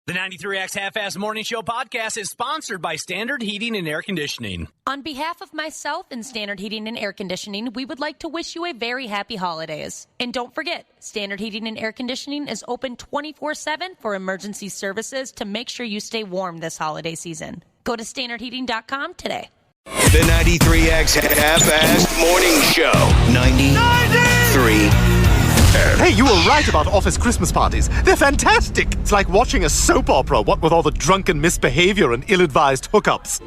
The 93X Half-Ass Morning Show podcast is sponsored by Standard Heating and Air Conditioning. On behalf of myself and Standard Heating and Air Conditioning, we would like to wish you a very happy holidays. And don't forget, Standard Heating and Air Conditioning is open 24/7 for emergency services to make sure you stay warm this holiday season. Go to standardheating.com today. The 93X Half-Ass Morning Show. 93. Hey, you were right about office Christmas parties. They're fantastic. It's like watching a soap opera, what with all the drunken misbehavior and ill-advised hookups.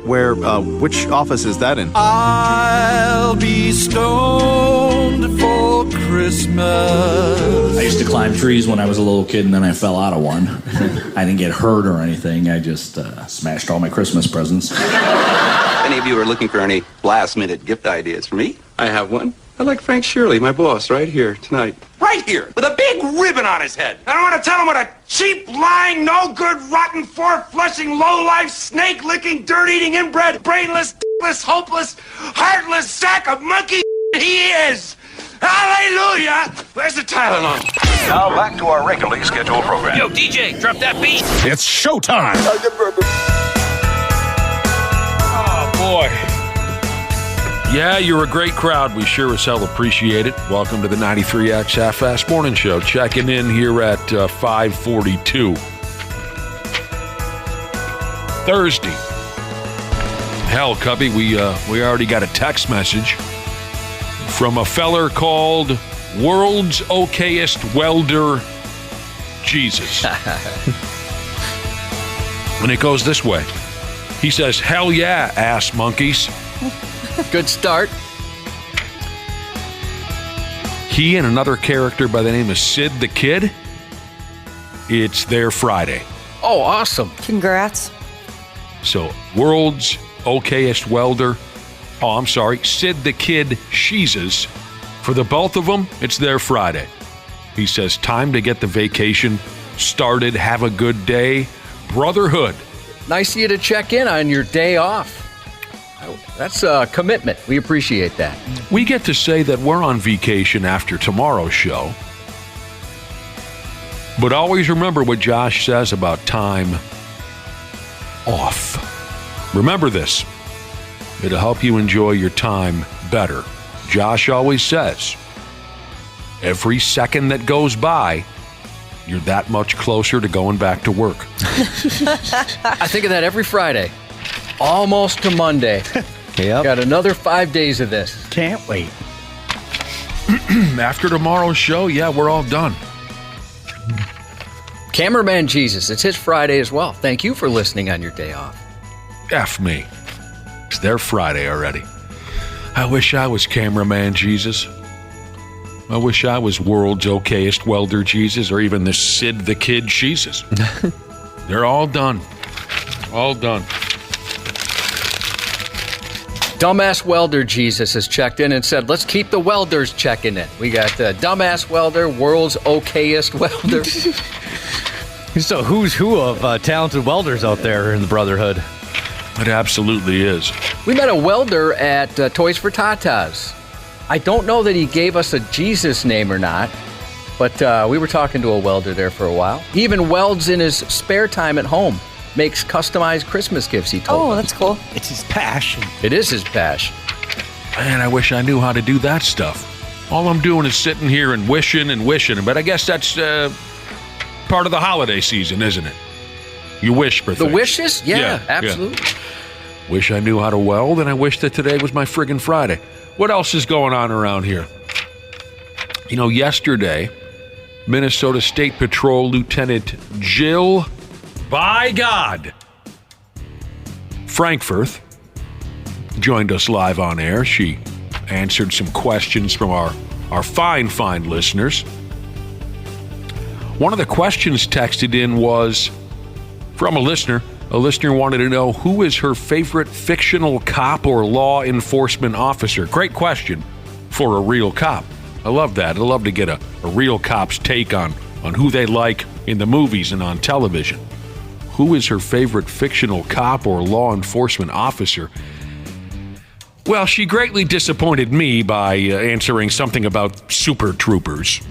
Which office is that in? I'll be stoned for Christmas. I used to climb trees when I was a little kid, and then I fell out of one. I didn't get hurt or anything. I just smashed all my Christmas presents. Any of you are looking for any last-minute gift ideas for me? I have one. I like Frank Shirley, my boss, right here tonight. Right here, with a big ribbon on his head. I don't want to tell him what a cheap, lying, no-good, rotten, four-flushing, low-life, snake-licking, dirt-eating, inbred, brainless, d***less, hopeless, heartless sack of monkey he is. Hallelujah! Where's the Tylenol? Now back to our regularly scheduled program. Yo, DJ, drop that beat. It's showtime. Oh, boy. Yeah, you're a great crowd. We sure as hell appreciate it. Welcome to the 93X Half-Ass Morning Show. Checking in here at 5:42. Thursday. Hell, Cubby, we already got a text message from a feller called World's Okayest Welder, Jesus. And it goes this way. He says, hell yeah, ass monkeys. Good start. He and another character by the name of Sid the Kid, it's their Friday. Oh, awesome. Congrats. So, World's Okayest Welder. Oh, I'm sorry. Sid the Kid Sheezes. For the both of them, it's their Friday. He says, time to get the vacation started. Have a good day. Brotherhood. Nice of you to check in on your day off. That's a commitment. We appreciate that. We get to say that we're on vacation after tomorrow's show. But always remember what Josh says about time off. Remember this. It'll help you enjoy your time better. Josh always says, every second that goes by, you're that much closer to going back to work. I think of that every Friday. Almost to Monday. Yep. Got another 5 days of this. Can't wait. After tomorrow's show, yeah, we're all done. Cameraman Jesus, it's his Friday as well. Thank you for listening on your day off. F me. It's their Friday already. I wish I was Cameraman Jesus. I wish I was World's Okayest Welder Jesus, or even the Sid the Kid Jesus. They're all done. All done. Dumbass Welder Jesus has checked in and said, let's keep the welders checking in. We got Dumbass Welder, World's Okayest Welder. So who's who of talented welders out there in the Brotherhood? It absolutely is. We met a welder at Toys for Tatas. I don't know that he gave us a Jesus name or not, but we were talking to a welder there for a while. He even welds in his spare time at home. Makes customized Christmas gifts, he told us. Oh, that's cool. It's his passion. It is his passion. Man, I wish I knew how to do that stuff. All I'm doing is sitting here and wishing, but I guess that's part of the holiday season, isn't it? You wish for things. The wishes? Yeah, absolutely. Yeah. Wish I knew how to weld, and I wish that today was my friggin' Friday. What else is going on around here? You know, yesterday, Minnesota State Patrol Lieutenant Jill, by God, Frankfurth joined us live on air. She answered some questions from our fine listeners. One of the questions texted in was from a listener. A listener wanted to know who is her favorite fictional cop or law enforcement officer. Great question for a real cop. I love that. I love to get a real cop's take on who they like in the movies and on television. Who is her favorite fictional cop or law enforcement officer? Well, she greatly disappointed me by answering something about Super Troopers.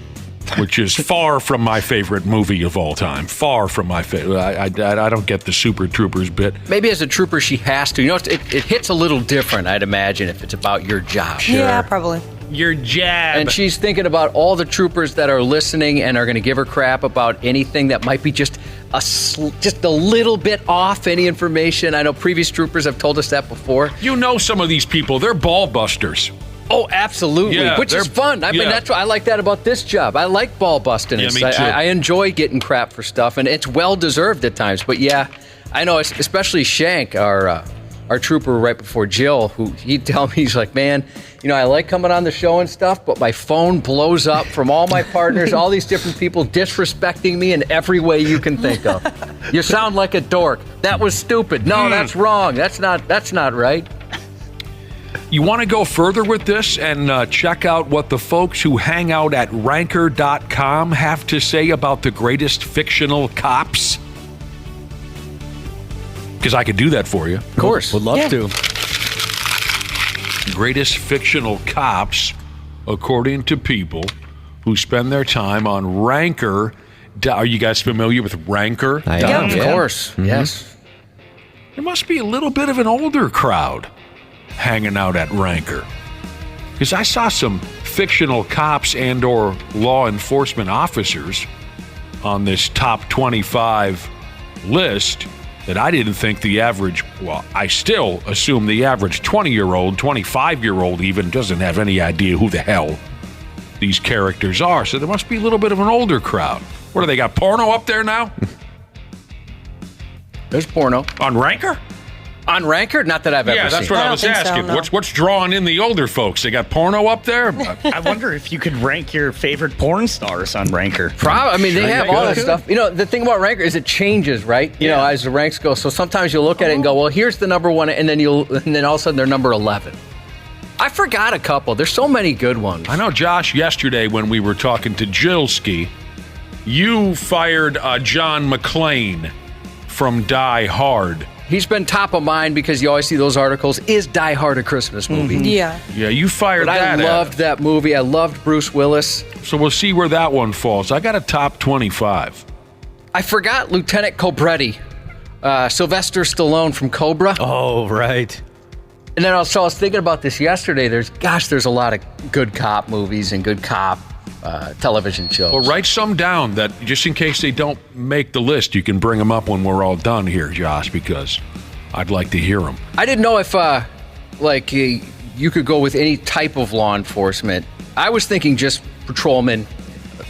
which is far from my favorite movie of all time. Far from my favorite. I don't get the Super Troopers bit. Maybe as a trooper, she has to. You know, it hits a little different, I'd imagine, if it's about your job. Sure. Yeah, probably. Your jab. And she's thinking about all the troopers that are listening and are going to give her crap about anything that might be just a little bit off any information. I know previous troopers have told us that before. You know some of these people, they're ball busters. Oh, absolutely, Yeah, which is fun. I mean, that's what I like that about this job. I like ball busting. Yeah, me too. I enjoy getting crap for stuff, and it's well-deserved at times. But yeah, I know, especially Shank, our trooper right before Jill, who he'd tell me, he's like, man, you know, I like coming on the show and stuff, but my phone blows up from all my partners, all these different people disrespecting me in every way you can think of. You sound like a dork. That was stupid. No, that's wrong. That's not right. You want to go further with this and check out what the folks who hang out at ranker.com have to say about the greatest fictional cops? Because I could do that for you. Of course. Would love to. Greatest fictional cops, according to people who spend their time on Ranker. Are you guys familiar with Ranker? I am. Of course. Mm-hmm. Yes. There must be a little bit of an older crowd hanging out at Ranker. Because I saw some fictional cops and or law enforcement officers on this top 25 list that I didn't think the average, well, I still assume the average 20-year-old, 25-year-old even doesn't have any idea who the hell these characters are. So there must be a little bit of an older crowd. What do they got, porno up there now? There's porno. On Ranker? On Ranker? Not that I've ever seen. Yeah, that's what I was asking. So, no. What's drawing in the older folks? They got porno up there? I wonder if you could rank your favorite porn stars on Ranker. I mean, they have all that stuff. You know, the thing about Ranker is it changes, right? You know, as the ranks go. So sometimes you'll look at it and go, well, here's the number one, and then all of a sudden they're number 11. I forgot a couple. There's so many good ones. I know, Josh, yesterday when we were talking to Jillski, you fired John McClane from Die Hard. He's been top of mind because you always see those articles. Is Die Hard a Christmas movie? Mm-hmm. Yeah. Yeah, you fired but that. I loved that movie. I loved Bruce Willis. So we'll see where that one falls. I got a top 25. I forgot Lieutenant Cobretti, Sylvester Stallone from Cobra. Oh, right. And then I was thinking about this yesterday. There's a lot of good cop movies and good cop television shows. Well, write some down that just in case they don't make the list, you can bring them up when we're all done here, Josh, because I'd like to hear them. I didn't know if, you could go with any type of law enforcement. I was thinking just patrolmen,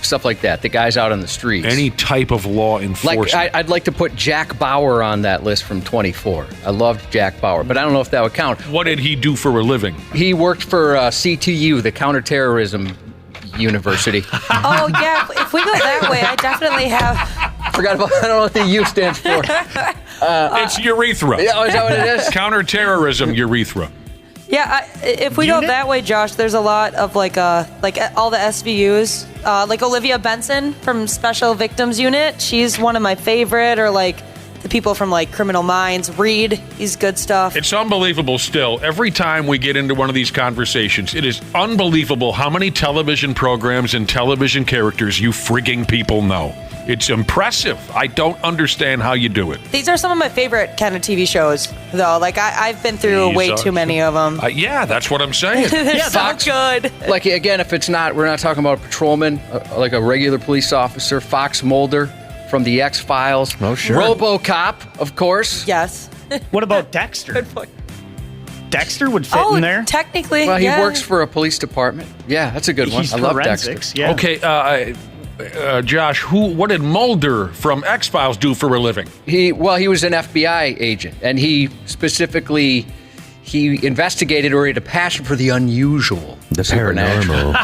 stuff like that, the guys out on the streets. Any type of law enforcement. I'd like to put Jack Bauer on that list from 24. I loved Jack Bauer, but I don't know if that would count. What did he do for a living? He worked for CTU, the Counterterrorism University. Oh, yeah. If we go that way, I definitely have. Forgot about, I don't know what the U stands for. It's urethra. Yeah, is that what it is? Counterterrorism urethra. Yeah, if we go that way, Josh, there's a lot of like all the SVUs. Like Olivia Benson from Special Victims Unit. She's one of my favorite, or like the people from like Criminal Minds. Reed, he's good stuff. It's unbelievable still. Every time we get into one of these conversations, it is unbelievable how many television programs and television characters you frigging people know. It's impressive. I don't understand how you do it. These are some of my favorite kind of TV shows, though. Like, I've been through way too many of them. Yeah, that's what I'm saying. They're so good. Like, again, if it's not, we're not talking about a patrolman, like a regular police officer, Fox Mulder from the X-Files. Oh, sure. RoboCop, of course. Yes. What about Dexter? Good point. Dexter would fit in there. Technically, well, he works for a police department. Yeah, that's a good one. He's I love forensics, Dexter. Yeah. Okay, Josh, what did Mulder from X-Files do for a living? He was an FBI agent, and he investigated or he had a passion for the unusual, the supernatural.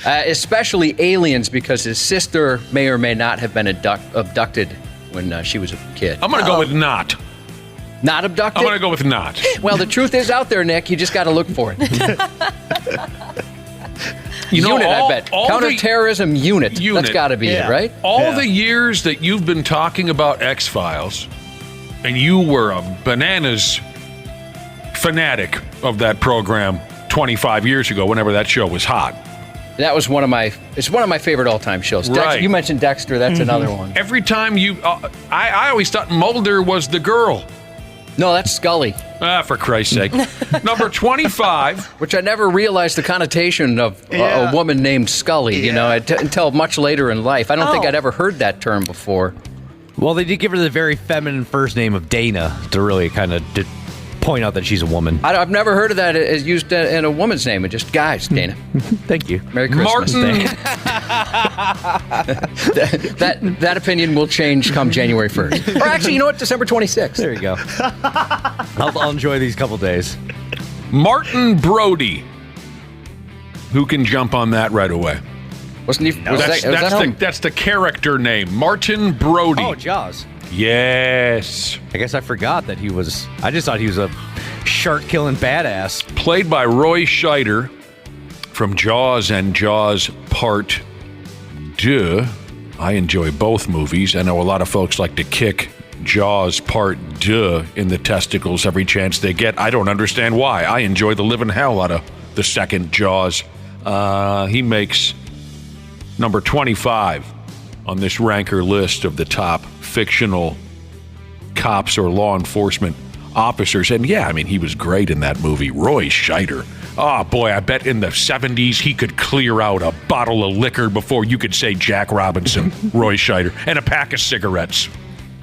Especially aliens, because his sister may or may not have been abducted when she was a kid. I'm going to go with not. Not abducted? I'm going to go with not. Well, the truth is out there, Nick. You just got to look for it. I bet. Counterterrorism unit. That's got to be it, right? All the years that you've been talking about X-Files, and you were a bananas fanatic of that program 25 years ago, whenever that show was hot. That was it's one of my favorite all-time shows. Right. You mentioned Dexter. That's another one. Every time I always thought Mulder was the girl. No, that's Scully. For Christ's sake. Number 25. Which I never realized the connotation of a woman named Scully, until much later in life. I don't think I'd ever heard that term before. Well, they did give her the very feminine first name of Dana to really kind of point out that she's a woman. I've never heard of that as used in a woman's name. It's just guys, Dana. Thank you. Merry Christmas. Martin. that opinion will change come January 1st. Or actually, you know what? December 26th. There you go. I'll enjoy these couple days. Martin Brody. Who can jump on that right away? Wasn't he? That's the character name. Martin Brody. Oh, Jaws. Yes. I guess I forgot that I just thought he was a shark-killing badass. Played by Roy Scheider from Jaws and Jaws Part 2. I enjoy both movies. I know a lot of folks like to kick Jaws Part 2 in the testicles every chance they get. I don't understand why. I enjoy the living hell out of the second Jaws. He makes number 25 on this ranker list of the top fictional cops or law enforcement officers. And yeah, I mean, he was great in that movie. Roy Scheider. Oh, boy, I bet in the 70s he could clear out a bottle of liquor before you could say Jack Robinson, Roy Scheider, and a pack of cigarettes.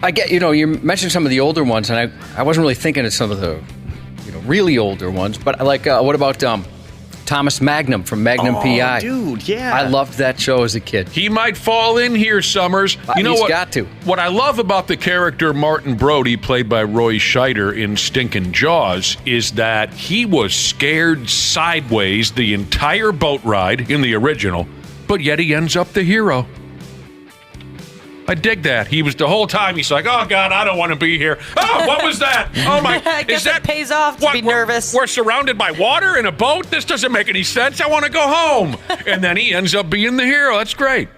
I get, you mentioned some of the older ones, and I wasn't really thinking of some of the, really older ones, but like, what about Thomas Magnum from Magnum P.I.? Dude, yeah. I loved that show as a kid. He might fall in here, Summers. You know he's what? Got to. What I love about the character Martin Brody, played by Roy Scheider in Stinkin' Jaws, is that he was scared sideways the entire boat ride in the original, but yet he ends up the hero. I dig that. He was the whole time. He's like, "Oh God, I don't want to be here." Oh, what was that? Oh my! I guess it pays off to be nervous. We're surrounded by water in a boat. This doesn't make any sense. I want to go home. And then he ends up being the hero. That's great.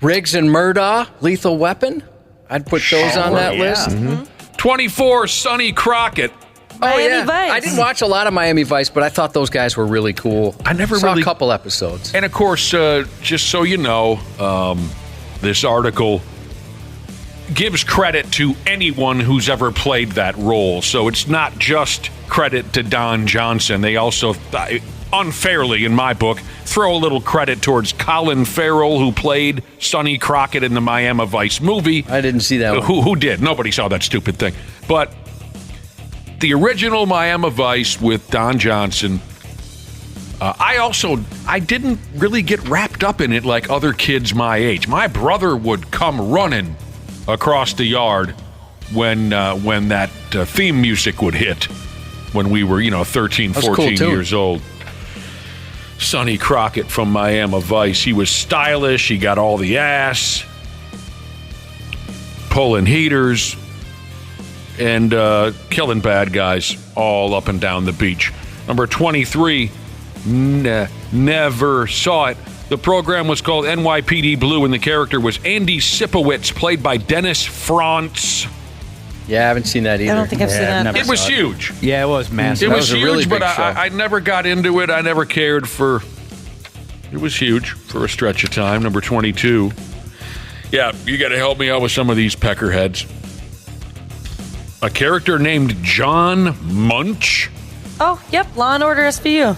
Riggs and Murdaugh, Lethal Weapon. I'd put those on that list. Mm-hmm. 24, Sonny Crockett. Miami Vice. I didn't watch a lot of Miami Vice, but I thought those guys were really cool. I never saw really a couple episodes. And of course, just so you know, this article gives credit to anyone who's ever played that role. So it's not just credit to Don Johnson. They also, unfairly in my book, throw a little credit towards Colin Farrell, who played Sonny Crockett in the Miami Vice movie. I didn't see that one. Who did? Nobody saw that stupid thing. But the original Miami Vice with Don Johnson, I didn't really get wrapped up in it like other kids my age. My brother would come running across the yard when that theme music would hit when we were, 13, 14 years old. Sonny Crockett from Miami Vice. He was stylish. He got all the ass, pulling heaters, and killing bad guys all up and down the beach. Number 23, never saw it. The program was called NYPD Blue, and the character was Andy Sipowicz, played by Dennis Franz. Yeah, I haven't seen that either. I don't think I've seen that. It was huge. Yeah, it was massive. It was huge, really but big show. I never got into it. I never cared for... It was huge for a stretch of time. Number 22. Yeah, you got to help me out with some of these peckerheads. A character named John Munch. Oh, yep, Law and Order SVU.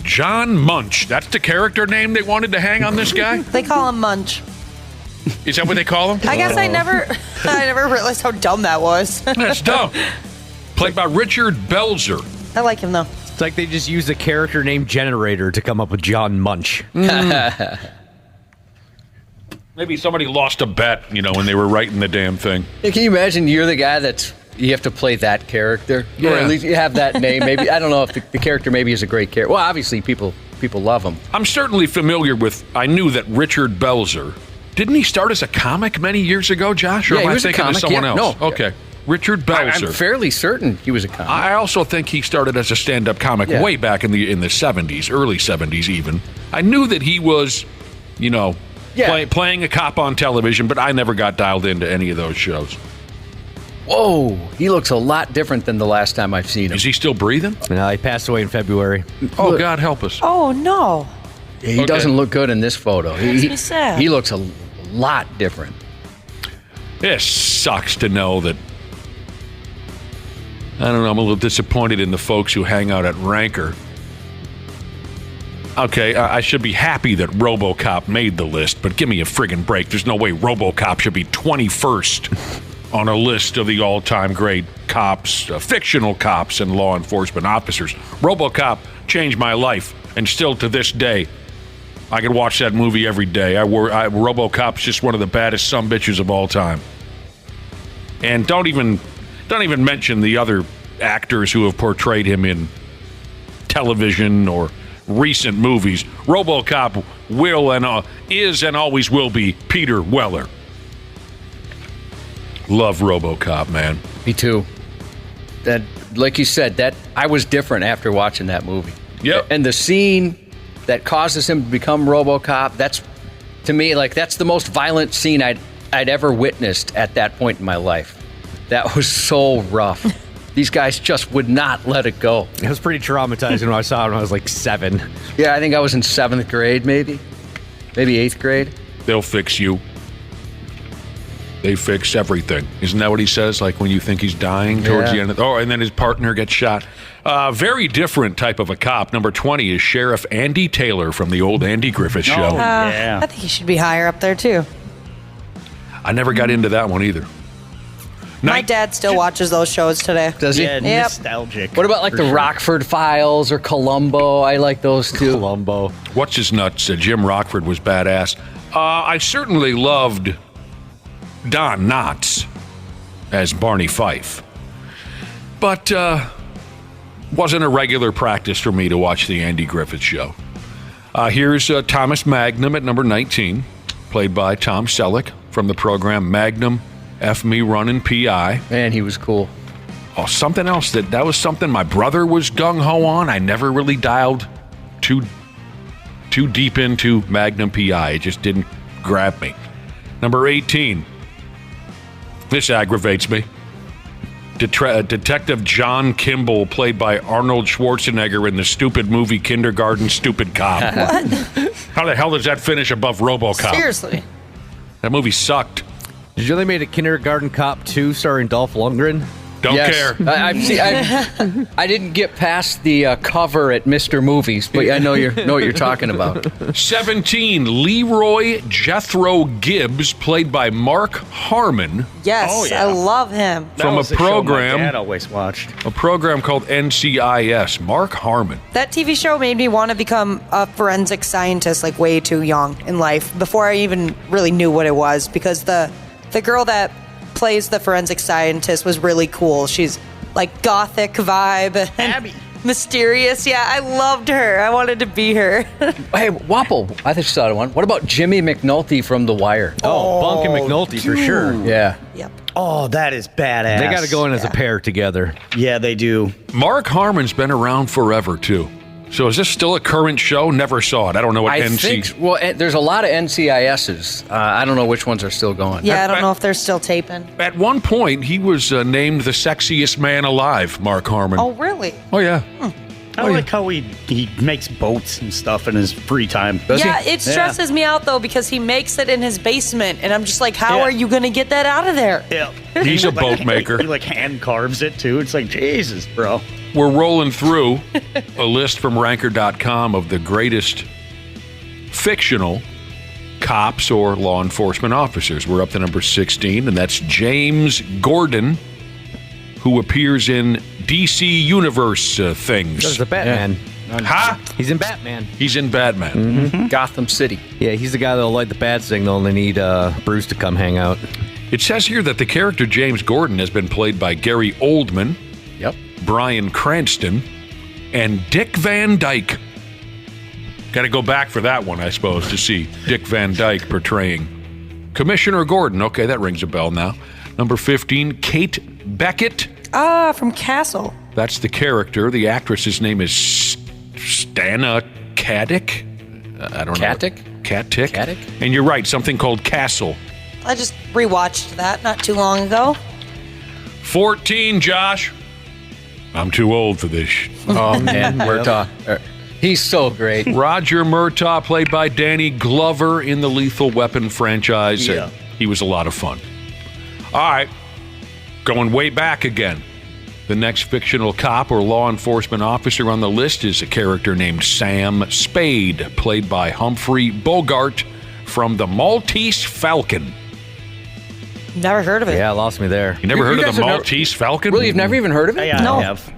John Munch. That's the character name they wanted to hang on this guy? They call him Munch. Is that what they call him? I guess I never realized how dumb that was. That's dumb. Played by Richard Belzer. I like him, though. It's like they just used a character named Generator to come up with John Munch. Maybe somebody lost a bet, when they were writing the damn thing. Hey, can you imagine you're the guy you have to play that character? Yeah. Or at least you have that name. Maybe I don't know if the character maybe is a great character. Well, obviously people love him. I'm certainly familiar with, I knew that Richard Belzer, didn't he start as a comic many years ago, Josh? Or yeah, am he I was thinking a comic. of someone else? No. Okay. Richard Belzer. I'm fairly certain he was a comic. I also think he started as a stand-up comic way back in the 70s, early 70s even. I knew that he was, playing a cop on television, but I never got dialed into any of those shows. Whoa, he looks a lot different than the last time I've seen him. Is he still breathing? No, he passed away in February. Oh, God help us. Oh, no. He doesn't look good in this photo. Makes me sad. He looks a lot different. It sucks to know that. I don't know. I'm a little disappointed in the folks who hang out at Ranker. Okay, I should be happy that RoboCop made the list, but give me a friggin' break. There's no way RoboCop should be 21st on a list of the all-time great cops, fictional cops and law enforcement officers. RoboCop changed my life, and still to this day, I could watch that movie every day. RoboCop's just one of the baddest sumbitches of all time. And don't even mention the other actors who have portrayed him in television or recent movies. RoboCop will and is and always will be Peter Weller. Love RoboCop, man. Me too. That, like you said, that I was different after watching that movie. Yep. And the scene that causes him to become RoboCop, that's, to me, like, that's the most violent scene I'd ever witnessed at that point in my life. That was so rough. These guys just would not let it go. It was pretty traumatizing when I saw it when I was like 7. Yeah, I think I was in 7th grade, maybe 8th grade. They'll fix you. They fix everything. Isn't that what he says? Like when you think he's dying towards the end of and then his partner gets shot. Very different type of a cop. Number 20 is Sheriff Andy Taylor from the old Andy Griffith Show. I think he should be higher up there, too. I never got into that one either. My dad still watches those shows today. Does he? Yeah, Yep. nostalgic. What about like the sure. Rockford Files or Columbo? I like those too. Columbo. What's his nuts? Jim Rockford was badass. I certainly loved Don Knotts as Barney Fife. But wasn't a regular practice for me to watch the Andy Griffith Show. Here's Thomas Magnum at number 19, played by Tom Selleck from the program Magnum F Me Runnin' P.I. Man, he was cool. Oh, something else that was something my brother was gung-ho on. I never really dialed too deep into Magnum P.I. It just didn't grab me. Number 18. This aggravates me. Detective John Kimball, played by Arnold Schwarzenegger in the stupid movie Kindergarten Stupid Cop. What? How the hell does that finish above RoboCop? Seriously. That movie sucked. Did you know they made a Kindergarten Cop 2 starring Dolph Lundgren? Don't care. I didn't get past the cover at Mr. Movies, but I know what you're talking about. 17, Leroy Jethro Gibbs, played by Mark Harmon. Yes, Oh, yeah. I love him. That From was a the show program- my dad always watched. A program called NCIS. Mark Harmon. That TV show made me want to become a forensic scientist like way too young in life before I even really knew what it was, because the girl that plays the forensic scientist was really cool. She's like gothic vibe and Abby. mysterious. Yeah, I loved her. I wanted to be her. Hey, Wapple, I just thought of one. What about Jimmy McNulty from The Wire? Oh, Bunk and McNulty for sure. Yeah. Yep. Oh, that is badass. They got to go in as a pair together. Yeah, they do. Mark Harmon's been around forever, too. So is this still a current show? Never saw it. I don't know what I NC... think, well, there's a lot of NCISs. I don't know which ones are still going. Yeah, I don't know if they're still taping. At one point, he was named the sexiest man alive, Mark Harmon. Oh, really? Oh, yeah. I like how he makes boats and stuff in his free time. Yeah, it stresses me out, though, because he makes it in his basement, and I'm just like, how are you going to get that out of there? Yeah. He's a boat maker. He like hand carves it, too. It's like, Jesus, bro. We're rolling through a list from Ranker.com of the greatest fictional cops or law enforcement officers. We're up to number 16, and that's James Gordon, who appears in DC Universe things. There's the Batman. Huh? He's in Batman. He's in Batman. Gotham City. Yeah, he's the guy that'll light the bat signal and they need Bruce to come hang out. It says here that the character James Gordon has been played by Gary Oldman, Yep. Bryan Cranston, and Dick Van Dyke. Got to go back for that one, I suppose, to see Dick Van Dyke portraying Commissioner Gordon. Okay, that rings a bell now. Number 15, Kate Beckett. Ah, from Castle. That's the character. The actress's name is Stana Katic. I don't know. Katic? Katic. And you're right, something called Castle. I just rewatched that not too long ago. 14, Josh. I'm too old for this. Oh, man. We're talking. He's so great. Roger Murtaugh, played by Danny Glover in the Lethal Weapon franchise. Yeah. He was a lot of fun. All right, going way back again. The next fictional cop or law enforcement officer on the list is a character named Sam Spade, played by Humphrey Bogart from The Maltese Falcon. Never heard of it. Yeah, lost me there. You never heard of guys The have Maltese Falcon? Really, you've never even heard of it? Yeah, No. I have.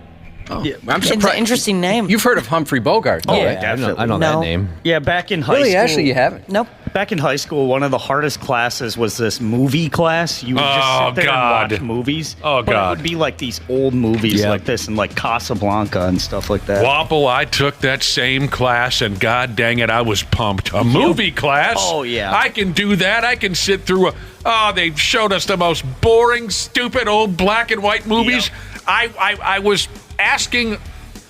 Yeah, I'm It's surprised. an interesting name. You've heard of Humphrey Bogart, though, right? I know that No. name. Yeah, back in high Really, school. actually, you haven't. Nope. Back in high school, one of the hardest classes was this movie class. You would just sit there God. and watch movies. Oh, but God. it would be like these old movies Yeah. like this and like Casablanca and stuff like that. Wapple, I took that same class, and god dang it, I was pumped. A movie class? Oh, yeah. I can do that. I can sit through a... Oh, they showed us the most boring, stupid, old black and white movies. Yep. I was asking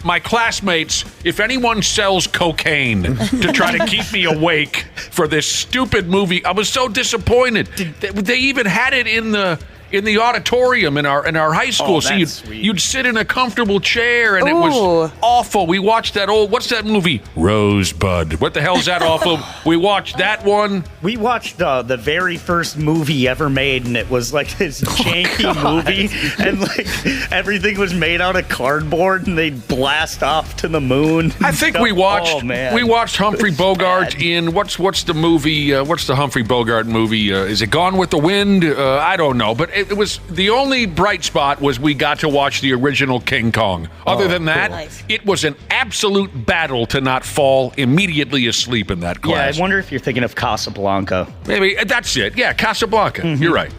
my classmates if anyone sells cocaine to try to keep me awake for this stupid movie. I was so disappointed. They even had it in the auditorium in our high school. Oh, So that's sweet. you'd sit in a comfortable chair, and it Ooh. was awful. We watched that what's that movie? Rosebud. What the hell's that awful? We watched that one. We watched the very first movie ever made, and it was like this janky movie, and like everything was made out of cardboard, and they'd blast off to the moon. I think we watched. Oh, man. We watched Humphrey Bogart bad. in what's the movie? What's the Humphrey Bogart movie? Is it Gone with the Wind? I don't know, but it was the only bright spot was we got to watch the original King Kong. Other than that, Nice. it was an absolute battle to not fall immediately asleep in that Yeah, class. I wonder if you're thinking of Casablanca. Maybe that's it. Yeah, Casablanca. Mm-hmm. You're right.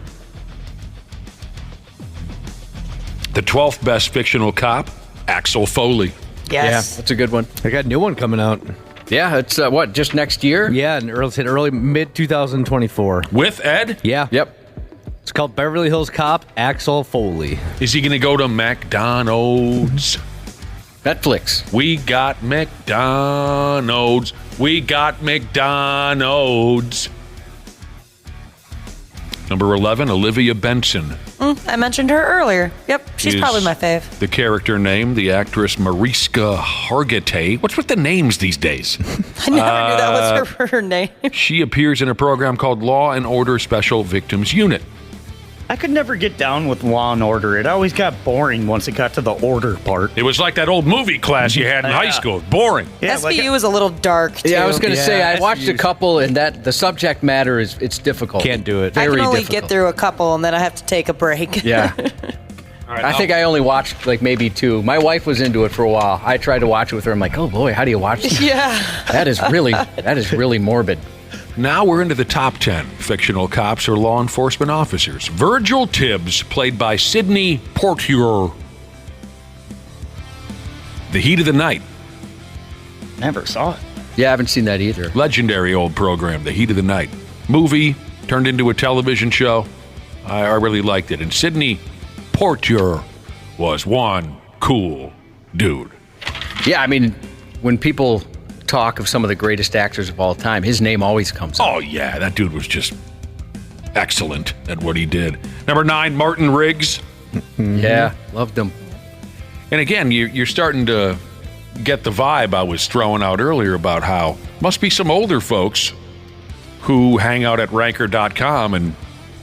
The 12th best fictional cop, Axel Foley. Yeah, Yes. that's a good one. I got a new one coming out. Yeah, it's just next year? Yeah, and early mid 2024. With Ed? Yeah. Yep. It's called Beverly Hills Cop Axel Foley. Is he going to go to McDonald's? Netflix. We got McDonald's. We got McDonald's. Number 11, Olivia Benson. I mentioned her earlier. Yep, she's is probably my fave. The character name, the actress Mariska Hargitay. What's with the names these days? I never knew that was her name. She appears in a program called Law and Order Special Victims Unit. I could never get down with Law and Order. It always got boring once it got to the order part. It was like that old movie class you had in high school. Boring. Yeah, SVU was a little dark, too. Yeah, I was going to say, I Yeah, watched a couple, and that the subject matter it's difficult. Can't do it. I Very can only difficult. get through a couple, and then I have to take a break. Yeah. All right, I think I only watched like maybe two. My wife was into it for a while. I tried to watch it with her. I'm like, oh boy, how do you watch this? Yeah. That is really morbid. Now we're into the top 10 fictional cops or law enforcement officers. Virgil Tibbs, played by Sidney Poitier. The Heat of the Night. Never saw it. Yeah, I haven't seen that either. Legendary old program, The Heat of the Night. Movie turned into a television show. I really liked it. And Sidney Poitier was one cool dude. Yeah, I mean, when people talk of some of the greatest actors of all time, his name always comes up. Oh, yeah, that dude was just excellent at what he did. Number 9, Martin Riggs. Yeah, loved him. And again, you're starting to get the vibe I was throwing out earlier about how must be some older folks who hang out at ranker.com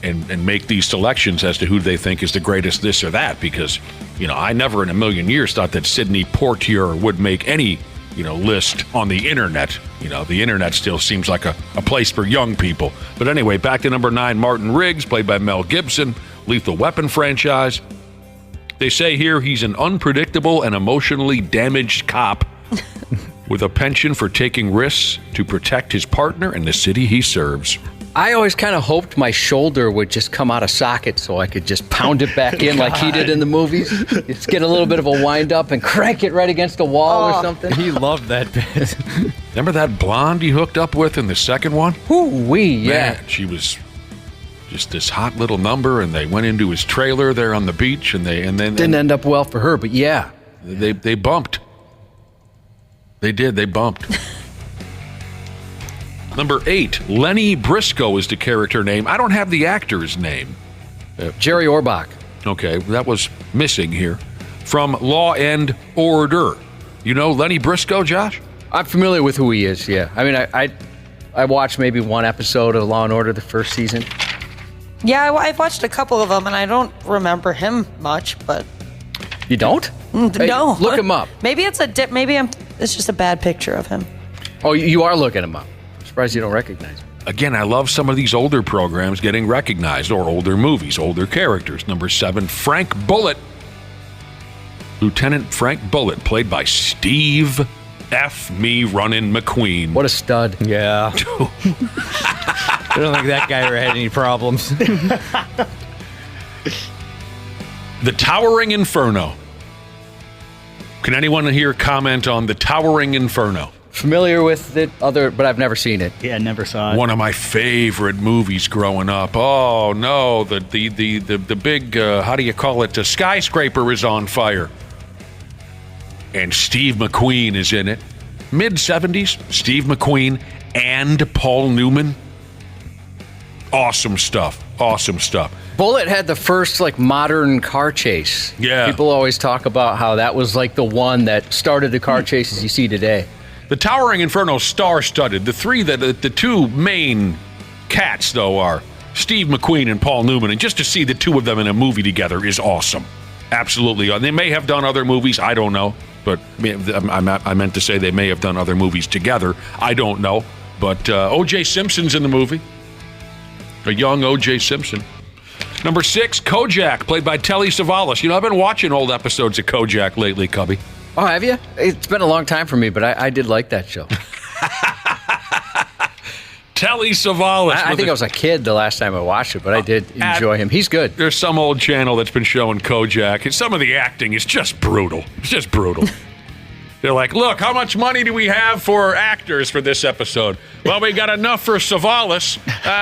and make these selections as to who they think is the greatest this or that, because, I never in a million years thought that Sidney Poitier would make any, list on the internet. The internet still seems like a place for young people. But anyway, back to number 9, Martin Riggs, played by Mel Gibson, Lethal Weapon franchise. They say here he's an unpredictable and emotionally damaged cop with a penchant for taking risks to protect his partner and the city he serves. I always kind of hoped my shoulder would just come out of socket so I could just pound it back in like he did in the movies. Just get a little bit of a wind up and crank it right against a wall or something. He loved that bit. Remember that blonde he hooked up with in the second one? Ooh-wee, yeah. Man, she was just this hot little number, and they went into his trailer there on the beach, and then Didn't end up well for her, but yeah. They bumped. They did. They bumped. Number 8, Lenny Briscoe is the character name. I don't have the actor's name. Jerry Orbach. Okay, that was missing here. From Law and Order. You know Lenny Briscoe, Josh? I'm familiar with who he is, yeah. I mean, I watched maybe one episode of Law & Order the first season. Yeah, I've watched a couple of them, and I don't remember him much, but... You don't? Hey, no. Look him up. Maybe it's it's just a bad picture of him. Oh, you are looking him up. I'm surprised you don't recognize him. Again, I love some of these older programs getting recognized, or older movies, older characters. Number 7, Frank Bullitt. Lieutenant Frank Bullitt, played by Steve F. Me Runnin' McQueen. What a stud. Yeah. I don't think that guy ever had any problems. The Towering Inferno. Can anyone here comment on The Towering Inferno? Familiar with it, but I've never seen it. Yeah, never saw it. One of my favorite movies growing up. Oh no, the big how do you call it? The skyscraper is on fire, and Steve McQueen is in it. Mid-70s, Steve McQueen and Paul Newman. Awesome stuff. Awesome stuff. Bullitt had the first modern car chase. Yeah. People always talk about how that was the one that started the car chases you see today. The Towering Inferno, star-studded. The two main cats, though, are Steve McQueen and Paul Newman, and just to see the two of them in a movie together is awesome. Absolutely. They may have done other movies, I don't know, but I meant to say they may have done other movies together. I don't know, but O.J. Simpson's in the movie. A young O.J. Simpson. Number 6, Kojak, played by Telly Savalas. I've been watching old episodes of Kojak lately, Cubby. Oh, have you? It's been a long time for me, but I did like that show. Telly Savalas. I think I was a kid the last time I watched it, but I did enjoy him. He's good. There's some old channel that's been showing Kojak, and some of the acting is just brutal. It's just brutal. They're like, look, how much money do we have for actors for this episode? Well, we got enough for Savalas,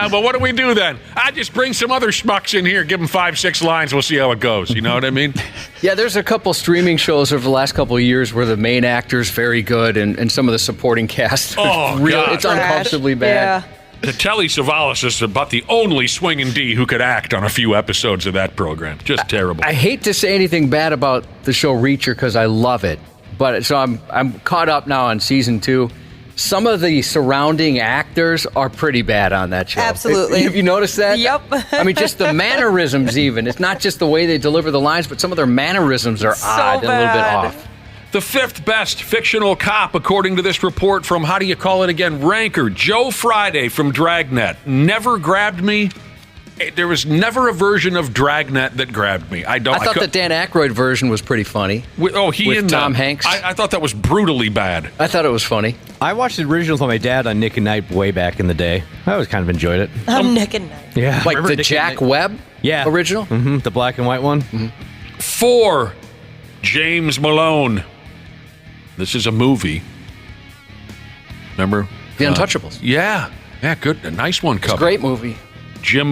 but what do we do then? I just bring some other schmucks in here, give them 5-6 lines, we'll see how it goes. You know what I mean? Yeah, there's a couple streaming shows over the last couple of years where the main actor's very good and some of the supporting cast. God. It's uncomfortably bad. Yeah. The Telly Savalas is about the only swinging D who could act on a few episodes of that program. Just terrible. I hate to say anything bad about the show Reacher because I love it. But so I'm caught up now on season 2. Some of the surrounding actors are pretty bad on that show. Absolutely. Have you noticed that? Yep. I mean, just the mannerisms even. It's not just the way they deliver the lines, but some of their mannerisms are odd and a little bit off. The 5th best fictional cop, according to this report from, how do you call it again, Ranker, Joe Friday from Dragnet. Never grabbed me. There was never a version of Dragnet that grabbed me. I thought the Dan Aykroyd version was pretty funny. With Tom Hanks. I thought that was brutally bad. I thought it was funny. I watched the originals with my dad on Nick and Night way back in the day. I always kind of enjoyed it. Nick and Night. Yeah. Like the Jack Webb original? Mm-hmm. The black and white one. Mm-hmm. 4, James Malone. This is a movie. Remember? The Untouchables. Yeah, good. A nice one, It's a great movie. James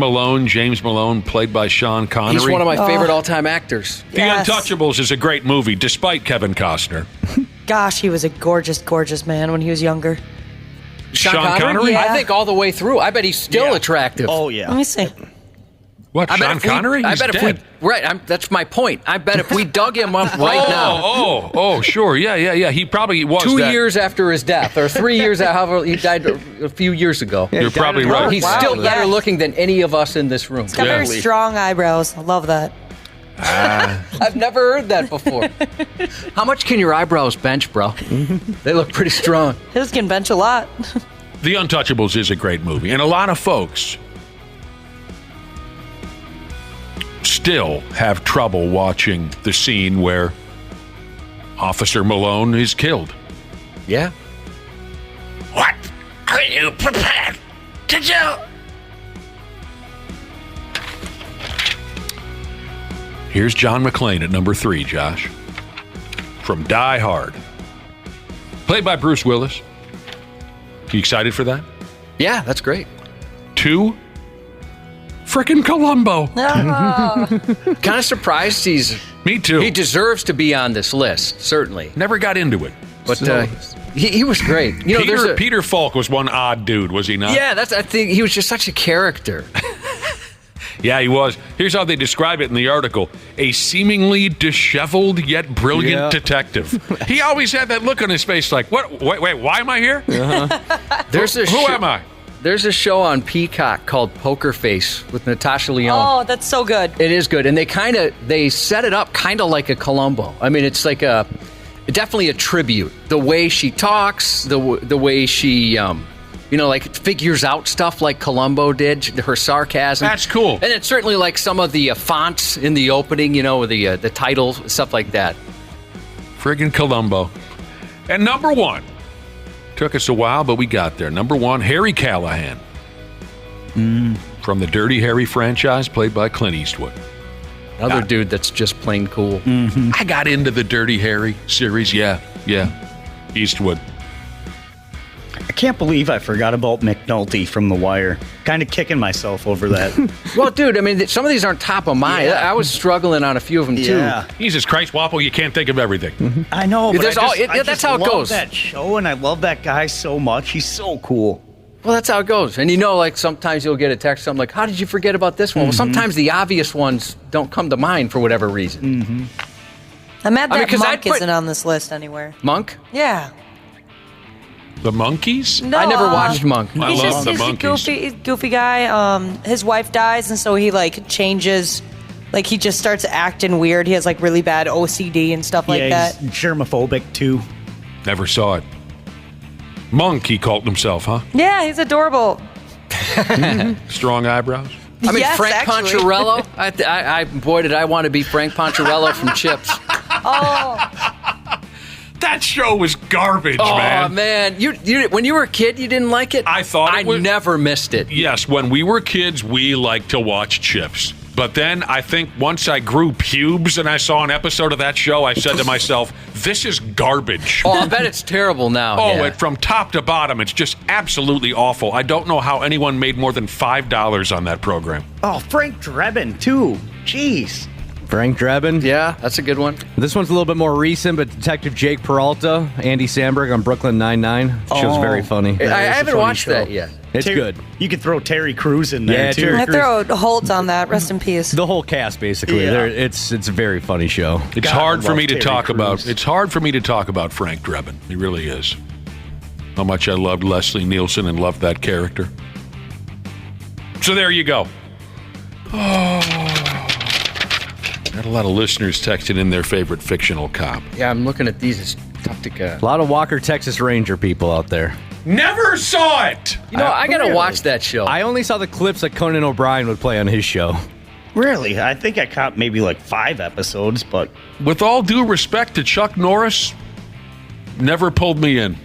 Malone, played by Sean Connery. He's one of my favorite all-time actors. The Untouchables is a great movie, despite Kevin Costner. Gosh, he was a gorgeous, gorgeous man when he was younger. Sean Connery? Yeah. I think all the way through. I bet he's still attractive. Oh, yeah. Let me see. What, Sean Connery? He's dead. That's my point. I bet if we dug him up now. Oh, sure. Yeah. He probably was 2 years after his death, or 3 years, however, he died a few years ago. You're probably right. He's still better looking than any of us in this room. He's got very strong eyebrows. I love that. I've never heard that before. How much can your eyebrows bench, bro? They look pretty strong. His can bench a lot. The Untouchables is a great movie, and a lot of folks still have trouble watching the scene where Officer Malone is killed. Yeah. What are you prepared to do? Here's John McClane at number 3, Josh. From Die Hard. Played by Bruce Willis. You excited for that? Yeah, that's great. 2, frickin' Columbo. Kind of surprised Me too. He deserves to be on this list, certainly. Never got into it. But he was great. Peter Falk was one odd dude, was he not? Yeah, I think he was just such a character. Yeah, he was. Here's how they describe it in the article. A seemingly disheveled yet brilliant detective. He always had that look on his face like, what? Wait, why am I here? Who am I? There's a show on Peacock called Poker Face with Natasha Lyonne. Oh, that's so good. It is good. And they set it up kind of like a Columbo. I mean, it's like definitely a tribute. The way she talks, the way she, like figures out stuff like Columbo did, her sarcasm. That's cool. And it's certainly like some of the fonts in the opening, the titles, stuff like that. Friggin' Columbo. And number one. Took us a while, but we got there. Number one, Harry Callahan. From the Dirty Harry franchise, played by Clint Eastwood. Another dude that's just plain cool. Mm-hmm. I got into the Dirty Harry series. Yeah. Eastwood. I can't believe I forgot about McNulty from The Wire. Kind of kicking myself over that. Well, dude, I mean, some of these aren't top of mind. I was struggling on a few of them, too. Jesus Christ, Wapo, you can't think of everything. I know, but that's how it goes. I love that show, and I love that guy so much. He's so cool. Well, that's how it goes. And like sometimes you'll get a text, something like, how did you forget about this one? Well, sometimes the obvious ones don't come to mind for whatever reason. I'm mad that Monk isn't on this list anywhere. Monk? Yeah. The Monkees? No, I never watched Monk. I love the Monkees. He's a goofy guy. His wife dies, and so he changes. He just starts acting weird. He has really bad OCD and stuff like that. He's germophobic too. Never saw it. Monk, he called himself, huh? Yeah, he's adorable. Strong eyebrows. I mean, Yes, Frank actually. Poncherello. Boy, did I want to be Frank Poncherello from Chips. That show was garbage, man. Oh, man. You when you were a kid, you didn't like it? I thought I never missed it. Yes, when we were kids, we liked to watch Chips. But then I think once I grew pubes and I saw an episode of that show, I said to myself, this is garbage. Oh, I bet it's terrible now. From top to bottom, it's just absolutely awful. I don't know how anyone made more than $5 on that program. Oh, Frank Drebin, too. Jeez. Frank Drebin. Yeah, that's a good one. This one's a little bit more recent, but Detective Jake Peralta, Andy Samberg on Brooklyn Nine-Nine. Show's very funny. I haven't watched that yet. It's good. You could throw Terry Crews in there, too. I throw Holt on that. Rest in peace. The whole cast, basically. Yeah. It's a very funny show. It's hard for me to talk about Frank Drebin. It really is. How much I loved Leslie Nielsen and loved that character. So there you go. Got a lot of listeners texting in their favorite fictional cop. Yeah, I'm looking at these. It's tough to get. A lot of Walker, Texas Ranger people out there. Never saw it! I got to watch that show. I only saw the clips that Conan O'Brien would play on his show. Really? I think I caught maybe 5 episodes, but... With all due respect to Chuck Norris, never pulled me in.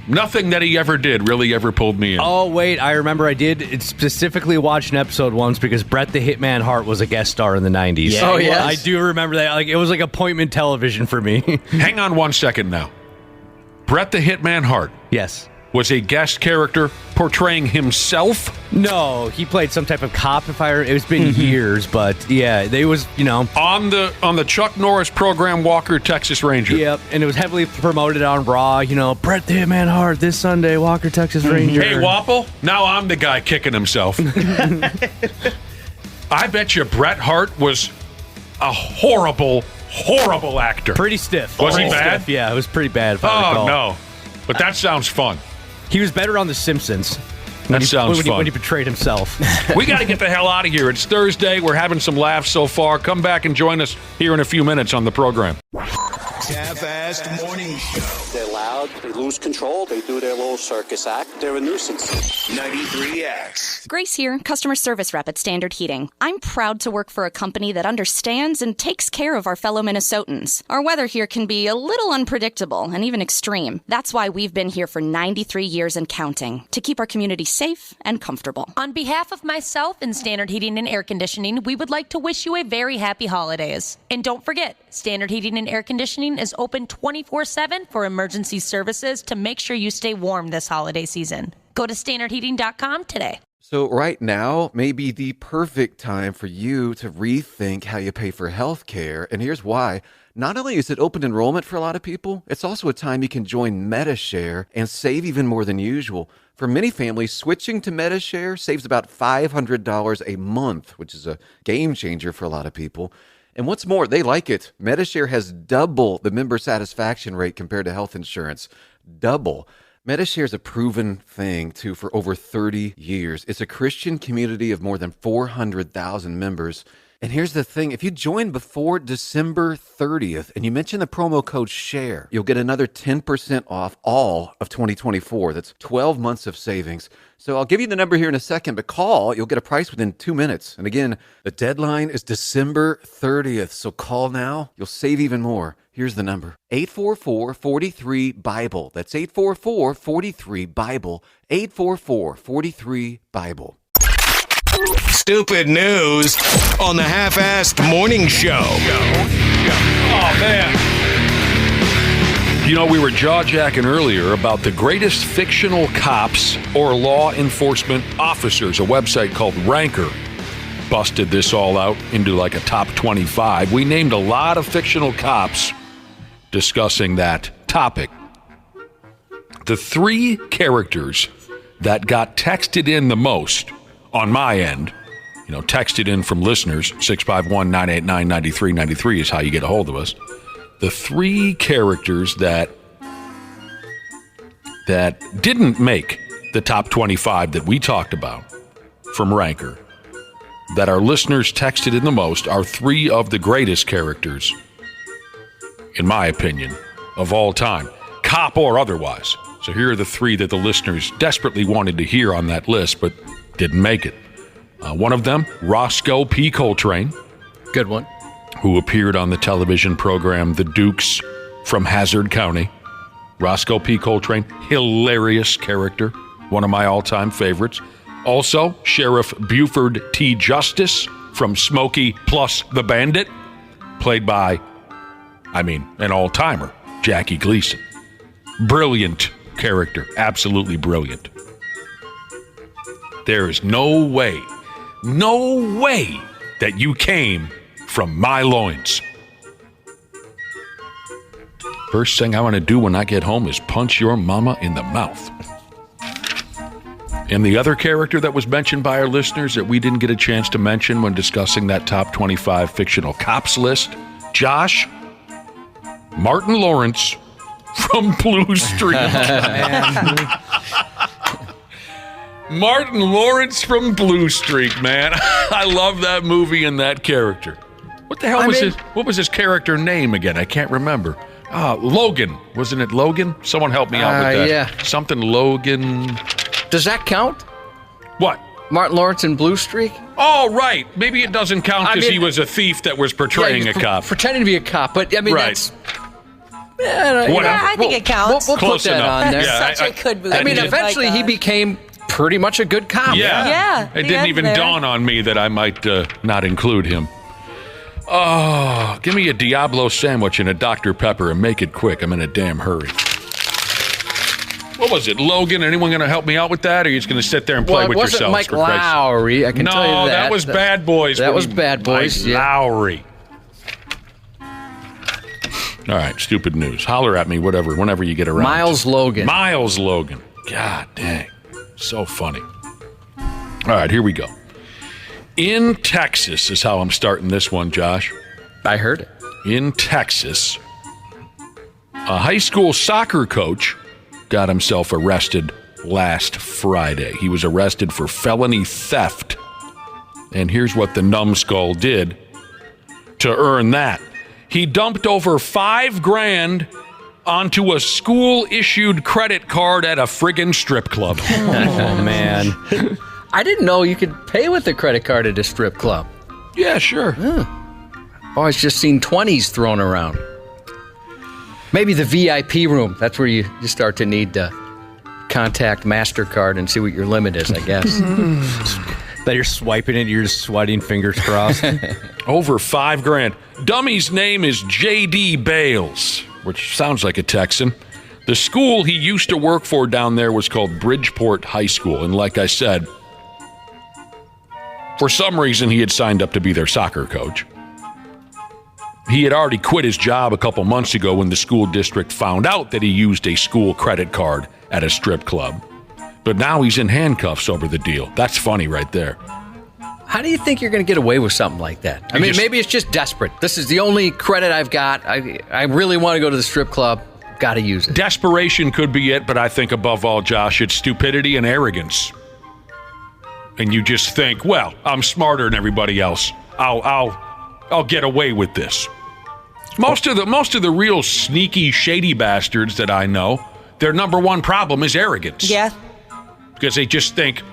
Nothing that he ever did really ever pulled me in. Oh, wait, I remember I did specifically watch an episode once because Bret the Hitman Hart was a guest star in the 90s. Yeah, oh, yeah. I do remember that. It was like appointment television for me. Hang on 1 second now. Bret the Hitman Hart Yes. was a guest character portraying himself? No, he played some type of cop. It's been years, but yeah, they was on the Chuck Norris program, Walker, Texas Ranger. Yep, and it was heavily promoted on Raw. Bret the Hitman Hart this Sunday, Walker, Texas Ranger. Hey, Wapple, now I'm the guy kicking himself. I bet you Bret Hart was a horrible actor. Pretty stiff. Was he bad? Stiff. Yeah, it was pretty bad. If I recall. No, but that sounds fun. He was better on The Simpsons. That sounds fun. When he portrayed himself. We got to get the hell out of here. It's Thursday. We're having some laughs so far. Come back and join us here in a few minutes on the program. Half-assed morning show. They're loud, they lose control, they do their little circus act, they're a nuisance. 93X. Grace here, customer service rep at Standard Heating. I'm proud to work for a company that understands and takes care of our fellow Minnesotans. Our weather here can be a little unpredictable and even extreme. That's why we've been here for 93 years and counting, to keep our community safe and comfortable. On behalf of myself and Standard Heating and Air Conditioning, we would like to wish you a very happy holidays. And don't forget, Standard Heating and Air Conditioning is open 24/7 for emergency services to make sure you stay warm this holiday season. Go to standardheating.com today. So right now may be the perfect time for you to rethink how you pay for health care. And here's why. Not only is it open enrollment for a lot of people, it's also a time you can join MediShare and save even more than usual. For many families, switching to MediShare saves about $500 a month, which is a game changer for a lot of people. And what's more, they like it. MediShare has double the member satisfaction rate compared to health insurance. Double. MediShare is a proven thing, too, for over 30 years. It's a Christian community of more than 400,000 members. And here's the thing. If you join before December 30th and you mention the promo code SHARE, you'll get another 10% off all of 2024. That's 12 months of savings. So I'll give you the number here in a second, but call. You'll get a price within 2 minutes. And again, the deadline is December 30th. So call now. You'll save even more. Here's the number. 844-43-BIBLE. That's 844-43-BIBLE. 844-43-BIBLE. Stupid news on the Half-Assed Morning Show. Oh, man. You know, we were jaw-jacking earlier about the greatest fictional cops or law enforcement officers. A website called Ranker busted this all out into like a top 25. We named a lot of fictional cops discussing that topic. The three characters that got texted in the most on my end, you know, texted in from listeners, 651-989-9393 is how you get a hold of us. The three characters that didn't make the top 25 that we talked about from Ranker, that our listeners texted in the most, are three of the greatest characters, in my opinion, of all time, cop or otherwise. So here are the three that the listeners desperately wanted to hear on that list, but didn't make it. One of them, Roscoe P. Coltrane. Good one. Who appeared on the television program The Dukes from Hazard County. Roscoe P. Coltrane, hilarious character, one of my all-time favorites. Also, Sheriff Buford T. Justice from Smokey Plus the Bandit, played by, an all-timer, Jackie Gleason. Brilliant character, absolutely brilliant. There is no way that you came from my loins. First thing I want to do when I get home is punch your mama in the mouth. And the other character that was mentioned by our listeners that we didn't get a chance to mention when discussing that top 25 fictional cops list, Josh, Martin Lawrence from Blue Streak. Martin Lawrence from Blue Streak, man. I love that movie and that character. What the hell what was his character name again? I can't remember. Logan. Wasn't it Logan? Someone help me out with that. Yeah. Something Logan. Does that count? What? Martin Lawrence in Blue Streak? Oh, right. Maybe it doesn't count because he was a thief that was portraying a cop. Pretending to be a cop, but right. That's... I think it counts. We'll put that on there. That's such a good movie. Eventually he became pretty much a good cop. Yeah. It didn't even dawn on me that I might not include him. Oh, give me a Diablo sandwich and a Dr. Pepper and make it quick. I'm in a damn hurry. What was it, Logan? Anyone going to help me out with that, or are you just going to sit there and play with yourselves? Mike Lowry, I can tell you that. No, that was Bad Boys. That was Bad Boys, Mike Lowry. All right, stupid news. Holler at me, whenever you get around. Miles Logan. God dang. So funny. All right, here we go. In Texas is how I'm starting this one, Josh. I heard it. In Texas, a high school soccer coach got himself arrested last Friday. He was arrested for felony theft. And here's what the numbskull did to earn that. He dumped over $5,000 onto a school-issued credit card at a friggin' strip club. Oh, man. I didn't know you could pay with a credit card at a strip club. Yeah, sure. Always just seen 20s thrown around. Maybe the VIP room. That's where you start to need to contact MasterCard and see what your limit is, I guess. That you're swiping it, you're just sweating, fingers crossed. Over $5,000. Dummy's name is J.D. Bales, which sounds like a Texan. The school he used to work for down there was called Bridgeport High School. And like I said, For some reason, he had signed up to be their soccer coach. He had already quit his job a couple months ago when the school district found out that he used a school credit card at a strip club. But now he's in handcuffs over the deal. That's funny right there. How do you think you're going to get away with something like that? I mean, maybe it's just desperate. This is the only credit I've got. I really want to go to the strip club. Got to use it. Desperation could be it, but I think above all, Josh, it's stupidity and arrogance. And you just think, well, I'm smarter than everybody else. I'll get away with this. Most of the real sneaky, shady bastards that I know, their number one problem is arrogance. Yeah. Because they just think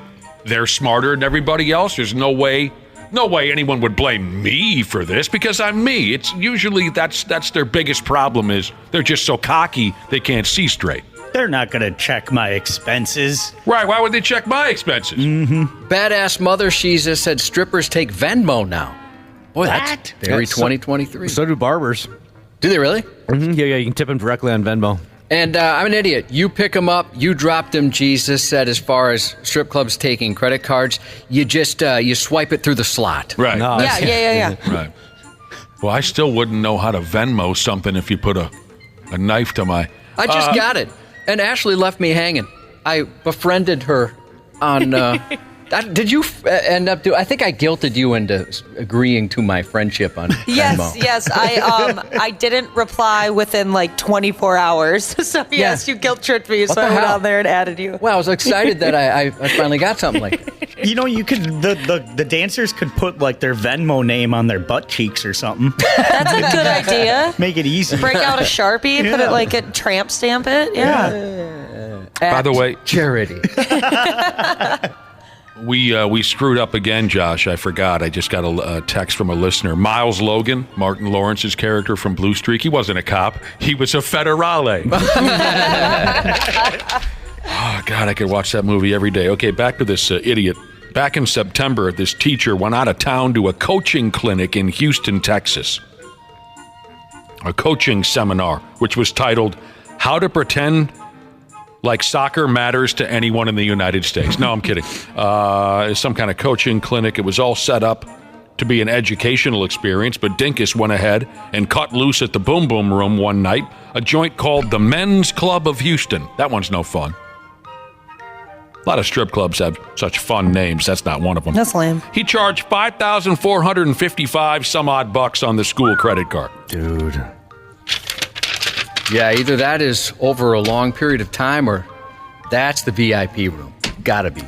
they're smarter than everybody else. There's no way anyone would blame me for this because I'm me. It's usually that's their biggest problem is they're just so cocky they can't see straight. They're not going to check my expenses. Right, why would they check my expenses? Mm-hmm. Badass Mother Shiza said strippers take Venmo now. Boy, that's very 2023. So do barbers. Do they really? Mm-hmm. Yeah, you can tip them directly on Venmo. And I'm an idiot. You pick them up, you drop them, Jesus said, as far as strip clubs taking credit cards, you just you swipe it through the slot. Right. No, yeah. Right. Well, I still wouldn't know how to Venmo something if you put a knife to my... I just got it. And Ashley left me hanging. I befriended her on... did you end up doing... I think I guilted you into agreeing to my friendship on Venmo. Yes. I didn't reply within like 24 hours. So yes, you guilt tripped me. So I went out there and added you. Well, I was excited that I finally got something like that. You know, you could the dancers could put like their Venmo name on their butt cheeks or something. That's a good idea. Make it easy. Break out a Sharpie, put it like a tramp stamp it. Yeah. By the way, charity. We screwed up again, Josh. I forgot. I just got a text from a listener. Miles Logan, Martin Lawrence's character from Blue Streak. He wasn't a cop. He was a federale. Oh, God, I could watch that movie every day. Okay, back to this idiot. Back in September, this teacher went out of town to a coaching clinic in Houston, Texas. A coaching seminar, which was titled, How to Pretend Like Soccer Matters to Anyone in the United States. No, I'm kidding. Some kind of coaching clinic. It was all set up to be an educational experience, but Dinkus went ahead and cut loose at the Boom Boom Room one night, a joint called the Men's Club of Houston. That one's no fun. A lot of strip clubs have such fun names. That's not one of them. That's lame. He charged $5,455 some odd bucks on the school credit card. Dude. Yeah, either that is over a long period of time or that's the VIP room. Gotta be.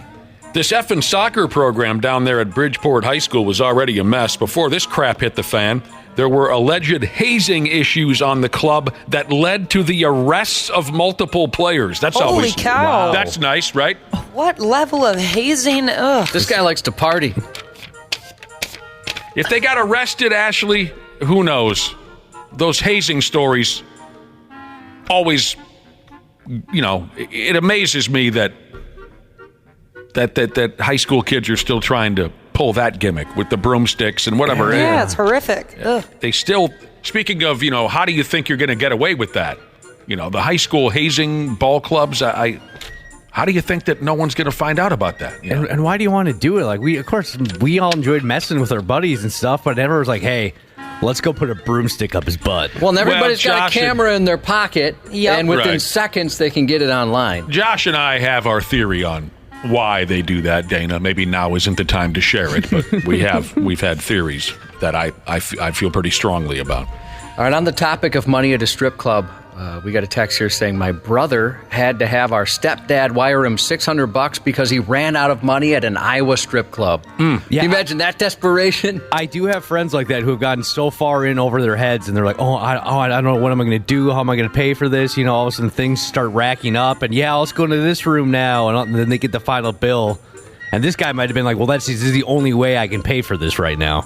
This effing soccer program down there at Bridgeport High School was already a mess. Before this crap hit the fan, there were alleged hazing issues on the club that led to the arrests of multiple players. That's Holy always... cow. Wow. That's nice, right? What level of hazing? Ugh. This guy likes to party. If they got arrested, Ashley, who knows? Those hazing stories always, you know, it amazes me that high school kids are still trying to pull that gimmick with the broomsticks and whatever. Yeah, it's horrific. Ugh. They still, speaking of, you know, how do you think you're going to get away with that? You know, the high school hazing ball clubs, how do you think that no one's going to find out about that? You know? And why do you want to do it? Like, of course, we all enjoyed messing with our buddies and stuff, but everyone's like, hey, let's go put a broomstick up his butt. Well, and everybody's got a camera in their pocket, and within seconds they can get it online. Josh and I have our theory on why they do that, Dana. Maybe now isn't the time to share it, but we've had theories that I feel pretty strongly about. All right, on the topic of money at a strip club, we got a text here saying my brother had to have our stepdad wire him $600 because he ran out of money at an Iowa strip club. Yeah, can you imagine that desperation? I do have friends like that who have gotten so far in over their heads, and they're like, I don't know what am I going to do? How am I going to pay for this? You know, all of a sudden things start racking up, and let's go into this room now, and then they get the final bill. And this guy might have been like, well, this is the only way I can pay for this right now.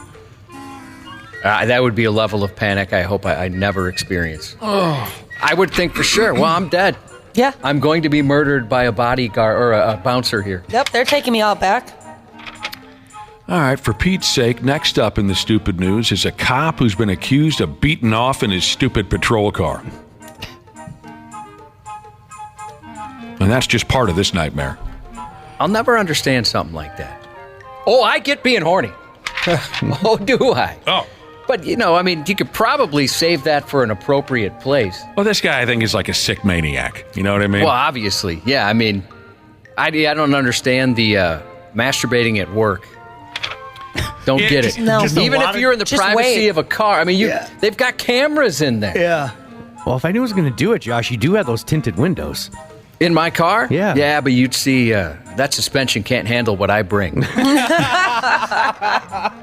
That would be a level of panic I hope I never experience. Oh. I would think for sure, well, I'm dead. Yeah. I'm going to be murdered by a bodyguard or a bouncer here. Yep, they're taking me out back. All right, for Pete's sake, next up in the stupid news is a cop who's been accused of beating off in his stupid patrol car. And that's just part of this nightmare. I'll never understand something like that. Oh, I get being horny. Oh, do I? Oh. But, you could probably save that for an appropriate place. Well, this guy, I think, is like a sick maniac. You know what I mean? Well, obviously. Yeah, I don't understand the masturbating at work. Don't get it. No. Even if you're in the privacy of a car. They've got cameras in there. Yeah. Well, if I knew I was going to do it, Josh, you do have those tinted windows. In my car? Yeah. Yeah, but you'd see that suspension can't handle what I bring.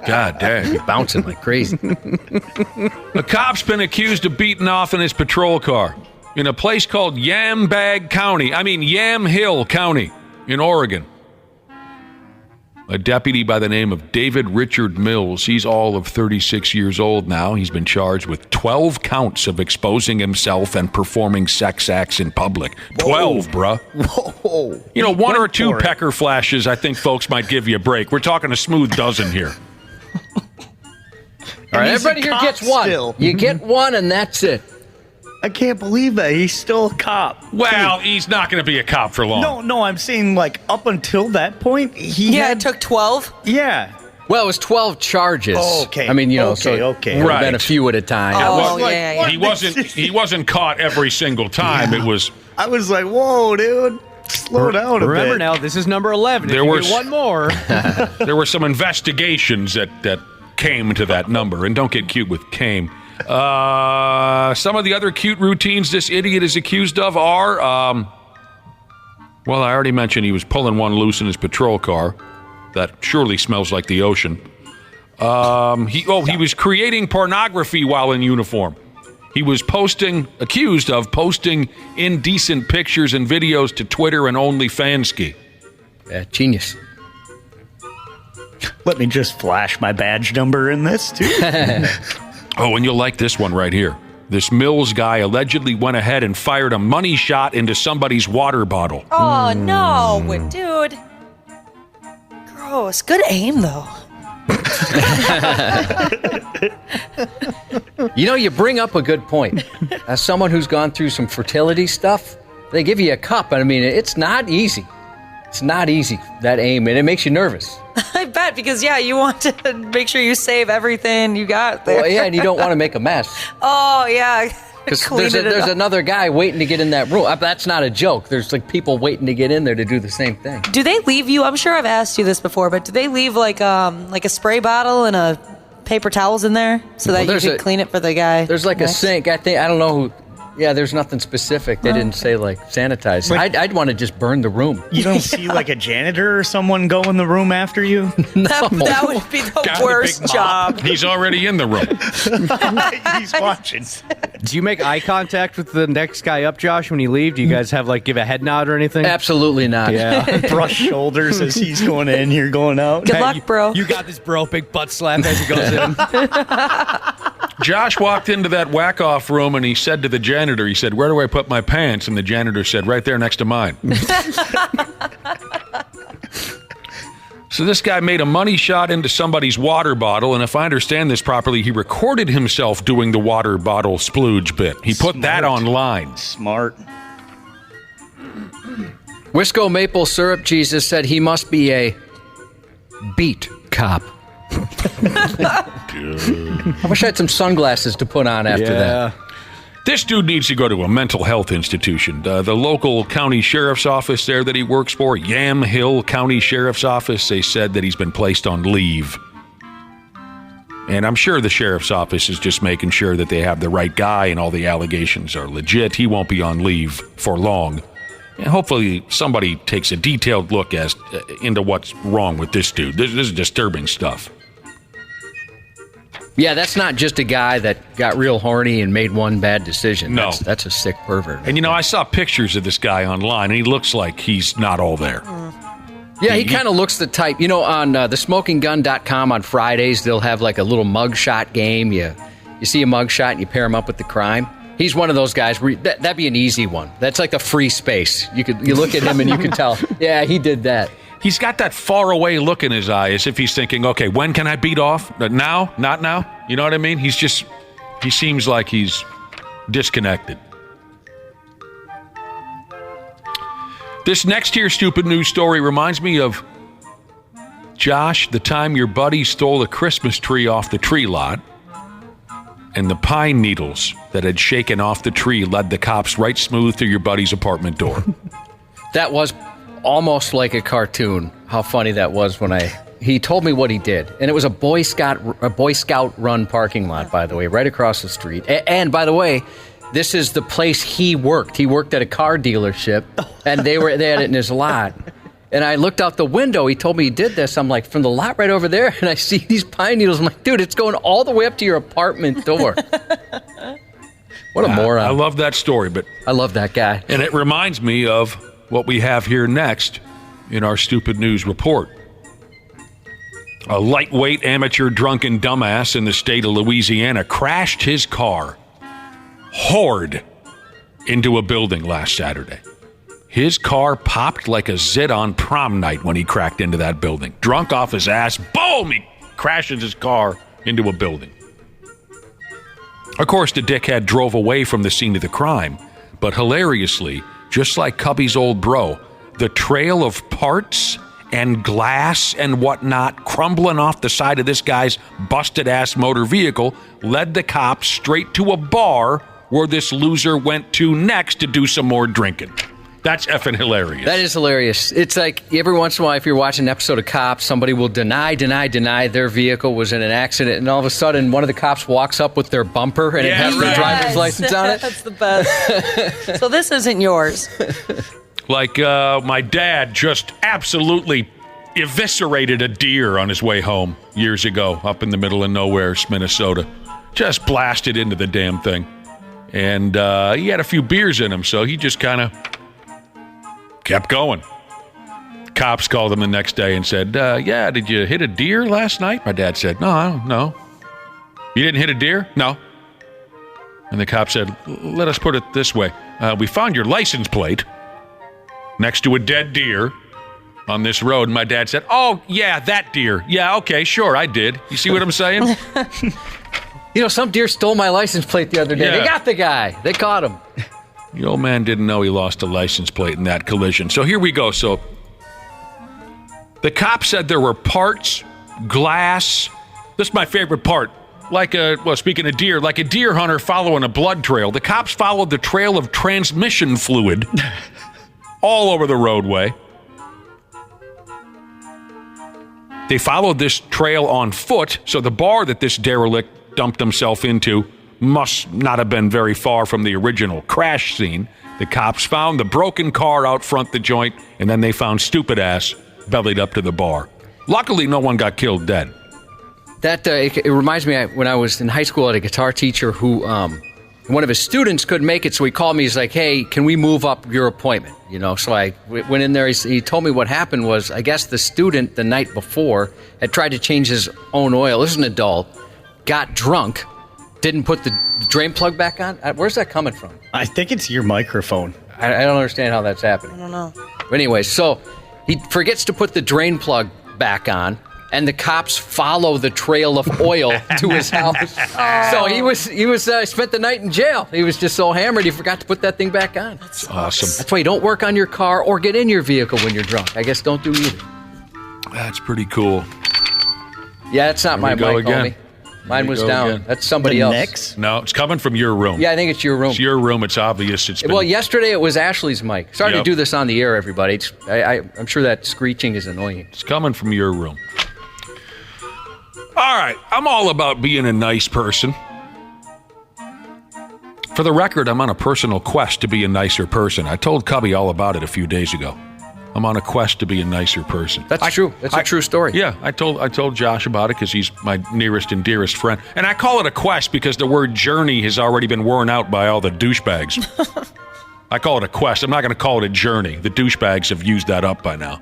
God dang. You're bouncing like crazy. A cop's been accused of beating off in his patrol car in a place called Yam Hill County in Oregon. A deputy by the name of David Richard Mills, he's all of 36 years old now. He's been charged with 12 counts of exposing himself and performing sex acts in public. 12, bruh. Whoa. One or two pecker flashes, I think folks might give you a break. We're talking a smooth dozen here. All right, everybody here gets one. Still. You get one, and that's it. I can't believe that. He's still a cop. Well, he's not going to be a cop for long. No, I'm saying, up until that point, it took 12? Yeah. Well, it was 12 charges. Oh, okay. So it would have been a few at a time. He wasn't caught every single time. Yeah. It was. I was like, whoa, dude. Slow down a bit. Remember now, this is number 11. There was one more. There were some investigations that came to that number, and don't get cute with came. Some of the other cute routines this idiot is accused of are, well, I already mentioned he was pulling one loose in his patrol car. That surely smells like the ocean. He was creating pornography while in uniform. He was accused of posting indecent pictures and videos to Twitter and OnlyFans. Yeah, genius. Let me just flash my badge number in this, too. Oh, and you'll like this one right here. This Mills guy allegedly went ahead and fired a money shot into somebody's water bottle. Oh, no, dude. Gross. Good aim, though. You bring up a good point. As someone who's gone through some fertility stuff, they give you a cup, and it's not easy. It's not easy, that aim, and it makes you nervous. I bet, because, you want to make sure you save everything you got there. Well, yeah, and you don't want to make a mess. Oh, yeah. Because there's another guy waiting to get in that room. That's not a joke. There's people waiting to get in there to do the same thing. Do they leave you, I'm sure I've asked you this before, but do they leave like a spray bottle and a paper towels in there so that you can clean it for the guy? There's a sink. I don't know who. Yeah, there's nothing specific. They didn't say sanitize. I'd want to just burn the room. You don't see a janitor or someone go in the room after you? No. That would be the worst job. He's already in the room. He's watching. Do you make eye contact with the next guy up, Josh, when you leave? Do you guys have give a head nod or anything? Absolutely not. Yeah. Brush shoulders as he's going in, you're going out. Good luck, bro. You got this, bro. Big butt slap as he goes in. Josh walked into that whack-off room and he said to the janitor, he said, "Where do I put my pants?" And the janitor said, "Right there next to mine." So this guy made a money shot into somebody's water bottle, and if I understand this properly, he recorded himself doing the water bottle splooge bit. He put that online. Smart. Wisco Maple Syrup Jesus said he must be a beat cop. I wish I had some sunglasses to put on after that. This dude needs to go to a mental health institution. The local county sheriff's office there that he works for, Yam Hill County Sheriff's Office, they said that he's been placed on leave. And I'm sure the sheriff's office is just making sure that they have the right guy and all the allegations are legit. He won't be on leave for long. And hopefully somebody takes a detailed look into what's wrong with this dude. This is disturbing stuff. Yeah, that's not just a guy that got real horny and made one bad decision. No. That's a sick pervert. And I saw pictures of this guy online, and he looks like he's not all there. Yeah, he kind of looks the type. On thesmokinggun.com on Fridays, they'll have a little mugshot game. You see a mugshot and you pair him up with the crime. He's one of those guys where that'd be an easy one. That's like a free space. You look at him and you can tell, yeah, he did that. He's got that far away look in his eye as if he's thinking, okay, when can I beat off? Now? Not now? You know what I mean? He seems like he's disconnected. This next here stupid news story reminds me of Josh, the time your buddy stole a Christmas tree off the tree lot, and the pine needles that had shaken off the tree led the cops right smooth through your buddy's apartment door. That was almost like a cartoon, how funny that was when he told me what he did. And it was a Boy Scout run parking lot, by the way, right across the street. And by the way, this is the place he worked. He worked at a car dealership, and they had it in his lot. And I looked out the window. He told me he did this. I'm like, from the lot right over there, and I see these pine needles. I'm like, dude, it's going all the way up to your apartment door. What a moron. I love that story, but I love that guy. And it reminds me of what we have here next in our Stupid News report. A lightweight amateur drunken dumbass in the state of Louisiana crashed his car hard into a building last Saturday. His car popped like a zit on prom night when he cracked into that building. Drunk off his ass, boom, he crashes his car into a building. Of course, the dickhead drove away from the scene of the crime, but hilariously, just like Cubby's old bro, the trail of parts and glass and whatnot crumbling off the side of this guy's busted-ass motor vehicle led the cops straight to a bar where this loser went to next to do some more drinking. That's effing hilarious. That is hilarious. It's like every once in a while, if you're watching an episode of Cops, somebody will deny their vehicle was in an accident, and all of a sudden, one of the cops walks up with their bumper, and it has their driver's license on it. That's the best. So this isn't yours. Like my dad just absolutely eviscerated a deer on his way home years ago up in the middle of nowhere, Minnesota. Just blasted into the damn thing. And he had a few beers in him, so he just kind of kept going. Cops called him the next day and said, yeah, did you hit a deer last night? My dad said, no, I don't know. You didn't hit a deer? No. And the cop said, let us put it this way. We found your license plate next to a dead deer on this road. And my dad said, oh, yeah, that deer. Yeah, okay, sure, I did. You see what I'm saying? You know, some deer stole my license plate the other day. Yeah. They got the guy. They caught him. The old man didn't know he lost a license plate in that collision. So here we go. So the cop said there were parts, glass. This is my favorite part. Speaking of deer, like a deer hunter following a blood trail. The cops followed the trail of transmission fluid all over the roadway. They followed this trail on foot, so the bar that this derelict dumped himself into must not have been very far from the original crash scene. The cops found the broken car out front the joint, and then they found stupid ass bellied up to the bar. Luckily, no one got killed dead. That it reminds me when I was in high school, I had a guitar teacher who one of his students couldn't make it, so he called me. He's like, hey, can we move up your appointment? You know, so I went in there. He told me what happened was, I guess the student the night before had tried to change his own oil. This is an adult. Got drunk. Didn't put the drain plug back on? Where's that coming from? I think it's your microphone. I don't understand how that's happening. I don't know. But anyway, so he forgets to put the drain plug back on, and the cops follow the trail of oil to his house. So he was spent the night in jail. He was just so hammered he forgot to put that thing back on. That's awesome. That's why you don't work on your car or get in your vehicle when you're drunk. I guess don't do either. That's pretty cool. Yeah, it's not my mic, homie. Mine was down. Again. That's somebody else. Next? No, it's coming from your room. Yeah, I think it's your room. It's your room. It's obvious. Well, yesterday it was Ashley's mic. Sorry to do this on the air, everybody. I'm sure that screeching is annoying. It's coming from your room. All right, I'm all about being a nice person. For the record, I'm on a personal quest to be a nicer person. I told Cubby all about it a few days ago. I'm on a quest to be a nicer person. That's true. That's a true story. Yeah, I told Josh about it because he's my nearest and dearest friend. And I call it a quest because the word journey has already been worn out by all the douchebags. I call it a quest. I'm not going to call it a journey. The douchebags have used that up by now.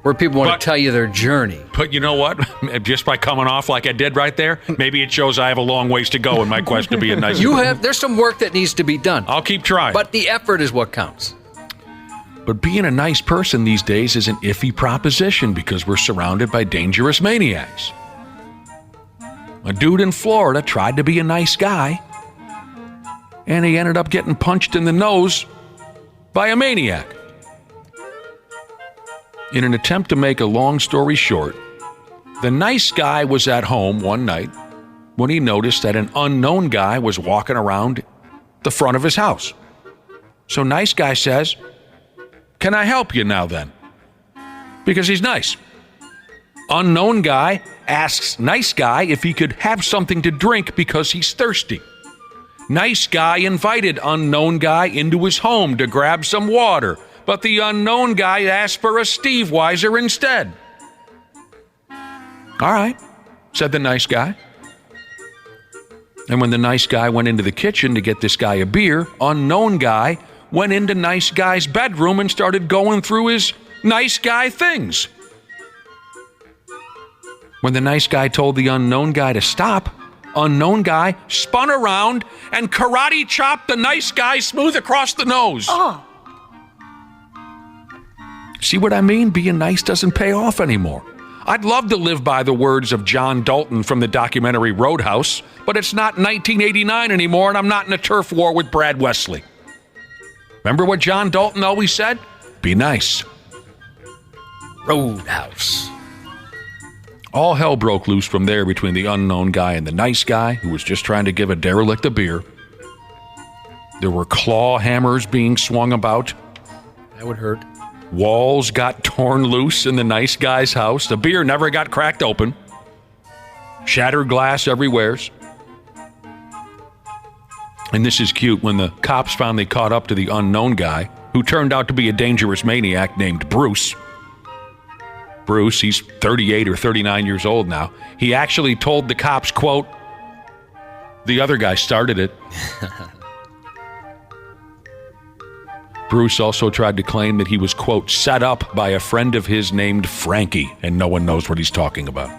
Where people want to tell you their journey. But you know what? Just by coming off like I did right there, maybe it shows I have a long ways to go in my quest to be a nicer person. There's some work that needs to be done. I'll keep trying. But the effort is what counts. But being a nice person these days is an iffy proposition because we're surrounded by dangerous maniacs. A dude in Florida tried to be a nice guy, and he ended up getting punched in the nose by a maniac. In an attempt to make a long story short, the nice guy was at home one night when he noticed that an unknown guy was walking around the front of his house. So nice guy says, "Can I help you now then?" Because he's nice. Unknown guy asks nice guy if he could have something to drink because he's thirsty. Nice guy invited unknown guy into his home to grab some water, but the unknown guy asked for a Steve Weiser instead. "All right," said the nice guy. And when the nice guy went into the kitchen to get this guy a beer, unknown guy went into nice guy's bedroom and started going through his nice guy things. When the nice guy told the unknown guy to stop, unknown guy spun around and karate chopped the nice guy smooth across the nose. Oh. See what I mean? Being nice doesn't pay off anymore. I'd love to live by the words of John Dalton from the documentary Roadhouse, but it's not 1989 anymore, and I'm not in a turf war with Brad Wesley. Remember what John Dalton always said? Be nice. Roadhouse. All hell broke loose from there between the unknown guy and the nice guy who was just trying to give a derelict a beer. There were claw hammers being swung about. That would hurt. Walls got torn loose in the nice guy's house. The beer never got cracked open. Shattered glass everywheres. And this is cute. When the cops finally caught up to the unknown guy, who turned out to be a dangerous maniac named Bruce. Bruce, he's 38 or 39 years old now. He actually told the cops, quote, "The other guy started it." Bruce also tried to claim that he was, quote, "set up by a friend of his named Frankie," and no one knows what he's talking about.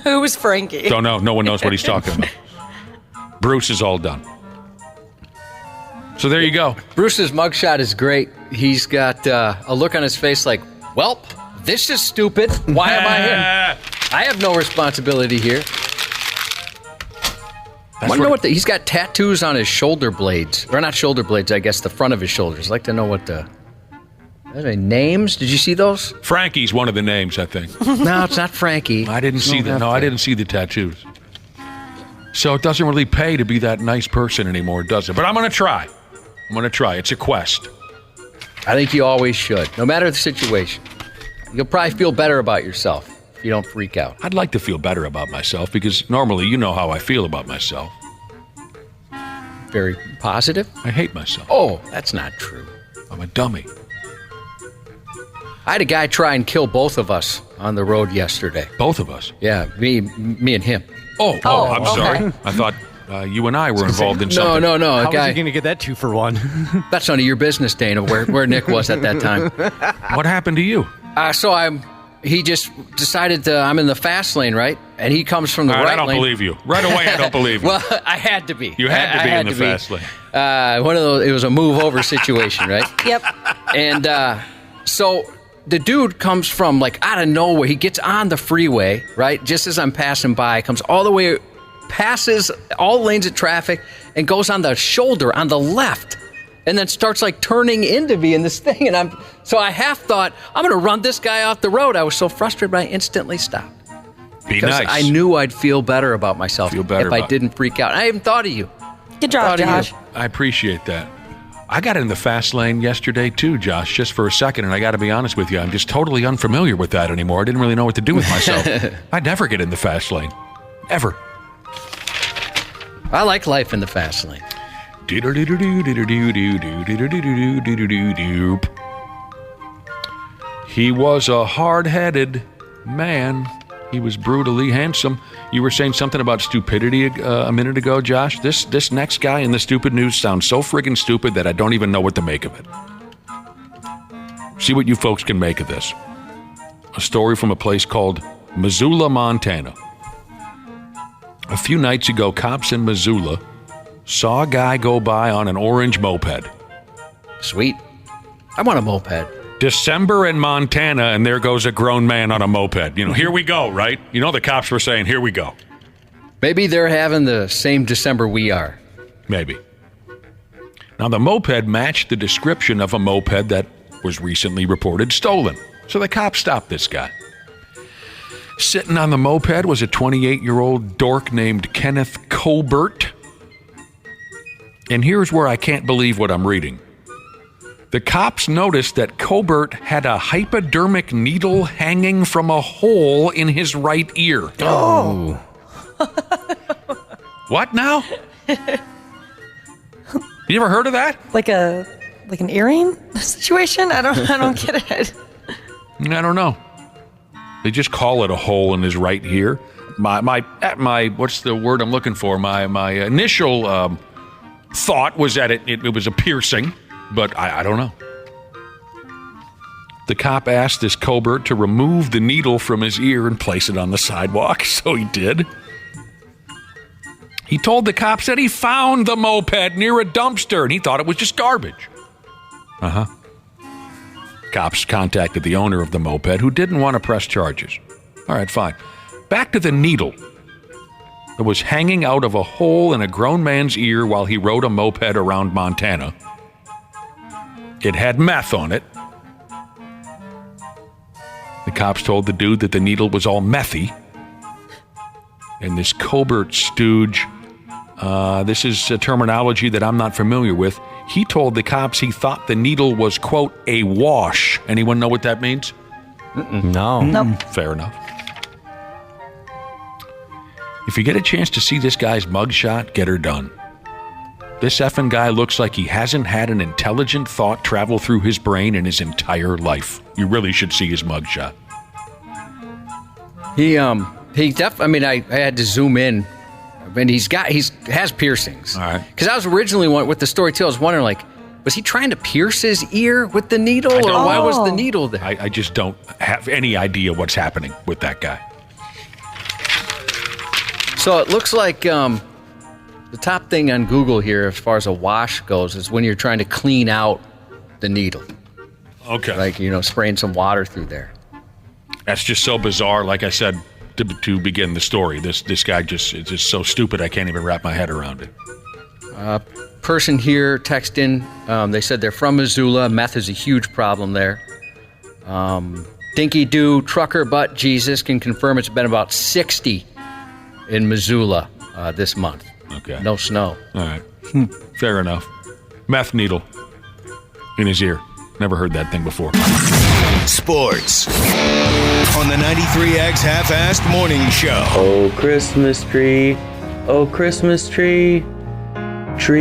Who was Frankie? Don't know. No one knows what he's talking about. Bruce is all done. So there you go. Bruce's mugshot is great. He's got a look on his face like, "Well, this is stupid. Why am I here? I have no responsibility here." I want to know what he's got tattoos on his shoulder blades. Or not shoulder blades, I guess the front of his shoulders. I'd like to know what the... Are they names? Did you see those? Frankie's one of the names, I think. No, it's not Frankie. I didn't see that. No, I didn't see the tattoos. So it doesn't really pay to be that nice person anymore, does it? But I'm going to try. I'm going to try. It's a quest. I think you always should, no matter the situation. You'll probably feel better about yourself if you don't freak out. I'd like to feel better about myself because normally you know how I feel about myself. Very positive? I hate myself. Oh, that's not true. I'm a dummy. I had a guy try and kill both of us on the road yesterday. Both of us? Yeah, me and him. Oh, I'm sorry. I thought you and I were involved in something. No. How was he going to get that 2-for-1? That's none of your business, Dana, where Nick was at that time. What happened to you? He just decided I'm in the fast lane, right? And he comes from the right lane. I don't believe you. Right away, I don't believe you. Well, I had to be. You had to be in the fast lane. One of those. It was a move-over situation, right? Yep. And so the dude comes from, like, out of nowhere. He gets on the freeway, right? Just as I'm passing by, comes all the way, passes all lanes of traffic, and goes on the shoulder on the left. And then starts like turning into me in this thing. And so I half thought, I'm going to run this guy off the road. I was so frustrated, but I instantly stopped. Because I knew I'd feel better about myself if I didn't freak out. I even thought of you. Good job, Josh. I appreciate that. I got in the fast lane yesterday too, Josh, just for a second. And I got to be honest with you, I'm just totally unfamiliar with that anymore. I didn't really know what to do with myself. I'd never get in the fast lane. Ever. I like life in the fast lane. He was a hard-headed man. He was brutally handsome. You were saying something about stupidity a minute ago, Josh. This next guy in the stupid news sounds so friggin' stupid that I don't even know what to make of it. See what you folks can make of this. A story from a place called Missoula, Montana. A few nights ago, cops in Missoula saw a guy go by on an orange moped. Sweet. I want a moped. December in Montana, and there goes a grown man on a moped. You know, here we go, right? You know, the cops were saying, here we go. Maybe they're having the same December we are. Maybe. Now, the moped matched the description of a moped that was recently reported stolen. So the cops stopped this guy. Sitting on the moped was a 28-year-old dork named Kenneth Colbert. And here's where I can't believe what I'm reading. The cops noticed that Colbert had a hypodermic needle hanging from a hole in his right ear. Oh. What now? You ever heard of that? Like an earring situation? I don't get it. I don't know. They just call it a hole in his right ear. My what's the word I'm looking for? My initial thought was that it was a piercing, but I don't know. The cop asked this Colbert to remove the needle from his ear and place it on the sidewalk, so he did. He told the cops that he found the moped near a dumpster and he thought it was just garbage. Cops contacted the owner of the moped, who didn't want to press charges. All right, fine. Back to the needle that was hanging out of a hole in a grown man's ear while he rode a moped around Montana. It had meth on it. The cops told the dude that the needle was all methy. And this Colbert stooge, this is a terminology that I'm not familiar with. He told the cops he thought the needle was, quote, a wash. Anyone know what that means? No. Nope. Fair enough. If you get a chance to see this guy's mugshot, get her done. This effing guy looks like he hasn't had an intelligent thought travel through his brain in his entire life. You really should see his mugshot. I had to zoom in. And he has piercings. All right. Because I was originally, with the story too, I was wondering, like, was he trying to pierce his ear with the needle? Or why was the needle there? I just don't have any idea what's happening with that guy. So it looks like the top thing on Google here, as far as a wash goes, is when you're trying to clean out the needle. Okay. Like, spraying some water through there. That's just so bizarre. Like I said, to begin the story, this guy is just so stupid I can't even wrap my head around it. Person here text in, they said they're from Missoula. Meth is a huge problem there. Dinky Doo Trucker Butt Jesus can confirm it's been about 60 in Missoula this month. Okay. No snow. All right. Fair enough. Meth needle in his ear. Never heard that thing before. Sports on the 93X Half-Assed Morning Show. Oh, Christmas tree. Oh, Christmas tree. Tree.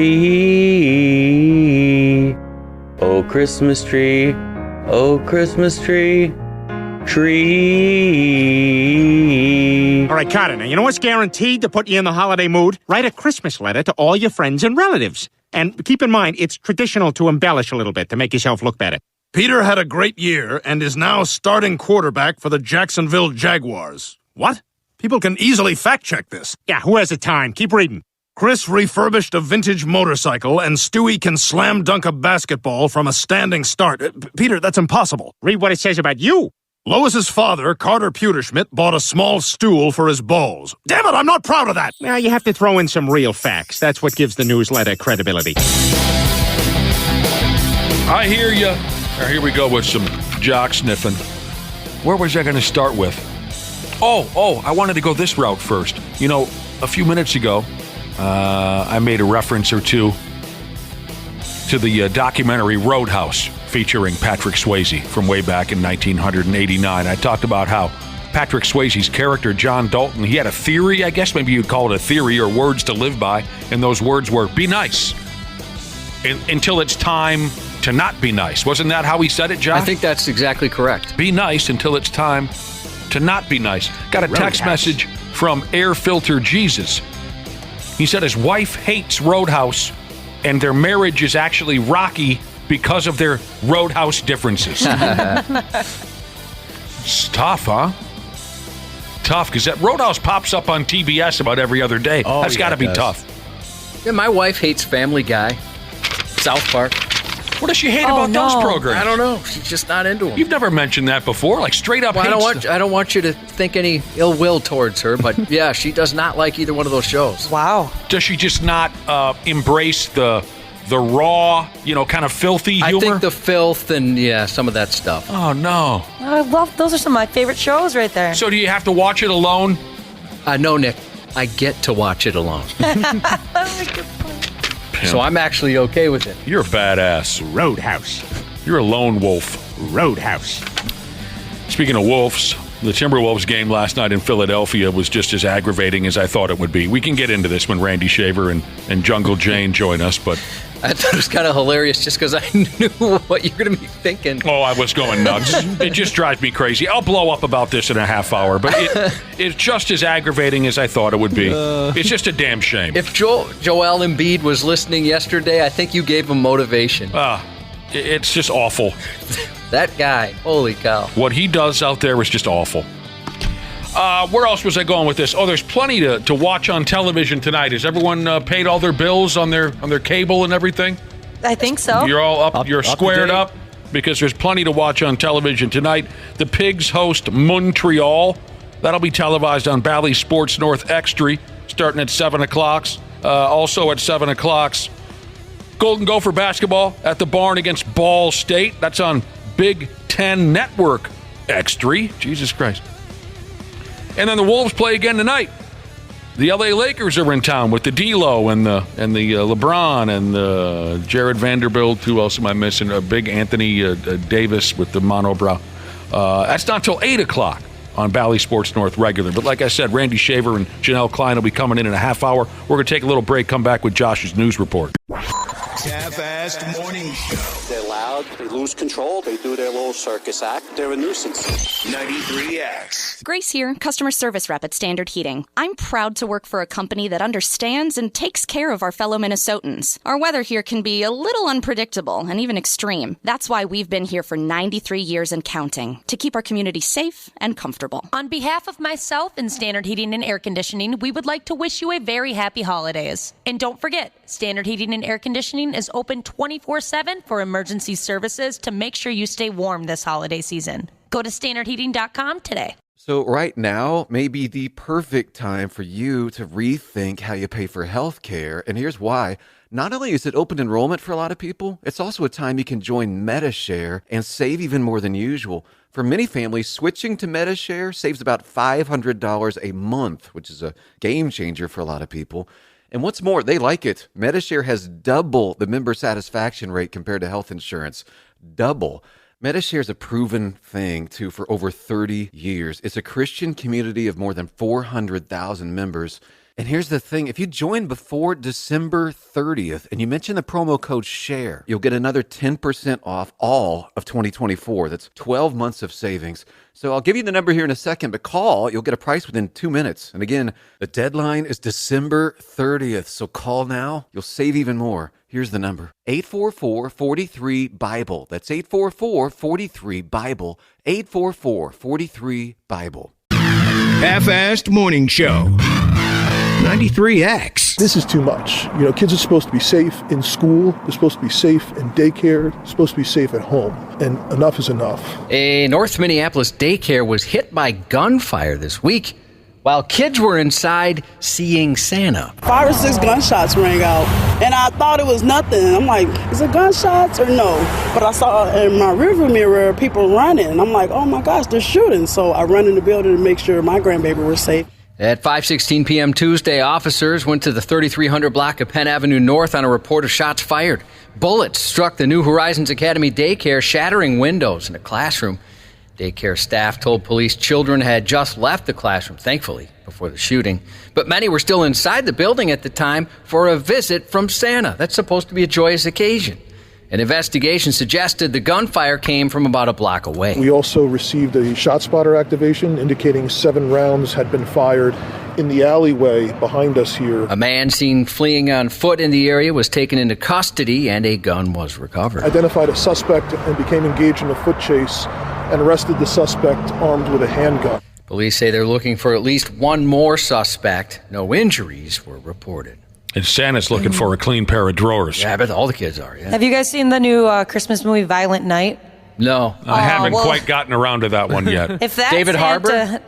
Oh, Christmas tree. Oh, Christmas tree. Tree. All right, Carter, now you know what's guaranteed to put you in the holiday mood? Write a Christmas letter to all your friends and relatives. And keep in mind, it's traditional to embellish a little bit to make yourself look better. Peter had a great year and is now starting quarterback for the Jacksonville Jaguars. What? People can easily fact-check this. Yeah, who has the time? Keep reading. Chris refurbished a vintage motorcycle, and Stewie can slam dunk a basketball from a standing start. Peter, that's impossible. Read what it says about you. Lois's father, Carter Pewterschmidt, bought a small stool for his balls. Damn it, I'm not proud of that! Now, you have to throw in some real facts. That's what gives the newsletter credibility. I hear you. Here we go with some jock sniffing. Where was I going to start with? Oh, I wanted to go this route first. A few minutes ago, I made a reference or two to the documentary Roadhouse featuring Patrick Swayze from way back in 1989. I talked about how Patrick Swayze's character, John Dalton, he had a theory, I guess maybe you'd call it a theory or words to live by, and those words were, be nice until it's time to not be nice. Wasn't that how he said it, John? I think that's exactly correct. Be nice until it's time to not be nice. Got a text message from Air Filter Jesus. He said his wife hates Roadhouse and their marriage is actually rocky because of their Roadhouse differences. It's tough, huh? Tough, because that Roadhouse pops up on TBS about every other day. That's got to be tough. Yeah, my wife hates Family Guy, South Park. What does she hate about those programs? I don't know. She's just not into them. You've never mentioned that before, like straight up. Well, I don't want you to think any ill will towards her, but yeah, she does not like either one of those shows. Wow. Does she just not embrace the the raw, kind of filthy humor? I think the filth and, some of that stuff. Oh, no. I love, those are some of my favorite shows right there. So do you have to watch it alone? No, Nick. I get to watch it alone. So I'm actually okay with it. You're a badass. Roadhouse. You're a lone wolf. Roadhouse. Speaking of wolves, the Timberwolves game last night in Philadelphia was just as aggravating as I thought it would be. We can get into this when Randy Shaver and Jungle Jane join us, but I thought it was kind of hilarious just because I knew what you're going to be thinking. Oh, I was going nuts. It just drives me crazy. I'll blow up about this in a half hour, but it's just as aggravating as I thought it would be. It's just a damn shame. If Joel Embiid was listening yesterday, I think you gave him motivation. It's just awful. That guy, holy cow. What he does out there is just awful. Where else was I going with this? Oh, there's plenty to watch on television tonight. Has everyone paid all their bills on their cable and everything? I think so. You're all up. You're squared up because there's plenty to watch on television tonight. The Pigs host Montreal. That'll be televised on Bally Sports North Extra starting at 7 o'clock. Also at 7 o'clock, Golden Gopher basketball at the Barn against Ball State. That's on Big Ten Network Extra. Jesus Christ. And then the Wolves play again tonight. The LA Lakers are in town with the D-Lo and the LeBron and the Jared Vanderbilt. Who else am I missing? Big Anthony Davis with the monobrow. That's not till 8 o'clock on Bally Sports North regular. But like I said, Randy Shaver and Janel Klein will be coming in a half hour. We're going to take a little break, come back with Josh's news report. Half-assed morning show. They're loud, they lose control, they do their little circus act. They're a nuisance. 93X. Grace here, customer service rep at Standard Heating. I'm proud to work for a company that understands and takes care of our fellow Minnesotans. Our weather here can be a little unpredictable and even extreme. That's why we've been here for 93 years and counting, to keep our community safe and comfortable. On behalf of myself and Standard Heating and Air Conditioning, we would like to wish you a very happy holidays. And don't forget, Standard Heating and Air Conditioning is open 24/7 for emergency services to make sure you stay warm this holiday season. Go to standardheating.com today. So right now may be the perfect time for you to rethink how you pay for health care. And here's why. Not only is it open enrollment for a lot of people, it's also a time you can join MediShare and save even more than usual. For many families, switching to MediShare saves about $500 a month, which is a game changer for a lot of people. And what's more, they like it. MediShare has double the member satisfaction rate compared to health insurance. Double. MediShare is a proven thing, too, for over 30 years. It's a Christian community of more than 400,000 members. And here's the thing. If you join before December 30th and you mention the promo code SHARE, you'll get another 10% off all of 2024. That's 12 months of savings. So I'll give you the number here in a second, but call. You'll get a price within 2 minutes. And again, the deadline is December 30th. So call now. You'll save even more. Here's the number. 844-43-BIBLE. That's 844-43-BIBLE. 844-43-BIBLE. Half-assed morning show. 93X. This is too much. You know, kids are supposed to be safe in school. They're supposed to be safe in daycare. They're supposed to be safe at home. And enough is enough. A North Minneapolis daycare was hit by gunfire this week while kids were inside seeing Santa. 5 or 6 gunshots rang out, and I thought it was nothing. I'm like, is it gunshots or no? But I saw in my rearview mirror people running, and I'm like, oh my gosh, they're shooting. So I run in the building to make sure my grandbaby was safe. At 5:16 p.m. Tuesday, officers went to the 3300 block of Penn Avenue North on a report of shots fired. Bullets struck the New Horizons Academy daycare, shattering windows in a classroom. Daycare staff told police children had just left the classroom, thankfully, before the shooting. But many were still inside the building at the time for a visit from Santa. That's supposed to be a joyous occasion. An investigation suggested the gunfire came from about a block away. We also received a shot spotter activation indicating 7 rounds had been fired in the alleyway behind us here. A man seen fleeing on foot in the area was taken into custody and a gun was recovered. Identified a suspect and became engaged in a foot chase and arrested the suspect armed with a handgun. Police say they're looking for at least one more suspect. No injuries were reported. And Santa's looking for a clean pair of drawers. Yeah, I bet all the kids are, yeah. Have you guys seen the new Christmas movie, Violent Night? No. I haven't quite gotten around to that one yet. If that David Santa, Harbour?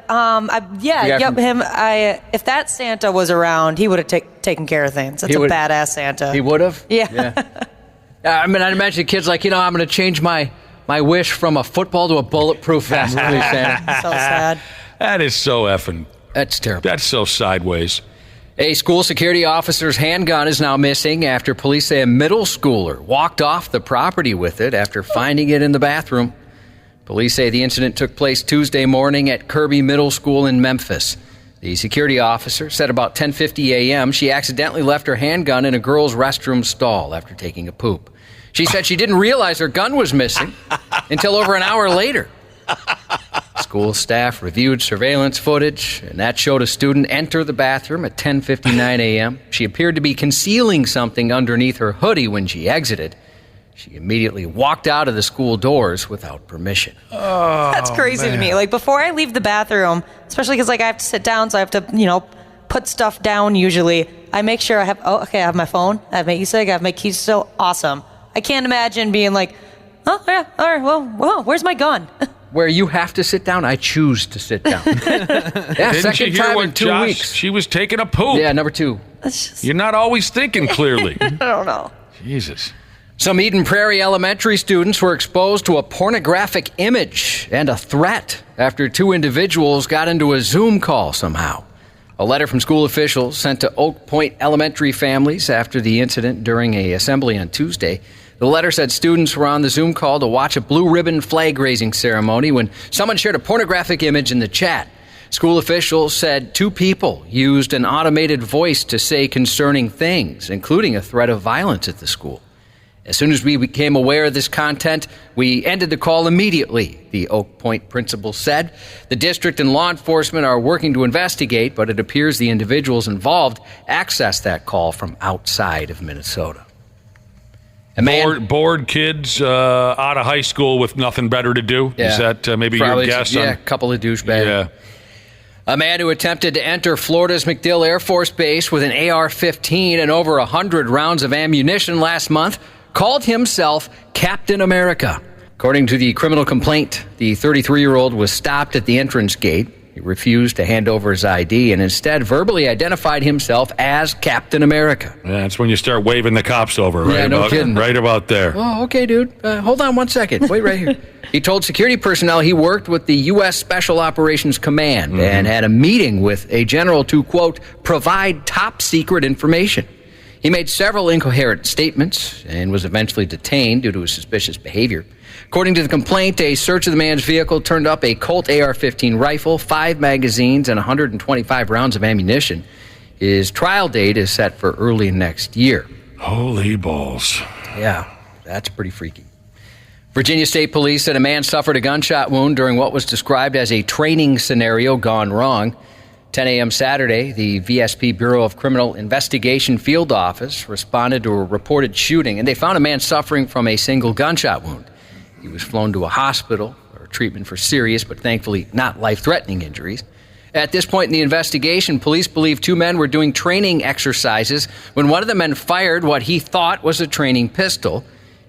If that Santa was around, he would have taken care of things. That's a badass Santa. He would have? Yeah. I mean, I'd imagine the kid's like, I'm going to change my wish from a football to a bulletproof vest. Please, Santa. So sad. That is so effing. That's terrible. That's so sideways. A school security officer's handgun is now missing after police say a middle schooler walked off the property with it after finding it in the bathroom. Police say the incident took place Tuesday morning at Kirby Middle School in Memphis. The security officer said about 10:50 a.m. she accidentally left her handgun in a girl's restroom stall after taking a poop. She said she didn't realize her gun was missing until over an hour later. School staff reviewed surveillance footage, and that showed a student enter the bathroom at 10:59 a.m. She appeared to be concealing something underneath her hoodie when she exited. She immediately walked out of the school doors without permission. Oh, that's crazy to me. Like, before I leave the bathroom, especially because, like, I have to sit down, so I have to, put stuff down usually. I make sure I have my phone, I have my e-cig, I have my keys still. Awesome. I can't imagine being like, oh, yeah, all right, well, where's my gun? Where you have to sit down, I choose to sit down. Didn't you hear what 2 weeks? She was taking a poop. Yeah, number 2. You're not always thinking clearly. I don't know. Jesus. Some Eden Prairie elementary students were exposed to a pornographic image and a threat after 2 individuals got into a Zoom call somehow. A letter from school officials sent to Oak Point Elementary families after the incident during an assembly on Tuesday. The letter said students were on the Zoom call to watch a blue ribbon flag raising ceremony when someone shared a pornographic image in the chat. School officials said 2 people used an automated voice to say concerning things, including a threat of violence at the school. As soon as we became aware of this content, we ended the call immediately, the Oak Point principal said. The district and law enforcement are working to investigate, but it appears the individuals involved accessed that call from outside of Minnesota. Bored kids out of high school with nothing better to do? Yeah. Is that maybe Probably, your guess? Yeah, a couple of douchebags. Yeah. A man who attempted to enter Florida's MacDill Air Force Base with an AR-15 and over 100 rounds of ammunition last month called himself Captain America. According to the criminal complaint, the 33-year-old was stopped at the entrance gate. He refused to hand over his ID and instead verbally identified himself as Captain America. Yeah, that's when you start waving the cops over, right? Yeah, no kidding. Right about there. Oh, okay, dude. Hold on 1 second. Wait right here. He told security personnel he worked with the U.S. Special Operations Command and had a meeting with a general to, quote, provide top-secret information. He made several incoherent statements and was eventually detained due to his suspicious behavior. According to the complaint, a search of the man's vehicle turned up a Colt AR-15 rifle, 5 magazines, and 125 rounds of ammunition. His trial date is set for early next year. Holy balls. Yeah, that's pretty freaky. Virginia State Police said a man suffered a gunshot wound during what was described as a training scenario gone wrong. 10 a.m. Saturday, the VSP Bureau of Criminal Investigation Field Office responded to a reported shooting, and they found a man suffering from a single gunshot wound. He was flown to a hospital for treatment for serious, but thankfully not life-threatening injuries. At this point in the investigation, police believe 2 men were doing training exercises when one of the men fired what he thought was a training pistol.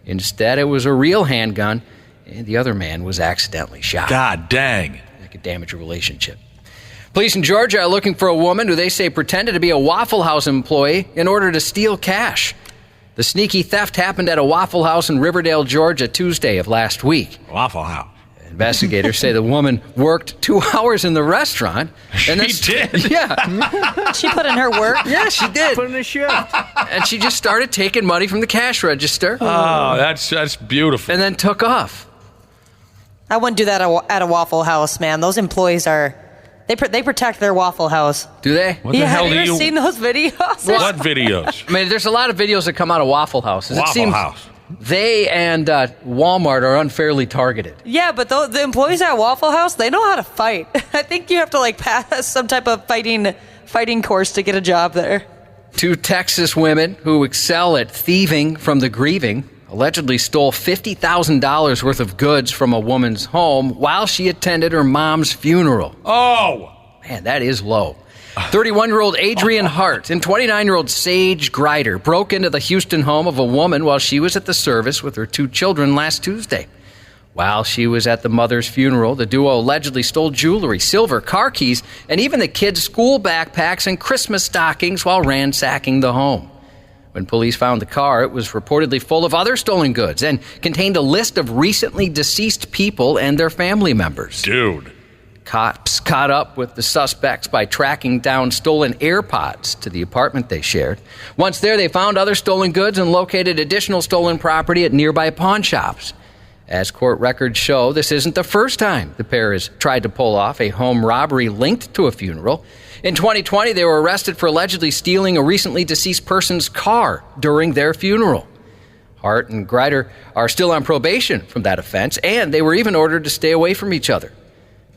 Instead, it was a real handgun, and the other man was accidentally shot. God dang. That could damage a relationship. Police in Georgia are looking for a woman who they say pretended to be a Waffle House employee in order to steal cash. The sneaky theft happened at a Waffle House in Riverdale, Georgia, Tuesday of last week. Waffle House. Investigators say the woman worked 2 hours in the restaurant. And She did? Yeah. She put in her work. Yeah, she did. Put in a shift. And she just started taking money from the cash register. Oh, that's beautiful. And then took off. I wouldn't do that at a Waffle House, man. Those employees they protect their Waffle House. Do they? What the hell have you do ever seen those videos? What videos? I mean, there's a lot of videos that come out of Waffle Houses. Waffle it seems House. They and Walmart are unfairly targeted. Yeah, but the employees at Waffle House, they know how to fight. I think you have to pass some type of fighting course to get a job there. 2 Texas women who excel at thieving from the grieving allegedly stole $50,000 worth of goods from a woman's home while she attended her mom's funeral. Oh! Man, that is low. 31-year-old Adrian Hart and 29-year-old Sage Grider broke into the Houston home of a woman while she was at the service with her 2 children last Tuesday. While she was at the mother's funeral, the duo allegedly stole jewelry, silver, car keys, and even the kids' school backpacks and Christmas stockings while ransacking the home. When police found the car, it was reportedly full of other stolen goods and contained a list of recently deceased people and their family members. Dude. Cops caught up with the suspects by tracking down stolen AirPods to the apartment they shared. Once there, they found other stolen goods and located additional stolen property at nearby pawn shops. As court records show, this isn't the first time the pair has tried to pull off a home robbery linked to a funeral. In 2020, they were arrested for allegedly stealing a recently deceased person's car during their funeral. Hart and Greider are still on probation from that offense, and they were even ordered to stay away from each other.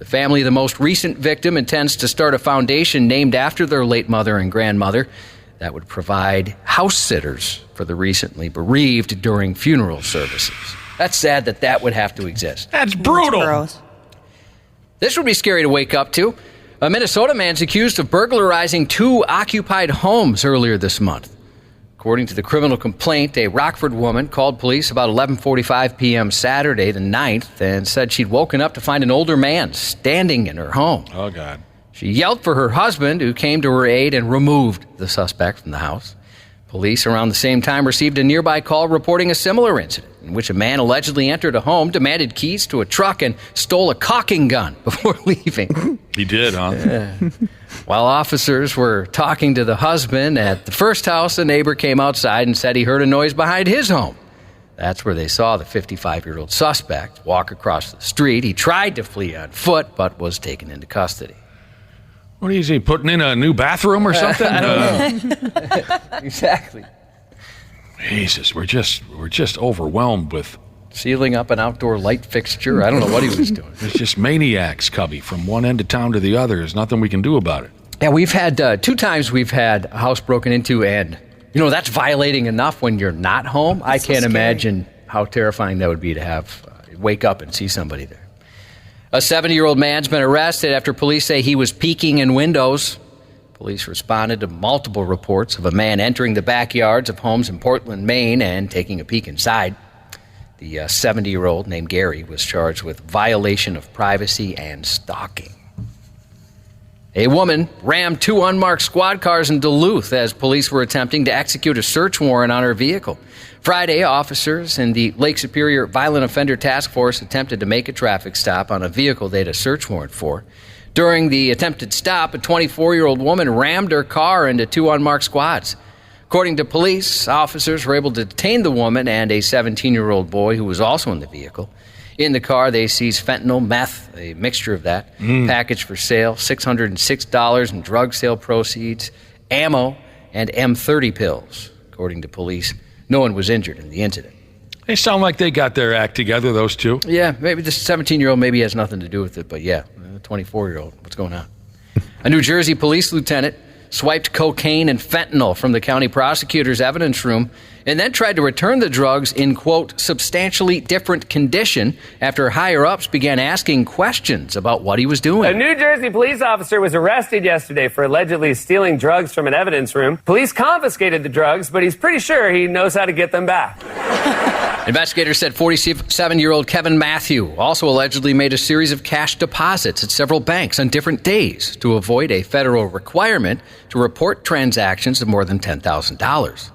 The family of the most recent victim intends to start a foundation named after their late mother and grandmother that would provide house sitters for the recently bereaved during funeral services. That's sad that would have to exist. That's brutal. Gross. This would be scary to wake up to. A Minnesota man's accused of burglarizing 2 occupied homes earlier this month. According to the criminal complaint, a Rockford woman called police about 11:45 p.m. Saturday the 9th and said she'd woken up to find an older man standing in her home. Oh, God. She yelled for her husband, who came to her aid and removed the suspect from the house. Police around the same time received a nearby call reporting a similar incident in which a man allegedly entered a home, demanded keys to a truck, and stole a caulking gun before leaving. He did, huh? While officers were talking to the husband at the first house, a neighbor came outside and said he heard a noise behind his home. That's where they saw the 55-year-old suspect walk across the street. He tried to flee on foot, but was taken into custody. What is he, putting in a new bathroom or something? Exactly. Jesus, we're just overwhelmed with sealing up an outdoor light fixture. I don't know what he was doing. It's just maniacs, Cubby, from one end of town to the other. There's nothing we can do about it. Yeah, we've had 2 times we've had a house broken into, and that's violating enough when you're not home. I can't imagine how terrifying that would be to have wake up and see somebody there. A 70-year-old man's been arrested after police say he was peeking in windows. Police responded to multiple reports of a man entering the backyards of homes in Portland, Maine, and taking a peek inside. The 70-year-old named Gary was charged with violation of privacy and stalking. A woman rammed 2 unmarked squad cars in Duluth as police were attempting to execute a search warrant on her vehicle. Friday, officers in the Lake Superior Violent Offender Task Force attempted to make a traffic stop on a vehicle they had a search warrant for. During the attempted stop, a 24-year-old woman rammed her car into 2 unmarked squads. According to police, officers were able to detain the woman and a 17-year-old boy who was also in the vehicle. In the car, they seized fentanyl, meth, a mixture of that, packaged for sale, $606 in drug sale proceeds, ammo, and M30 pills. According to police, no one was injured in the incident. They sound like they got their act together, those two. Yeah, maybe this 17-year-old maybe has nothing to do with it, but yeah, the 24-year-old, what's going on? A New Jersey police lieutenant swiped cocaine and fentanyl from the county prosecutor's evidence room and then tried to return the drugs in, quote, substantially different condition after higher-ups began asking questions about what he was doing. A New Jersey police officer was arrested yesterday for allegedly stealing drugs from an evidence room. Police confiscated the drugs, but he's pretty sure he knows how to get them back. Investigators said 47-year-old Kevin Matthew also allegedly made a series of cash deposits at several banks on different days to avoid a federal requirement to report transactions of more than $10,000.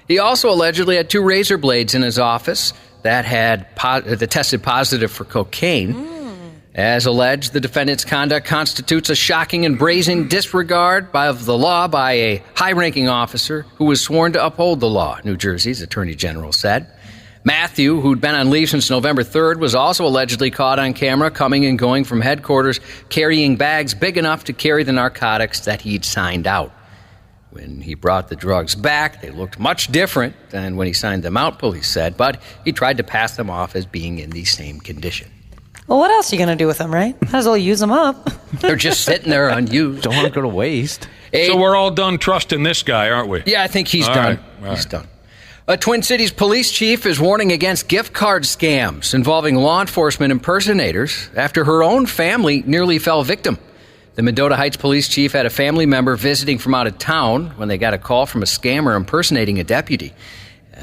He also allegedly had 2 razor blades in his office that tested positive for cocaine. As alleged, the defendant's conduct constitutes a shocking and brazen disregard of the law by a high-ranking officer who was sworn to uphold the law, New Jersey's Attorney General said. Matthew, who'd been on leave since November 3rd, was also allegedly caught on camera coming and going from headquarters, carrying bags big enough to carry the narcotics that he'd signed out. When he brought the drugs back, they looked much different than when he signed them out, police said, but he tried to pass them off as being in the same condition. Well, what else are you going to do with them, right? Might as well use them up. They're just sitting there unused. Don't want to go to waste. So we're all done trusting this guy, aren't we? Yeah, I think he's done. He's done. A Twin Cities police chief is warning against gift card scams involving law enforcement impersonators after her own family nearly fell victim. The Mendota Heights police chief had a family member visiting from out of town when they got a call from a scammer impersonating a deputy.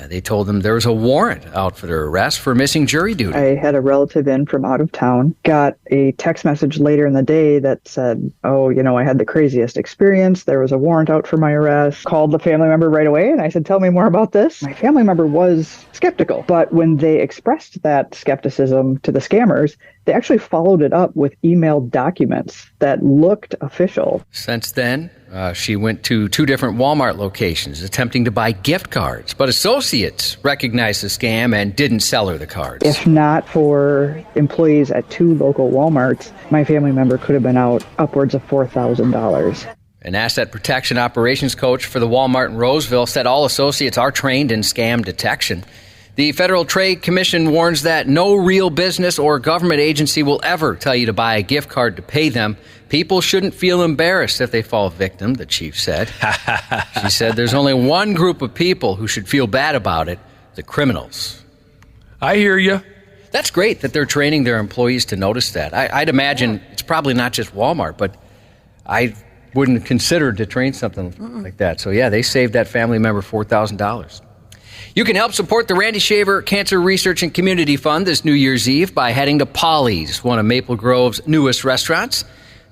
They told them there was a warrant out for their arrest for missing jury duty. I had a relative in from out of town, got a text message later in the day that said, I had the craziest experience. There was a warrant out for my arrest. Called the family member right away, and I said, tell me more about this. My family member was skeptical, but when they expressed that skepticism to the scammers, they actually followed it up with emailed documents that looked official. Since then, she went to 2 different Walmart locations attempting to buy gift cards, but associates recognized the scam and didn't sell her the cards. If not for employees at 2 local Walmarts, my family member could have been out upwards of $4,000. An asset protection operations coach for the Walmart in Roseville said all associates are trained in scam detection. The Federal Trade Commission warns that no real business or government agency will ever tell you to buy a gift card to pay them. People shouldn't feel embarrassed if they fall victim, the chief said. She said there's only one group of people who should feel bad about it, the criminals. I hear you. That's great that they're training their employees to notice that. I'd imagine it's probably not just Walmart, but I wouldn't consider to train something like that. So, they saved that family member $4,000. You can help support the Randy Shaver Cancer Research and Community Fund this New Year's Eve by heading to Polly's, one of Maple Grove's newest restaurants.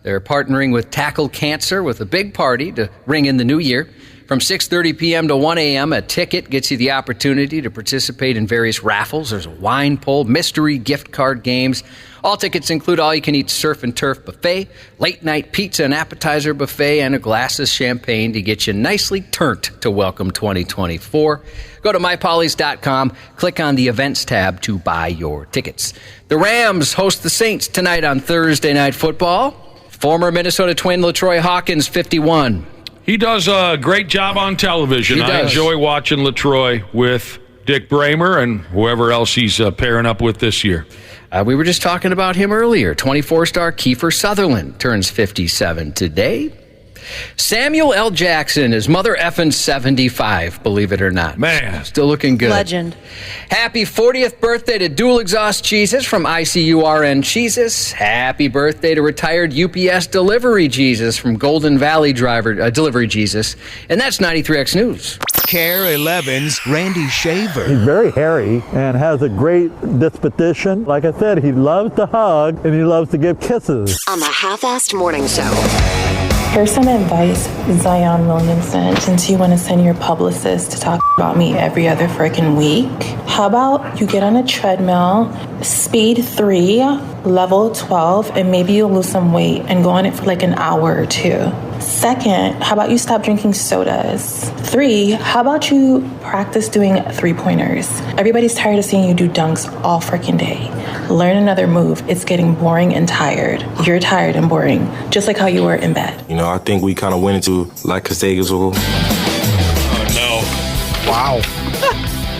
They're partnering with Tackle Cancer with a big party to ring in the new year. From 6:30 p.m. to 1 a.m., a ticket gets you the opportunity to participate in various raffles. There's a wine pull, mystery gift card games. All tickets include all-you-can-eat surf and turf buffet, late-night pizza and appetizer buffet, and a glass of champagne to get you nicely turnt to welcome 2024. Go to mypollys.com, click on the events tab to buy your tickets. The Rams host the Saints tonight on Thursday Night Football. Former Minnesota Twin LaTroy Hawkins, 51. He does a great job on television. I enjoy watching LaTroy with Dick Bramer and whoever else he's pairing up with this year. We were just talking about him earlier. 24-star Kiefer Sutherland turns 57 today. Samuel L. Jackson is mother effing 75, believe it or not. Man. Still looking good. Legend. Happy 40th birthday to Dual Exhaust Jesus from ICURN Jesus. Happy birthday to retired UPS Delivery Jesus from Golden Valley Delivery Jesus. And that's 93X News. Care 11's Randy Shaver. He's very hairy and has a great disposition. Like I said, he loves to hug and he loves to give kisses. On the Half-Assed Morning Show. Here's some advice, Zion Williamson, since you want to send your publicist to talk about me every other freaking week. How about you get on a treadmill, speed 3, level 12, and maybe you'll lose some weight and go on it for like an hour or 2. Second, how about you stop drinking sodas? 3, how about you practice doing 3-pointers? Everybody's tired of seeing you do dunks all freaking day. Learn another move. It's getting boring and tired. You're tired and boring, just like how you were in bed. You know, I think we kind of went into like Castegas. Oh, no. Wow.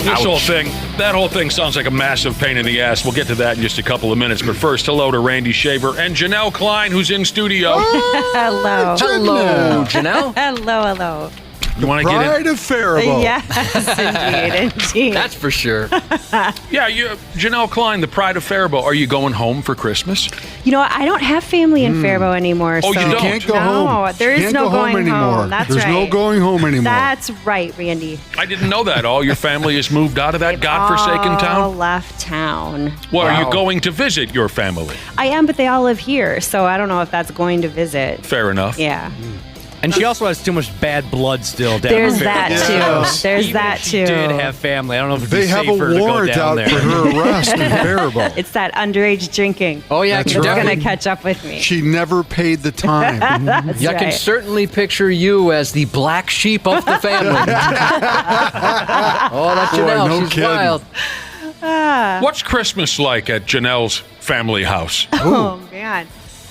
That whole thing sounds like a massive pain in the ass. We'll get to that in just a couple of minutes. But first, hello to Randy Shaver and Janel Klein, who's in studio. Hello. Hello, Janelle. Hello. You want to get in? of Faribault. Yes, indeed. That's for sure. Yeah, Janel Klein, the pride of Faribault. Are you going home for Christmas? You know, I don't have family in Faribault anymore. Oh, so you don't? Can't go home. No, there is Can't no go home going anymore. home. That's There's right. no going home anymore. That's right, Randy. I didn't know that. All your family has moved out of that godforsaken All town? left town. Well, are you going to visit your family? I am, but they all live here, so I don't know if that's going to visit. Fair enough. Yeah. And she also has too much bad blood still down There's there. that too. There's Even that if she too. did have family. I don't know if it'd They be have safer a to go warrant down out there. for her arrest in Faribault. It's that underage drinking. Oh, yeah. It's going to catch up with me. She never paid the time. That's I can right. certainly picture you as the black sheep of the family. Oh, that's Boy, Janelle. no She's kidding. wild. What's Christmas like at Janelle's family house? Oh, man.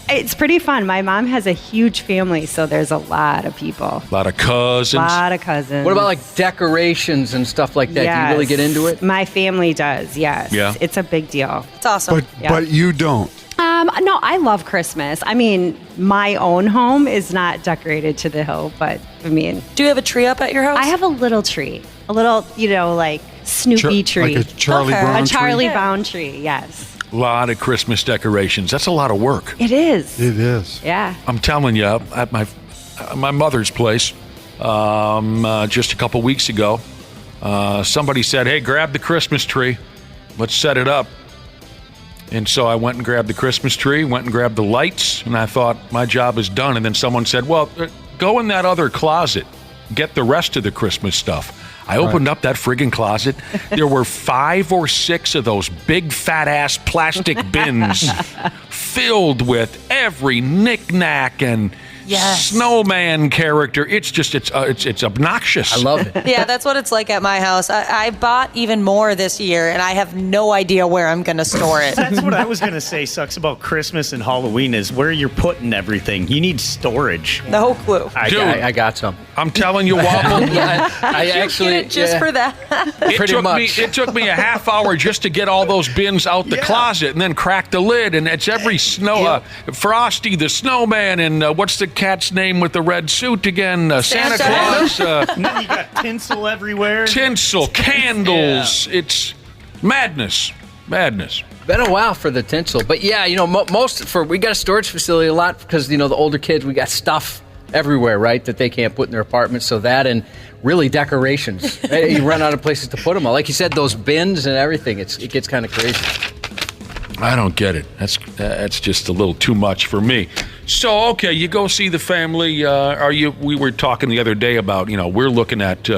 It's pretty fun. My mom has a huge family, so there's a lot of people. A lot of cousins. A lot of cousins. What about like decorations and stuff like that? Do you really get into it? My family does, yes. Yeah. It's a big deal. It's awesome. But you don't. No, I love Christmas. I mean, my own home is not decorated to the hill, but I mean. Do you have a tree up at your house? I have a little tree. A little, like Snoopy tree. Like a Charlie Okay. Brown A Charlie tree? Brown tree, yes. A lot of Christmas decorations. That's a lot of work. It is. It is. Yeah. I'm telling you, at my mother's place, just a couple weeks ago, somebody said, hey, grab the Christmas tree. Let's set it up. And so I went and grabbed the Christmas tree, went and grabbed the lights, and I thought my job is done. And then someone said, well, go in that other closet, get the rest of the Christmas stuff. I opened up that friggin' closet. There were 5 or 6 of those big fat-ass plastic bins filled with every knick-knack and snowman character. It's just, it's obnoxious. I love it. Yeah, that's what it's like at my house. I bought even more this year, and I have no idea where I'm going to store it. That's what I was going to say sucks about Christmas and Halloween is where you're putting everything. You need storage. No clue. I got some. I'm telling you, Wobble. I actually get it just for that. It took me a half hour just to get all those bins out the closet and then crack the lid. And it's every Frosty the Snowman and what's the cat's name with the red suit again? Santa Claus. And then you got tinsel everywhere. Tinsel, candles. Yeah. It's madness. Madness. Been a while for the tinsel. But yeah, we got a storage facility a lot because, the older kids, we got stuff everywhere, right, that they can't put in their apartments. So that and really decorations. You run out of places to put them all. Like you said, those bins and everything, it gets kind of crazy. I don't get it. That's just a little too much for me. So, okay, you go see the family. We were talking the other day about, we're looking at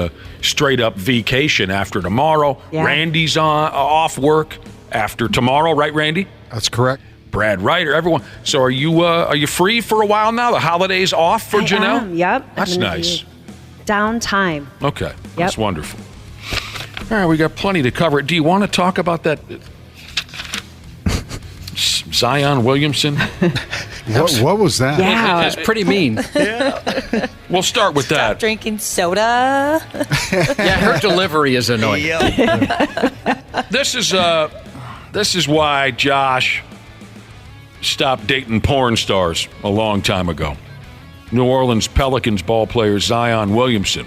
straight up vacation after tomorrow. Yeah. Randy's off work after tomorrow, right, Randy? That's correct. Brad Ryder, everyone. So are you free for a while now? The holidays off for Janelle? Yep. That's nice. Downtime. Okay. That's wonderful. All right, we got plenty to cover. Do you want to talk about that Zion Williamson? What was that? Yeah. It's pretty mean. We'll start with Stop drinking soda. Yeah, her delivery is annoying. This is why Josh stopped dating porn stars a long time ago. New Orleans Pelicans ball player Zion Williamson.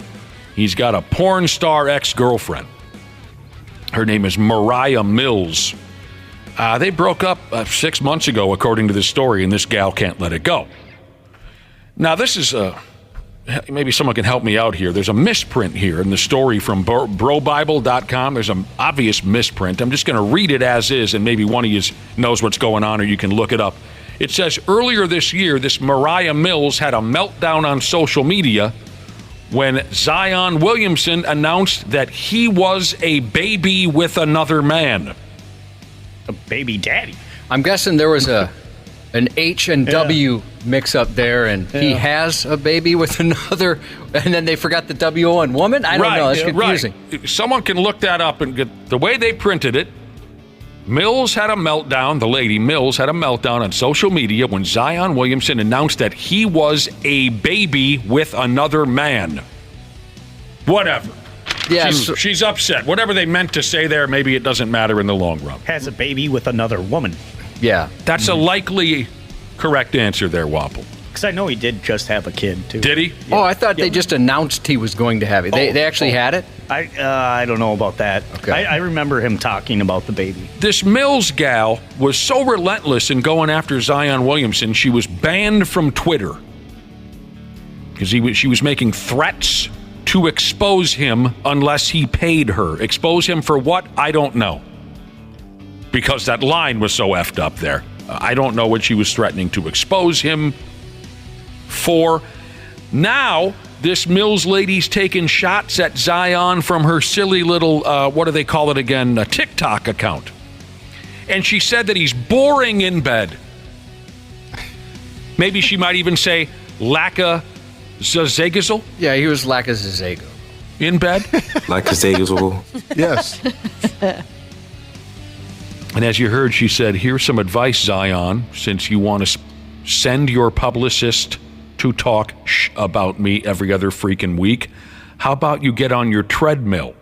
He's got a porn star ex-girlfriend. Her name is Mariah Mills. They broke up 6 months ago, according to this story, and this gal can't let it go. Now, this is maybe someone can help me out here. There's a misprint here in the story from brobible.com. There's an obvious misprint. I'm just going to read it as is, and maybe one of you knows what's going on, or you can look it up. It says, earlier this year, this Mariah Mills had a meltdown on social media when Zion Williamson announced that he was a baby with another man. A baby daddy. I'm guessing there was an H and W mix-up there, and he has a baby with another, and then they forgot the W on woman? I don't know. It's confusing. Right. Someone can look that up and get the way they printed it. Mills had a meltdown. The lady Mills had a meltdown on social media when Zion Williamson announced that he was a baby with another man. Whatever. Yeah, she's upset. Whatever they meant to say there, maybe it doesn't matter in the long run. Has a baby with another woman. Yeah. That's a likely correct answer there, Wapple. Because I know he did just have a kid, too. Did he? Yeah. Oh, I thought they just announced he was going to have it. They actually had it? I don't know about that. Okay. I remember him talking about the baby. This Mills gal was so relentless in going after Zion Williamson, she was banned from Twitter. Because she was making threats to expose him unless he paid her. Expose him for what? I don't know. Because that line was so effed up there. I don't know what she was threatening to expose him for. Now, this Mills lady's taking shots at Zion from her silly little, what do they call it again, a TikTok account. And she said that he's boring in bed. Maybe she might even say, Zazagizel? Yeah, he was Zazago. In bed? Zazagizel. Yes. And as you heard, she said, here's some advice, Zion, since you want to send your publicist to talk about me every other freaking week. How about you get on your treadmill?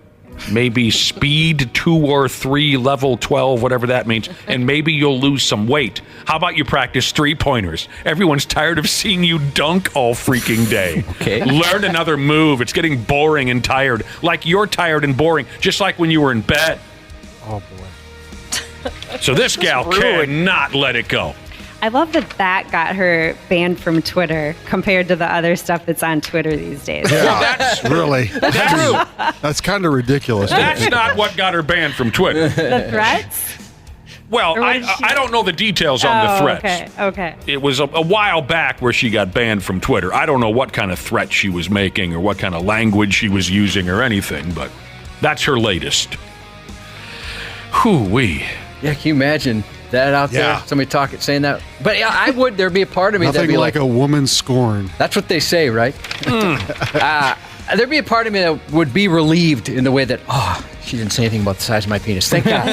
Maybe speed 2 or 3, level 12, whatever that means, and maybe you'll lose some weight. How about you practice 3-pointers? Everyone's tired of seeing you dunk all freaking day. Okay. Learn another move. It's getting boring and tired. Like you're tired and boring, just like when you were in bed. Oh, boy. So this gal cannot let it go. I love that got her banned from Twitter compared to the other stuff that's on Twitter these days. Yeah, that's kind of ridiculous. That's not what got her banned from Twitter. The threats? Well, I don't know the details on the threats. Okay. It was a while back where she got banned from Twitter. I don't know what kind of threat she was making or what kind of language she was using or anything, but that's her latest. Hoo-wee. Yeah, can you imagine that out there? Somebody saying that? But yeah, I would. There'd be a part of me that'd be like a woman scorned. That's what they say, right? There'd be a part of me that would be relieved in the way that, she didn't say anything about the size of my penis. Thank God.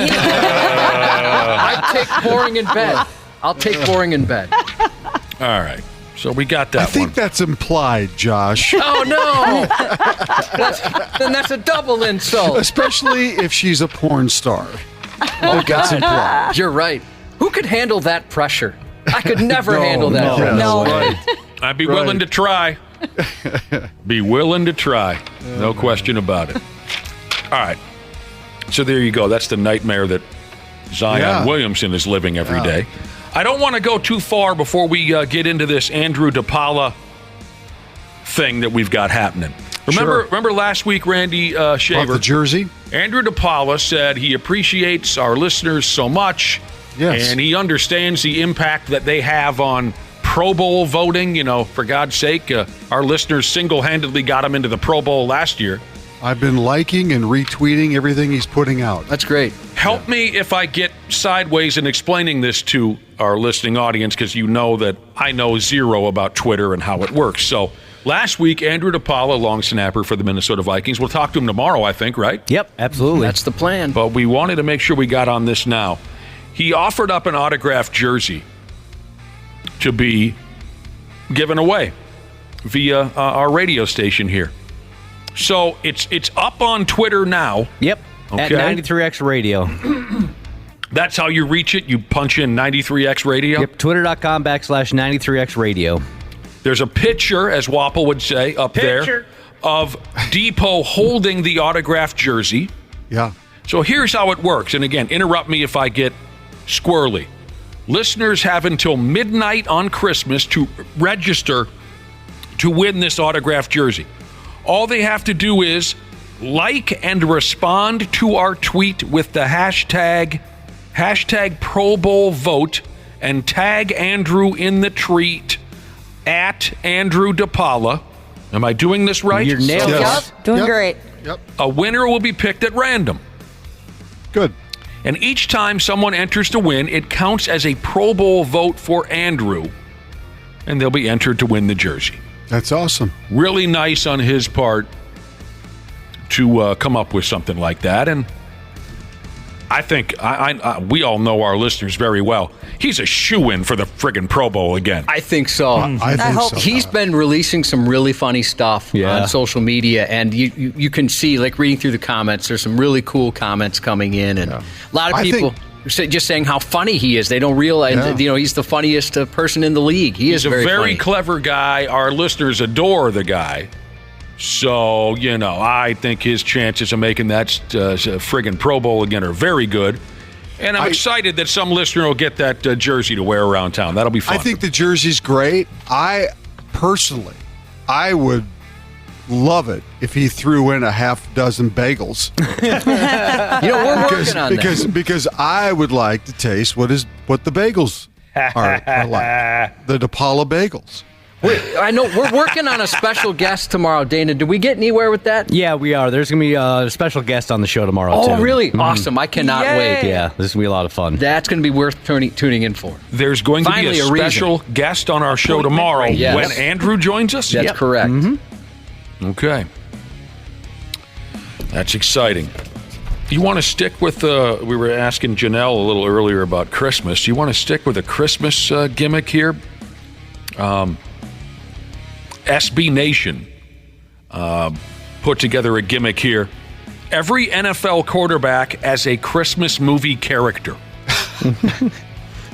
I'd take boring in bed. I'll take boring in bed. All right. So we got that I think that's implied, Josh. Oh, no. Then that's a double insult. Especially if she's a porn star. Oh, God. You're right. Who could handle that pressure? I could never handle that pressure. No. Right. I'd be willing to try. Be willing to try. No question about it. All right. So there you go. That's the nightmare that Zion Williamson is living every day. I don't want to go too far before we get into this Andrew DePaula thing that we've got happening. Remember last week, Randy Shaver? About the jersey? Andrew DePaula said he appreciates our listeners so much, and he understands the impact that they have on Pro Bowl voting. You know, for God's sake, our listeners single-handedly got him into the Pro Bowl last year. I've been liking and retweeting everything he's putting out. That's great. Help me if I get sideways in explaining this to our listening audience, because you know that I know zero about Twitter and how it works. So last week, Andrew DePaula, long snapper for the Minnesota Vikings. We'll talk to him tomorrow, I think, right? Yep, absolutely. That's the plan. But we wanted to make sure we got on this now. He offered up an autographed jersey to be given away via our radio station here. So it's up on Twitter now. Yep. Okay. At 93X Radio. That's how you reach it. You punch in 93X Radio. Yep. Twitter.com/93X Radio. There's a picture, as Wapple would say, up there of Depot holding the autographed jersey. Yeah. So here's how it works. And again, interrupt me if I get squirrely. Listeners have until midnight on Christmas to register to win this autographed jersey. All they have to do is like and respond to our tweet with the hashtag Pro Bowl vote and tag Andrew in the tweet at Andrew DePaula. Am I doing this right? You're nailed it. Yep. Doing great. Yep. A winner will be picked at random. Good. And each time someone enters to win, it counts as a Pro Bowl vote for Andrew, and they'll be entered to win the jersey. That's awesome. Really nice on his part to come up with something like that. And I think we all know our listeners very well. He's a shoo-in for the friggin' Pro Bowl again. I think so. I think so. He's been releasing some really funny stuff on social media, and you can see, like reading through the comments, there's some really cool comments coming in, and a lot of people just saying how funny he is. They don't realize that, he's the funniest person in the league. He's a very funny. clever guy. Our listeners adore the guy. So, I think his chances of making that friggin' Pro Bowl again are very good. And I'm excited that some listener will get that jersey to wear around town. That'll be fun. I think the jersey's great. I would love it if he threw in a half dozen bagels. We're working on that. Because I would like to taste what the bagels are like. The DePaula bagels. I know we're working on a special guest tomorrow, Dana. Did we get anywhere with that? Yeah, we are. There's going to be a special guest on the show tomorrow, too. Oh, really? Mm-hmm. Awesome. I cannot wait. Yeah, this is going to be a lot of fun. That's going to be worth tuning in for. There's going to be a special guest on our show tomorrow when Andrew joins us? That's correct. Mm-hmm. Okay. That's exciting. You want to stick with, we were asking Janelle a little earlier about Christmas. You want to stick with a Christmas gimmick here? SB Nation put together a gimmick here. Every NFL quarterback as a Christmas movie character.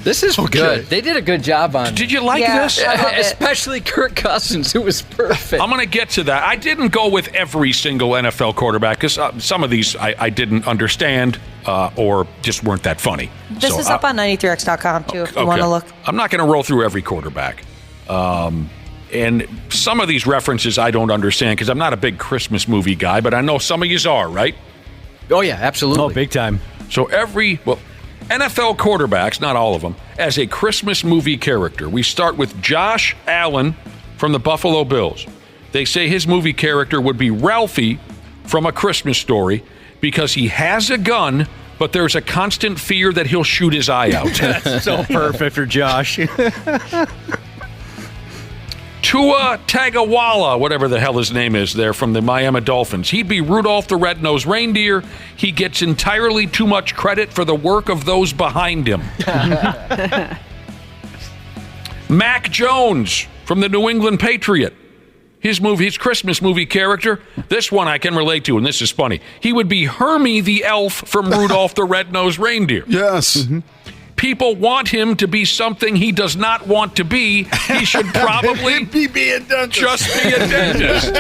This is good. They did a good job on it. Did you like this? Especially Kirk Cousins, who was perfect. I'm going to get to that. I didn't go with every single NFL quarterback because some of these I didn't understand or just weren't that funny. This is up on 93x.com, too, if you want to look. I'm not going to roll through every quarterback. And some of these references I don't understand because I'm not a big Christmas movie guy, but I know some of yous are, right? Oh, yeah, absolutely. Oh, big time. So NFL quarterbacks, not all of them, as a Christmas movie character. We start with Josh Allen from the Buffalo Bills. They say his movie character would be Ralphie from A Christmas Story because he has a gun, but there's a constant fear that he'll shoot his eye out. That's so perfect for Josh. Tua Tagovailoa, whatever the hell his name is there, from the Miami Dolphins. He'd be Rudolph the Red-Nosed Reindeer. He gets entirely too much credit for the work of those behind him. Mac Jones from the New England Patriot. His Christmas movie character, this one I can relate to, and this is funny. He would be Hermie the elf from Rudolph the Red-Nosed Reindeer. Yes. Mm-hmm. People want him to be something he does not want to be. He should probably be a dentist. Just be a dentist.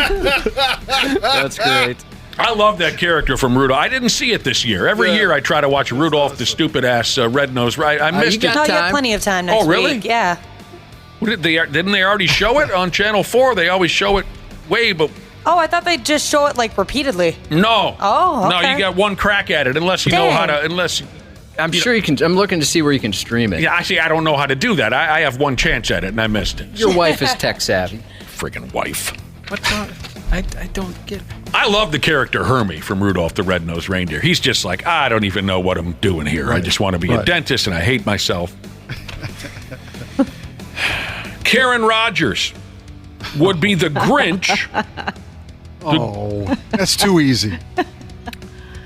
That's great. I love that character from Rudolph. I didn't see it this year. Every year I try to watch Rudolph the stupid-ass red-nosed. I missed it. No, you have plenty of time next really? week. Yeah. Didn't they already show it on Channel 4? They always show it but... Oh, I thought they'd just show it, repeatedly. No. Oh, okay. No, you got one crack at it unless you know how to... I'm sure you can. I'm looking to see where you can stream it. Yeah, I don't know how to do that. I have one chance at it, and I missed it. Your wife is tech savvy. Friggin' wife. I don't get it. I love the character Hermie from Rudolph the Red-Nosed Reindeer. He's just like, I don't even know what I'm doing here. Right. I just want to be a dentist, and I hate myself. Karen Rogers would be the Grinch. That's too easy.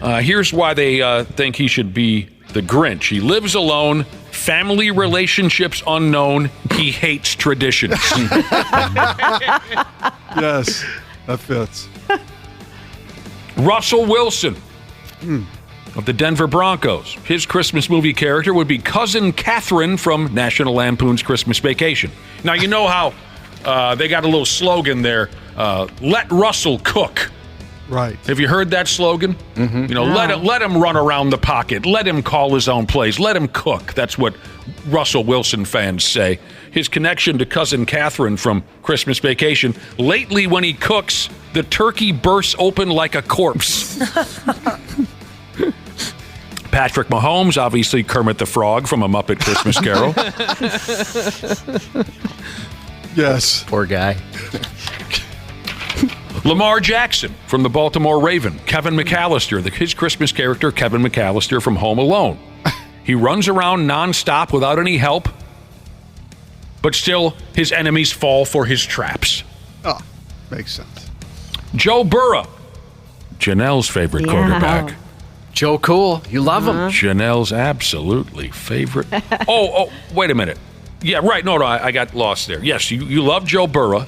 Here's why they think he should be the Grinch. He lives alone, family relationships unknown, he hates traditions. Yes, that fits. Russell Wilson of the Denver Broncos. His Christmas movie character would be Cousin Catherine from National Lampoon's Christmas Vacation. Now, you know how they got a little slogan there, let Russell cook. Right. Have you heard that slogan? Mm-hmm. You know, let him run around the pocket. Let him call his own plays. Let him cook. That's what Russell Wilson fans say. His connection to Cousin Catherine from Christmas Vacation. Lately, when he cooks, the turkey bursts open like a corpse. Patrick Mahomes, obviously Kermit the Frog from A Muppet Christmas Carol. Yes. Poor guy. Lamar Jackson from the Baltimore Raven. Kevin McAllister, his Christmas character, Kevin McAllister from Home Alone. He runs around nonstop without any help, but still his enemies fall for his traps. Oh, makes sense. Joe Burrow, Janelle's favorite quarterback. Joe Cool, you love him. Janelle's absolutely favorite. Oh, wait a minute. Yeah, right. No, I got lost there. Yes, you love Joe Burrow.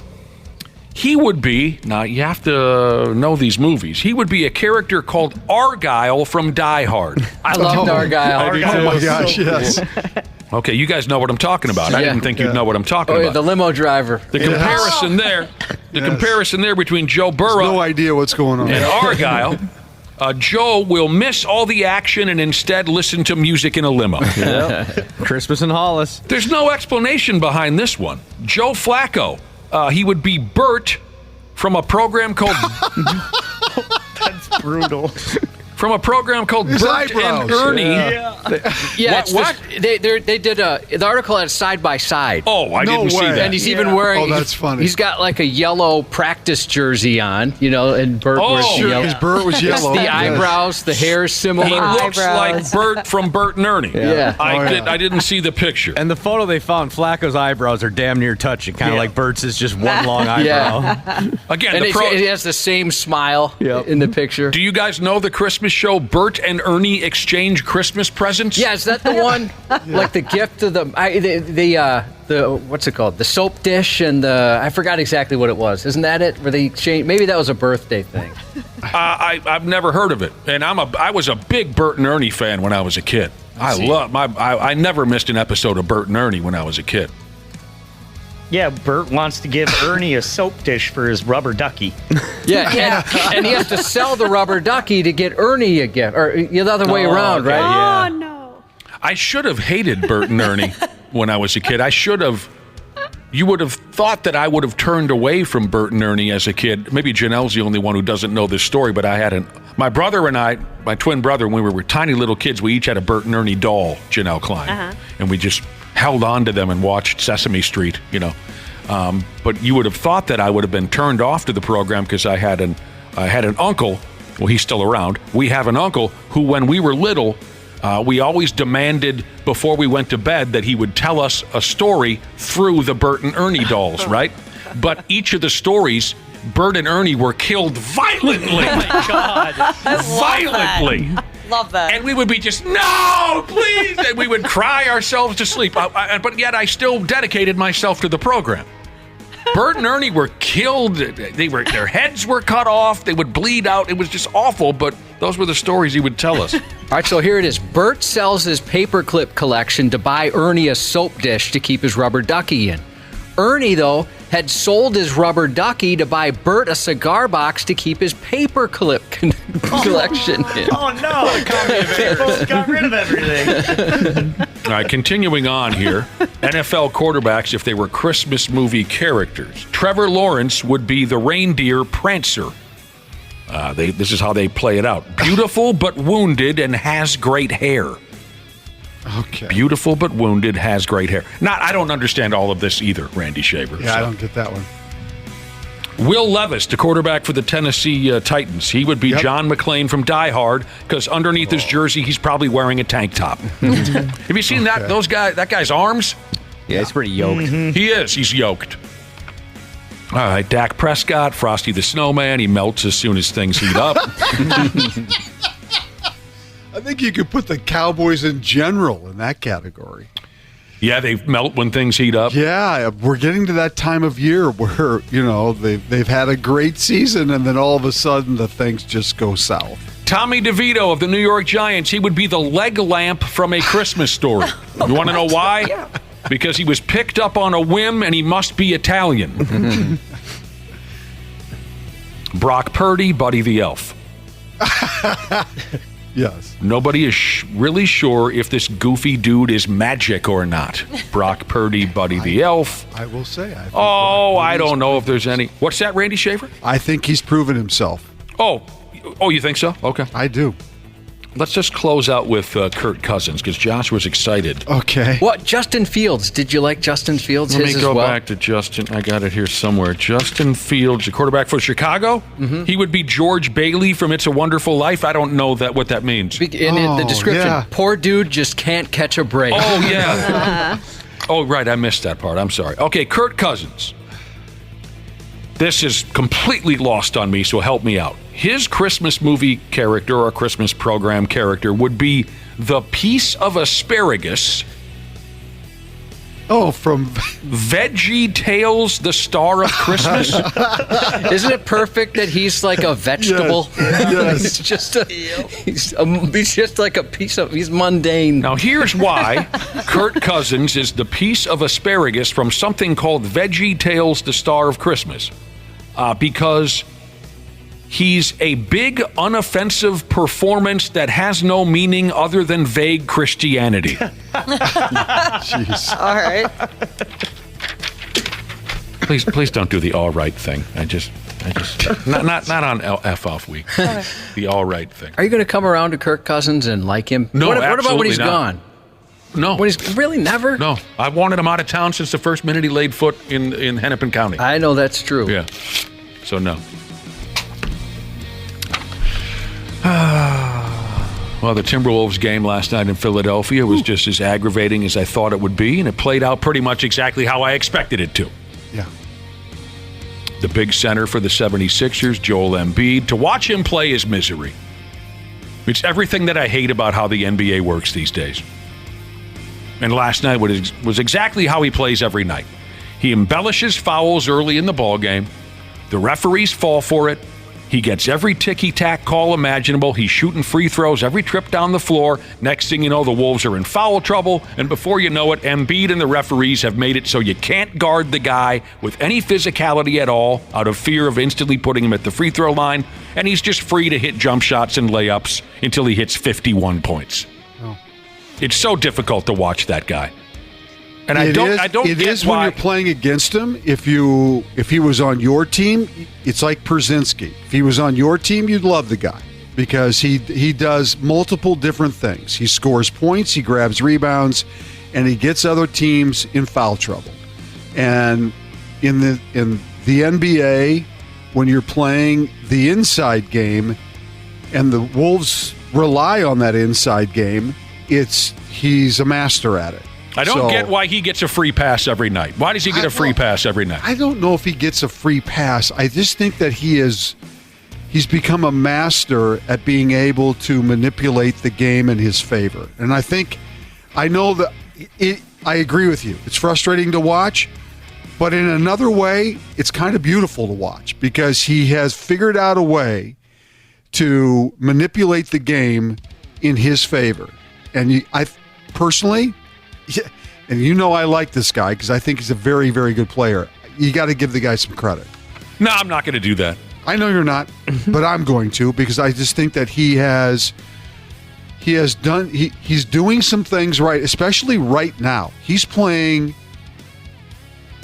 He would be, now you have to know these movies, he would be a character called Argyle from Die Hard. I loved Argyle. Oh my gosh, yes. Okay, you guys know what I'm talking about. I didn't think you'd know what I'm talking about. The limo driver. The comparison there, comparison there between Joe Burrow no idea what's going on. And Argyle. Joe will miss all the action and instead listen to music in a limo. Yep. Christmas in Hollis. There's no explanation behind this one. Joe Flacco. He would be Bert from a program called... That's brutal. From a program called His Bert eyebrows. and Ernie. Yeah, What? They did the article had side by side. Oh, I didn't see that. And he's even wearing. Oh, that's funny. He's got like a yellow practice jersey on, and Bert wears the yellow. Because Bert was yellow. The eyebrows, the hair is similar. He looks like Bert from Bert and Ernie. Yeah. I didn't see the picture. And the photo they found, Flacco's eyebrows are damn near touching, kind of like Bert's is just one long eyebrow. Again, and he has the same smile in the picture. Do you guys know the Christmas show Bert and Ernie Exchange Christmas Presents? Yeah, is that the one? Like the gift of the what's it called? The soap dish and I forgot exactly what it was. Isn't that it? Where they exchange? Maybe that was a birthday thing. I've never heard of it, and I was a big Bert and Ernie fan when I was a kid. I never missed an episode of Bert and Ernie when I was a kid. Yeah, Bert wants to give Ernie a soap dish for his rubber ducky. Yeah. And he has to sell the rubber ducky to get Ernie a gift, or the other way around, okay, right? yeah. Oh, no. I should have hated Bert and Ernie when I was a kid. You would have thought that I would have turned away from Bert and Ernie as a kid. Maybe Janelle's the only one who doesn't know this story, but I hadn't. My brother and I, my twin brother, when we were tiny little kids, we each had a Bert and Ernie doll, Janel Klein. And we just held on to them and watched Sesame Street, But you would have thought that I would have been turned off to the program because I had an uncle. Well, he's still around. We have an uncle who, when we were little, we always demanded before we went to bed that he would tell us a story through the Bert and Ernie dolls, right? But each of the stories, Bert and Ernie were killed violently. Oh my God. Violently. Love that. And we would be just, no, please. And we would cry ourselves to sleep. But yet I still dedicated myself to the program. Bert and Ernie were killed. Their heads were cut off. They would bleed out. It was just awful, but those were the stories he would tell us. All right, so here it is. Bert sells his paperclip collection to buy Ernie a soap dish to keep his rubber ducky in. Ernie, though, had sold his rubber ducky to buy Bert a cigar box to keep his paperclip collection in. Oh, no. Both got rid of everything. All right, continuing on here. NFL quarterbacks, if they were Christmas movie characters. Trevor Lawrence would be the reindeer Prancer. This is how they play it out. Beautiful but wounded and has great hair. Okay. Beautiful but wounded, has great hair. I don't understand all of this either, Randy Shaver. Yeah, I don't get that one. Will Levis, the quarterback for the Tennessee Titans. He would be John McClane from Die Hard, because underneath his jersey, he's probably wearing a tank top. Have you seen that guy's arms? Yeah, he's pretty yoked. Mm-hmm. He is. He's yoked. All right, Dak Prescott, Frosty the Snowman. He melts as soon as things heat up. I think you could put the Cowboys in general in that category. Yeah, they melt when things heat up. Yeah, we're getting to that time of year where, they've had a great season and then all of a sudden the things just go south. Tommy DeVito of the New York Giants, he would be the leg lamp from A Christmas Story. You want to know why? Yeah. Because he was picked up on a whim and he must be Italian. Brock Purdy, Buddy the Elf. Yes. Nobody is really sure if this goofy dude is magic or not. Brock Purdy, Buddy the Elf. I will say. I don't know if there's any. What's that, Randy Shaver? I think he's proven himself. Oh, you think so? Okay. I do. Let's just close out with Kirk Cousins, because Josh was excited. Okay. What? Justin Fields. Did you like Justin Fields? Let me go back to Justin. I got it here somewhere. Justin Fields, the quarterback for Chicago. Mm-hmm. He would be George Bailey from It's a Wonderful Life. I don't know what that means. In the description, poor dude just can't catch a break. Oh, yeah. Oh, right. I missed that part. I'm sorry. Okay, Kirk Cousins. This is completely lost on me, so help me out. His Christmas movie character or Christmas program character would be the piece of asparagus. Oh, from Veggie Tales, the Star of Christmas. Isn't it perfect that he's like a vegetable? Yes. He's just like a piece of. He's mundane. Now here's why Kirk Cousins is the piece of asparagus from something called Veggie Tales, the Star of Christmas, because he's a big, unoffensive performance that has no meaning other than vague Christianity. Jeez. All right. Please don't do the all right thing. I just not on Eff-Off week. The all right thing. Are you going to come around to Kirk Cousins and like him? No, what about when he's not. gone? No. When he's really never? No. I wanted him out of town since the first minute he laid foot in Hennepin County. I know that's true. Yeah. So no. Well, the Timberwolves game last night in Philadelphia was just as aggravating as I thought it would be, and it played out pretty much exactly how I expected it to. Yeah. The big center for the 76ers, Joel Embiid, to watch him play is misery. It's everything that I hate about how the NBA works these days. And last night was exactly how he plays every night. He embellishes fouls early in the ballgame. The referees fall for it. He gets every ticky-tack call imaginable. He's shooting free throws every trip down the floor. Next thing you know, the Wolves are in foul trouble. And before you know it, Embiid and the referees have made it so you can't guard the guy with any physicality at all out of fear of instantly putting him at the free throw line. And he's just free to hit jump shots and layups until he hits 51 points. Oh. It's so difficult to watch that guy. And I It don't is get when why. you're playing against him. If he was on your team, it's like Brzezinski. If he was on your team, you'd love the guy because he does multiple different things. He scores points, he grabs rebounds, and he gets other teams in foul trouble. And in the NBA, when you're playing the inside game, and the Wolves rely on that inside game, he's a master at it. I don't get why he gets a free pass every night. Why does he get a free pass every night? I don't know if he gets a free pass. I just think that he's become a master at being able to manipulate the game in his favor. And I know that I agree with you. It's frustrating to watch, but in another way, it's kind of beautiful to watch because he has figured out a way to manipulate the game in his favor. And I personally, and you know I like this guy because I think he's a very, very good player. You got to give the guy some credit. No, I'm not going to do that. I know you're not, but I'm going to because I just think that he's doing some things right, especially right now. He's playing.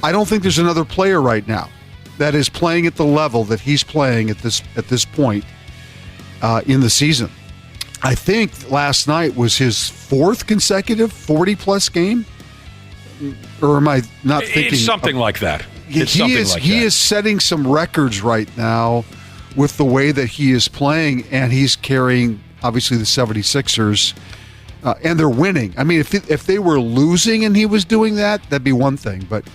I don't think there's another player right now that is playing at the level that he's playing at this point in the season. I think last night was his fourth consecutive 40-plus game. Or am I not thinking? It's something like that. He is setting some records right now with the way that he is playing, and he's carrying, obviously, the 76ers, and they're winning. I mean, if they were losing and he was doing that, that'd be one thing, but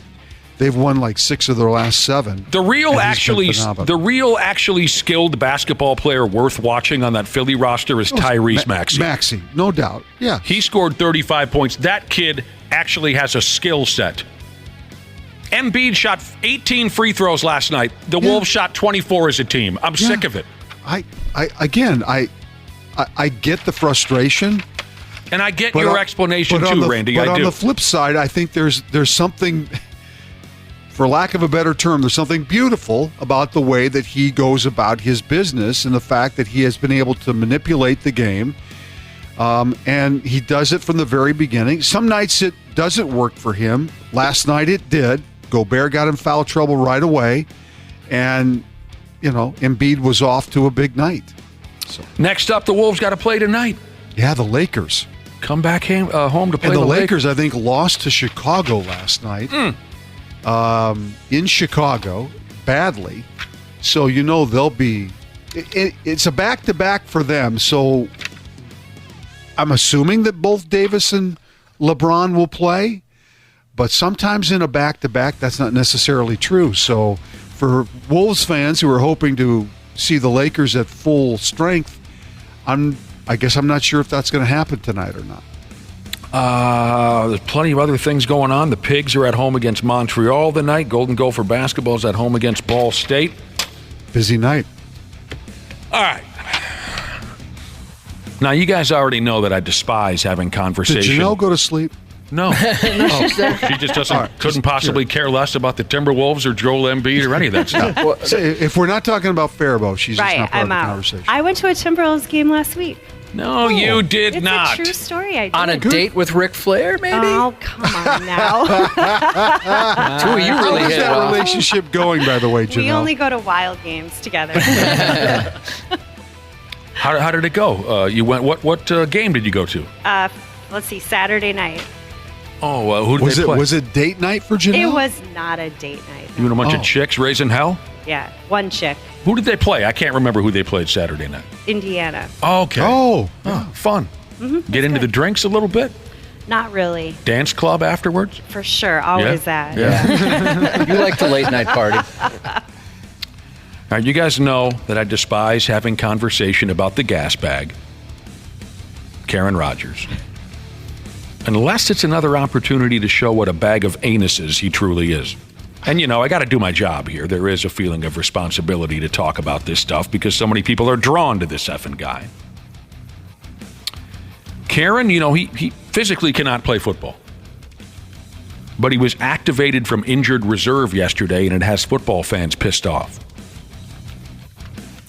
they've won like 6 of their last 7. The real actually skilled basketball player worth watching on that Philly roster is Tyrese Maxey. Maxey, no doubt. Yeah. He scored 35 points. That kid actually has a skill set. Embiid shot 18 free throws last night. The Wolves shot 24 as a team. I'm sick of it. I get the frustration. And I get your explanation too, Randy. But I do. on the flip side, I think there's something, for lack of a better term, there's something beautiful about the way that he goes about his business and the fact that he has been able to manipulate the game. And he does it from the very beginning. Some nights it doesn't work for him. Last night it did. Gobert got in foul trouble right away. And, Embiid was off to a big night. So. Next up, the Wolves got to play tonight. Yeah, the Lakers. Come back home to play and the Lakers. I think, lost to Chicago last night. In Chicago, badly. So, they'll be... It's a back-to-back for them, so... I'm assuming that both Davis and LeBron will play, but sometimes in a back-to-back, that's not necessarily true. So for Wolves fans who are hoping to see the Lakers at full strength, I guess I'm not sure if that's going to happen tonight or not. There's plenty of other things going on. The Pigs are at home against Montreal tonight. Golden Gopher basketball is at home against Ball State. Busy night. All right. Now, you guys already know that I despise having conversation. Did Janelle go to sleep? No. She just couldn't possibly care less about the Timberwolves or Joel Embiid or any of that stuff. If we're not talking about Faribault, she's just not part of the conversation. I went to a Timberwolves game last week. No, you did not. It's a true story. I did. On a date with Ric Flair, maybe? Oh, come on now. Two of you really hit that relationship going, by the way, Janelle? We only go to Wild games together. How did it go? You went. What game did you go to? Let's see, Saturday night. Oh, who did they play? Was it date night for Janelle? It was not a date night. You and a bunch of chicks raising hell? Yeah, one chick. Who did they play? I can't remember who they played Saturday night. Indiana. Okay. Oh, fun. Mm-hmm, Get into the drinks a little bit? Not really. Dance club afterwards? For sure, always that. Yeah. You like the late night party. Now, you guys know that I despise having conversation about the gas bag, Karen Rogers. Unless it's another opportunity to show what a bag of anuses he truly is. And, I got to do my job here. There is a feeling of responsibility to talk about this stuff because so many people are drawn to this effing guy. Karen, he physically cannot play football. But he was activated from injured reserve yesterday, and it has football fans pissed off.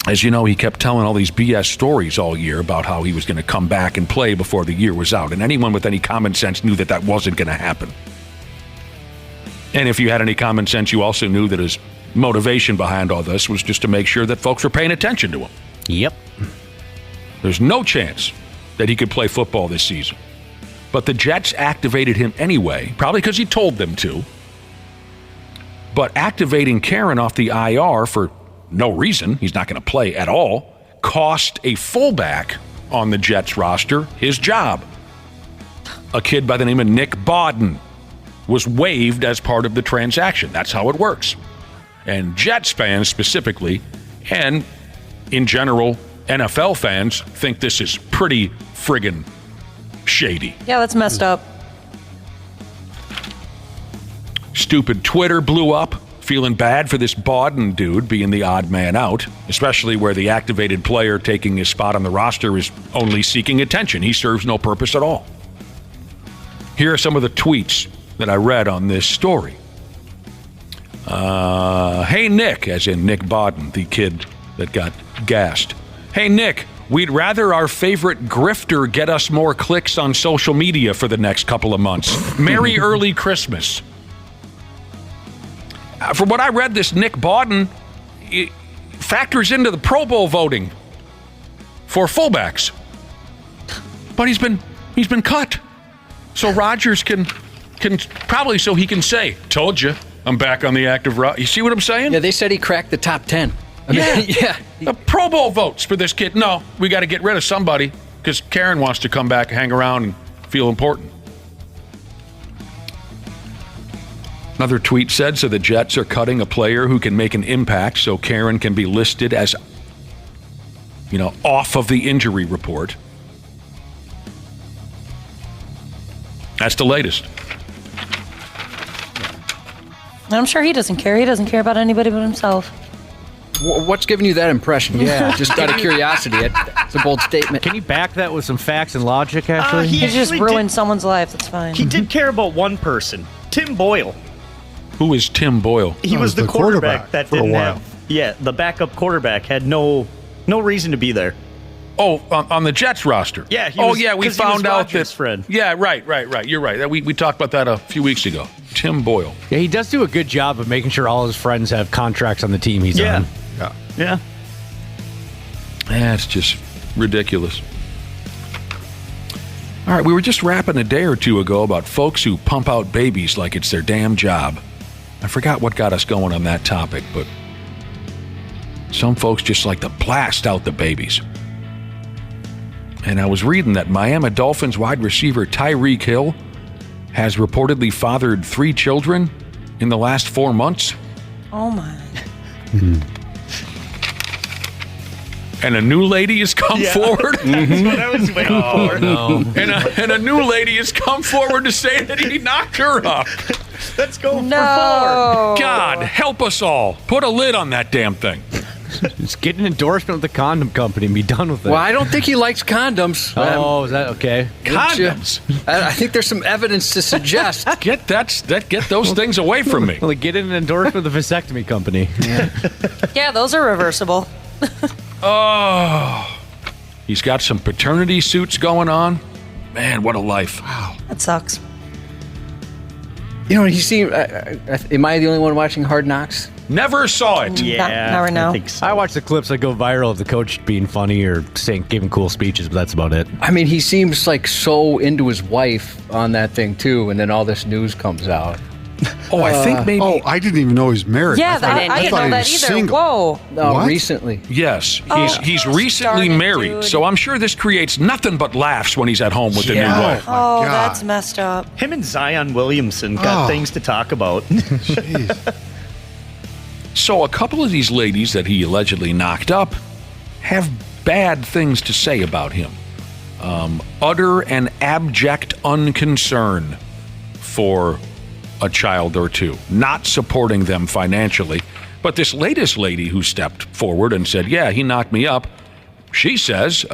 As you know, he kept telling all these BS stories all year about how he was going to come back and play before the year was out. And anyone with any common sense knew that that wasn't going to happen. And if you had any common sense, you also knew that his motivation behind all this was just to make sure that folks were paying attention to him. Yep. There's no chance that he could play football this season. But the Jets activated him anyway, probably because he told them to. But activating Karen off the IR for no reason, he's not going to play at all, cost a fullback on the Jets roster his job. A kid by the name of Nick Bodden was waived as part of the transaction. That's how it works. And Jets fans specifically, and in general, NFL fans think this is pretty friggin' shady. Yeah, that's messed up. Stupid Twitter blew up, feeling bad for this Bodden dude being the odd man out, especially where the activated player taking his spot on the roster is only seeking attention. He serves no purpose at all. Here are some of the tweets that I read on this story. Hey, Nick, as in Nick Bodden, the kid that got gassed. Hey, Nick, we'd rather our favorite grifter get us more clicks on social media for the next couple of months. Merry early Christmas. From what I read, this Nick Bodden factors into the Pro Bowl voting for fullbacks. But he's been cut. So Rodgers can probably, so he can say, told you, I'm back on the active roster. You see what I'm saying? Yeah, they said he cracked the top 10. Yeah. The Pro Bowl votes for this kid. No, we got to get rid of somebody because Karen wants to come back and hang around and feel important. Another tweet said, so the Jets are cutting a player who can make an impact so Karen can be listed as, off of the injury report. That's the latest. I'm sure he doesn't care. He doesn't care about anybody but himself. What's giving you that impression? Yeah. Just out of curiosity. It's a bold statement. Can you back that with some facts and logic, actually? He just ruined someone's life. That's fine. He did care about one person, Tim Boyle. Who is Tim Boyle? He was the quarterback that didn't have. Yeah, the backup quarterback had no reason to be there. Oh, on the Jets roster. Yeah. We found out that. Friend. Yeah, right. You're right. We talked about that a few weeks ago. Tim Boyle. Yeah, he does do a good job of making sure all his friends have contracts on the team he's on. Yeah. That's just ridiculous. All right, we were just rapping a day or two ago about folks who pump out babies like it's their damn job. I forgot what got us going on that topic, but some folks just like to blast out the babies. And I was reading that Miami Dolphins wide receiver Tyreek Hill has reportedly fathered 3 children in the last 4 months. Oh, my. And a new lady has come forward. That's what I was waiting for. No. And a new lady has come forward to say that he knocked her up. Let's go for 4. God, help us all. Put a lid on that damn thing. Just get an endorsement with the condom company and be done with it. Well, I don't think he likes condoms. Oh, is that okay? Condoms? I think there's some evidence to suggest. Get those things away from me. Well, get an endorsement with the vasectomy company. Yeah, those are reversible. Oh, he's got some paternity suits going on. Man, what a life. Wow. That sucks. He seemed... am I the only one watching Hard Knocks? Never saw it. Yeah, never know. I think so. I watch the clips that go viral of the coach being funny or giving cool speeches, but that's about it. I mean, he seems like so into his wife on that thing, too, and then all this news comes out. I think maybe... Oh, I didn't even know he's married. Yeah, I didn't know that either. Single. Whoa. No, What? recently. Yes, he's recently darn it, married, dude. so I'm sure this creates nothing but laughs when he's at home with the new wife. Oh, God. that's messed up. Him and Zion Williamson got things to talk about. Jeez. So a couple of these ladies that he allegedly knocked up have bad things to say about him. Utter and abject unconcern for a child or two, not supporting them financially. But this latest lady who stepped forward and said, yeah, he knocked me up, she says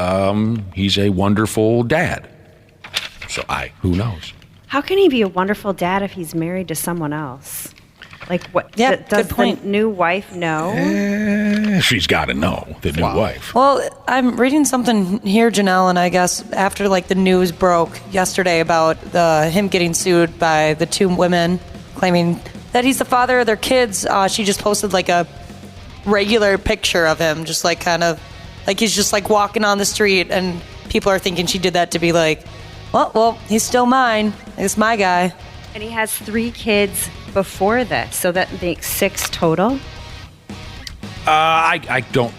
he's a wonderful dad. So who knows? How can he be a wonderful dad if he's married to someone else? Like, what? Yeah, does good point. the new wife know? She's got to know, the new wife. Well, I'm reading something here, Janelle, and I guess after the news broke yesterday about him getting sued by the two women claiming that he's the father of their kids, she just posted a regular picture of him, just kind of he's just walking on the street, and people are thinking she did that to be well, he's still mine. It's my guy. And he has 3 kids before this, so that makes 6 total. I don't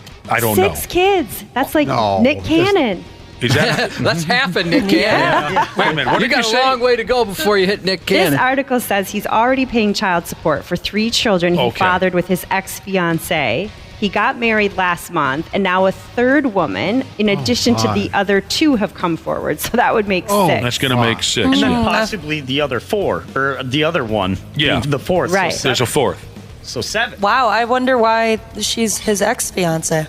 know. 6 kids. That's Nick Cannon. Is that? That's half of Nick Cannon. Yeah. Wait a minute. What you did got you a say? long way to go before you hit Nick Cannon. This article says he's already paying child support for 3 children he Okay. fathered with his ex-fiancée. He got married last month, and now a 3rd woman, in addition to the other 2, have come forward. So that would make 6. That's going to make 6. And then yeah. possibly the other 4, or the other one. Yeah. The 4th. Right. So There's a 4th. So 7. Wow, I wonder why she's his ex-fiance.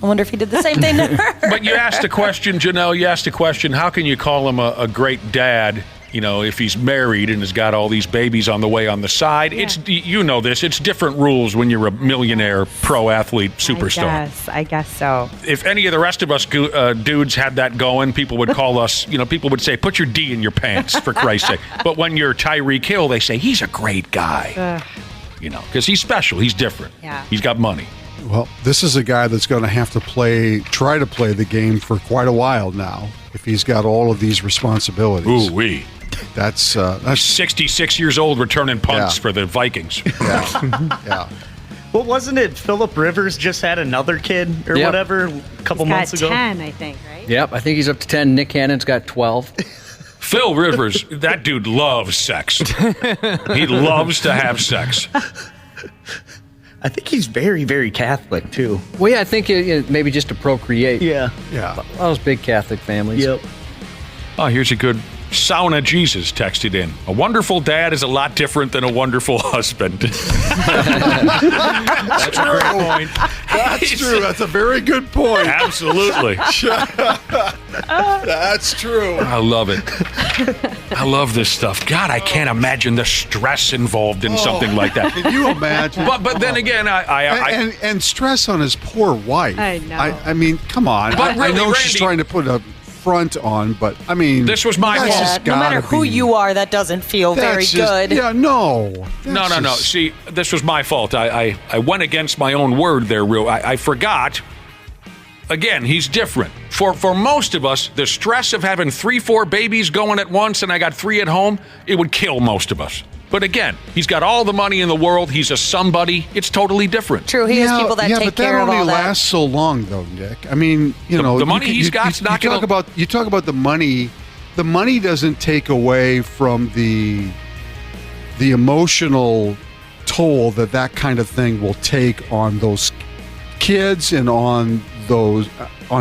I wonder if he did the same thing to her. But you asked a question, Janelle. You asked a question. How can you call him a great dad? If he's married and has got all these babies on the way on the side. Yeah. It's this. It's different rules when you're a millionaire pro athlete superstar. I guess so. If any of the rest of us dudes had that going, people would call us. People would say, "Put your D in your pants," for Christ's sake. But when you're Tyreek Hill, they say he's a great guy. Because he's special. He's different. Yeah. He's got money. Well, this is a guy that's going to have to try to play the game for quite a while now if he's got all of these responsibilities. Ooh-wee. That's 66 years old returning punts for the Vikings. Yeah. Well, wasn't it Phillip Rivers just had another kid or whatever a couple months ago? 10, I think, right? Yep, I think he's up to 10. Nick Cannon's got 12. Phil Rivers, that dude loves sex. He loves to have sex. I think he's very, very Catholic, too. Well, yeah, I think maybe just to procreate. Yeah. All those big Catholic families. Yep. Oh, here's a good Sauna Jesus texted in. A wonderful dad is a lot different than a wonderful husband. That's a great point. That's true. That's a very good point. Absolutely. That's true. I love it. I love this stuff. God, I can't imagine the stress involved in something like that. Can you imagine? But then again, and stress on his poor wife. I know. I mean, come on. But really, I know Randy, she's trying to put a front on, but I mean, this was my fault. No matter who you are, that doesn't feel very good. Yeah, no. No. See, this was my fault. I went against my own word there, Real. I forgot. Again, he's different. For most of us, the stress of having 3-4 babies going at once, and I got 3 at home, it would kill most of us. But again, he's got all the money in the world. He's a somebody. It's totally different. True, he has people that take care of all that. Yeah, but that only lasts so long, though, Nick. I mean, the money he's got's not going to... You talk about the money. The money doesn't take away from the emotional toll that kind of thing will take on those kids and on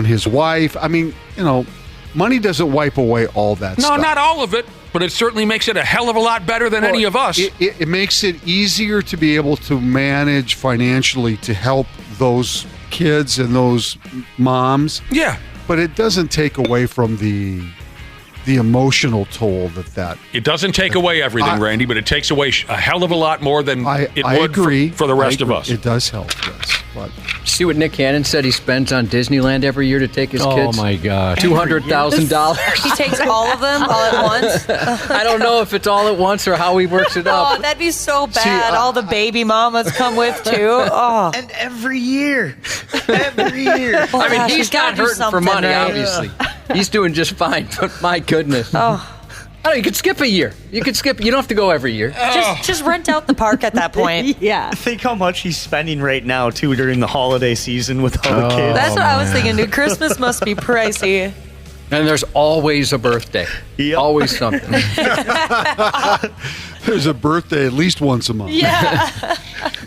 his wife. I mean, money doesn't wipe away all that stuff. No, not all of it. But it certainly makes it a hell of a lot better than any of us. It makes it easier to be able to manage financially to help those kids and those moms. Yeah. But it doesn't take away from the emotional toll that it doesn't take away everything, Randy, but it takes away a hell of a lot more than it would for the rest of us. It does help, yes. But see what Nick Cannon said he spends on Disneyland every year to take his kids? Oh, my gosh. $200,000. He takes all of them all at once? I don't know if it's all at once or how he works it up. Oh, that'd be so bad. All the baby mamas come with, too. Oh. And every year. Every year. Oh, I mean, gosh, he's not hurting for money, right? obviously. He's doing just fine, but my goodness. Oh. Oh, you could skip a year. You don't have to go every year. Just rent out the park at that point. Yeah. Think how much he's spending right now, too, during the holiday season with all the kids. That's what I was thinking, dude. Christmas must be pricey. And there's always a birthday. Yep. Always something. there's a birthday at least once a month. Yeah.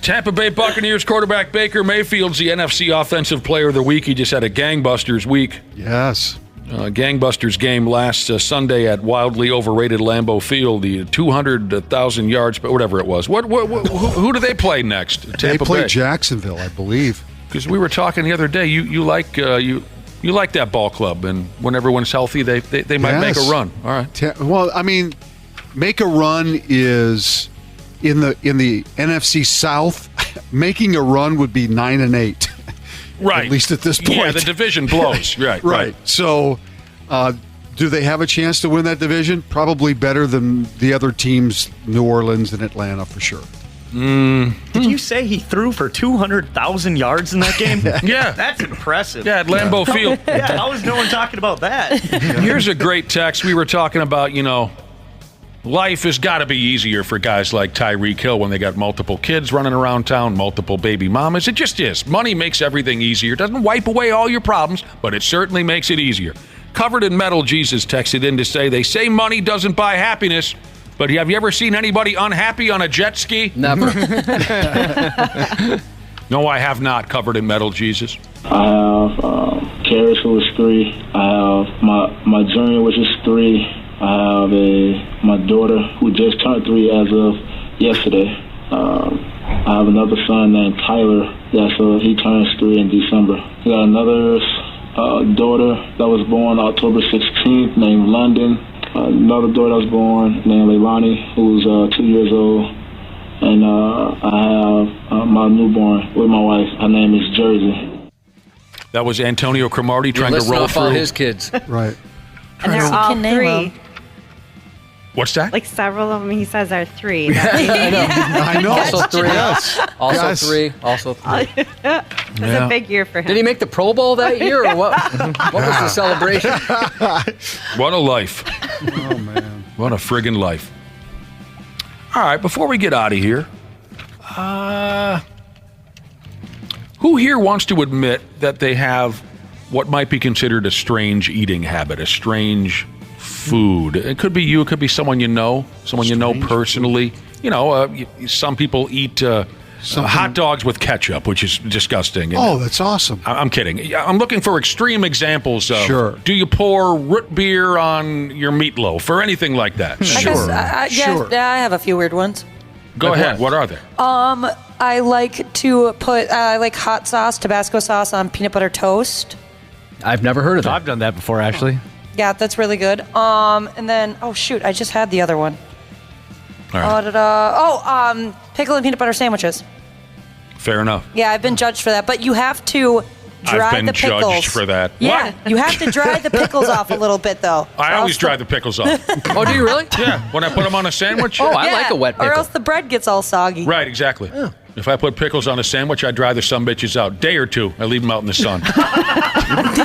Tampa Bay Buccaneers quarterback Baker Mayfield's the NFC Offensive Player of the Week. He just had a gangbusters week. Yes. gangbusters game last Sunday at wildly overrated Lambeau Field, the 200,000 yards, but whatever it was. Who do they play next? They play Bay. Jacksonville, I believe. Because we were talking the other day, you like that ball club, and when everyone's healthy, they might make a run. All right. Well, I mean, make a run is in the NFC South. Making a run would be 9-8. Right. At least at this point. Yeah, the division blows. Right. So, do they have a chance to win that division? Probably better than the other teams, New Orleans and Atlanta, for sure. Did you say he threw for 200,000 yards in that game? Yeah. That's impressive. Yeah, at Lambeau Field. Yeah, how is no one talking about that? Here's a great text. We were talking about, life has got to be easier for guys like Tyreek Hill when they got multiple kids running around town, multiple baby mamas. It just is. Money makes everything easier. It doesn't wipe away all your problems, but it certainly makes it easier. Covered in Metal Jesus texted in to say, they say money doesn't buy happiness, but have you ever seen anybody unhappy on a jet ski? Never. No, I have not. Covered in Metal Jesus. I have Karis, who is 3. I have my junior, which is 3. I have my daughter who just turned 3 as of yesterday. I have another son named Tyler. He turns 3 in December. I got another daughter that was born October 16th named London. Another daughter that was born named Leilani, who's 2 years old. And I have my newborn with my wife. Her name is Jersey. That was Antonio Cromartie trying to listing roll off through all his kids. Right. And they're all 3. What's that? Like several of them, he says, are 3. I know. Also 3. Yes. Also Yes. 3. Also 3. It's a big year for him. Did he make the Pro Bowl that year, or what? What was the celebration? What a life. Oh, man. What a friggin' life. All right, before we get out of here, who here wants to admit that they have what might be considered a strange eating habit, a strange food? It could be you, it could be someone you know personally. Some people eat hot dogs with ketchup, which is disgusting. Oh, that's awesome. I'm kidding. I'm looking for extreme examples of, Sure. do you pour root beer on your meatloaf or anything like that? Sure. I have a few weird ones. Go ahead. What are they? I like to put hot sauce, Tabasco sauce on peanut butter toast. I've never heard of that. I've done that before, actually. Yeah, that's really good. And then, oh shoot, I just had the other one. All right. Pickle and peanut butter sandwiches. Fair enough. Yeah, I've been judged for that, but you have to dry I've been the pickles. judged for that. Yeah, you have to dry the pickles off a little bit, though. I always dry the pickles off. Oh, do you really? Yeah, when I put them on a sandwich. Oh, I like a wet pickle. Or else the bread gets all soggy. Right, exactly. If I put pickles on a sandwich, I dry the sumbitches out. Day or two, I leave them out in the sun.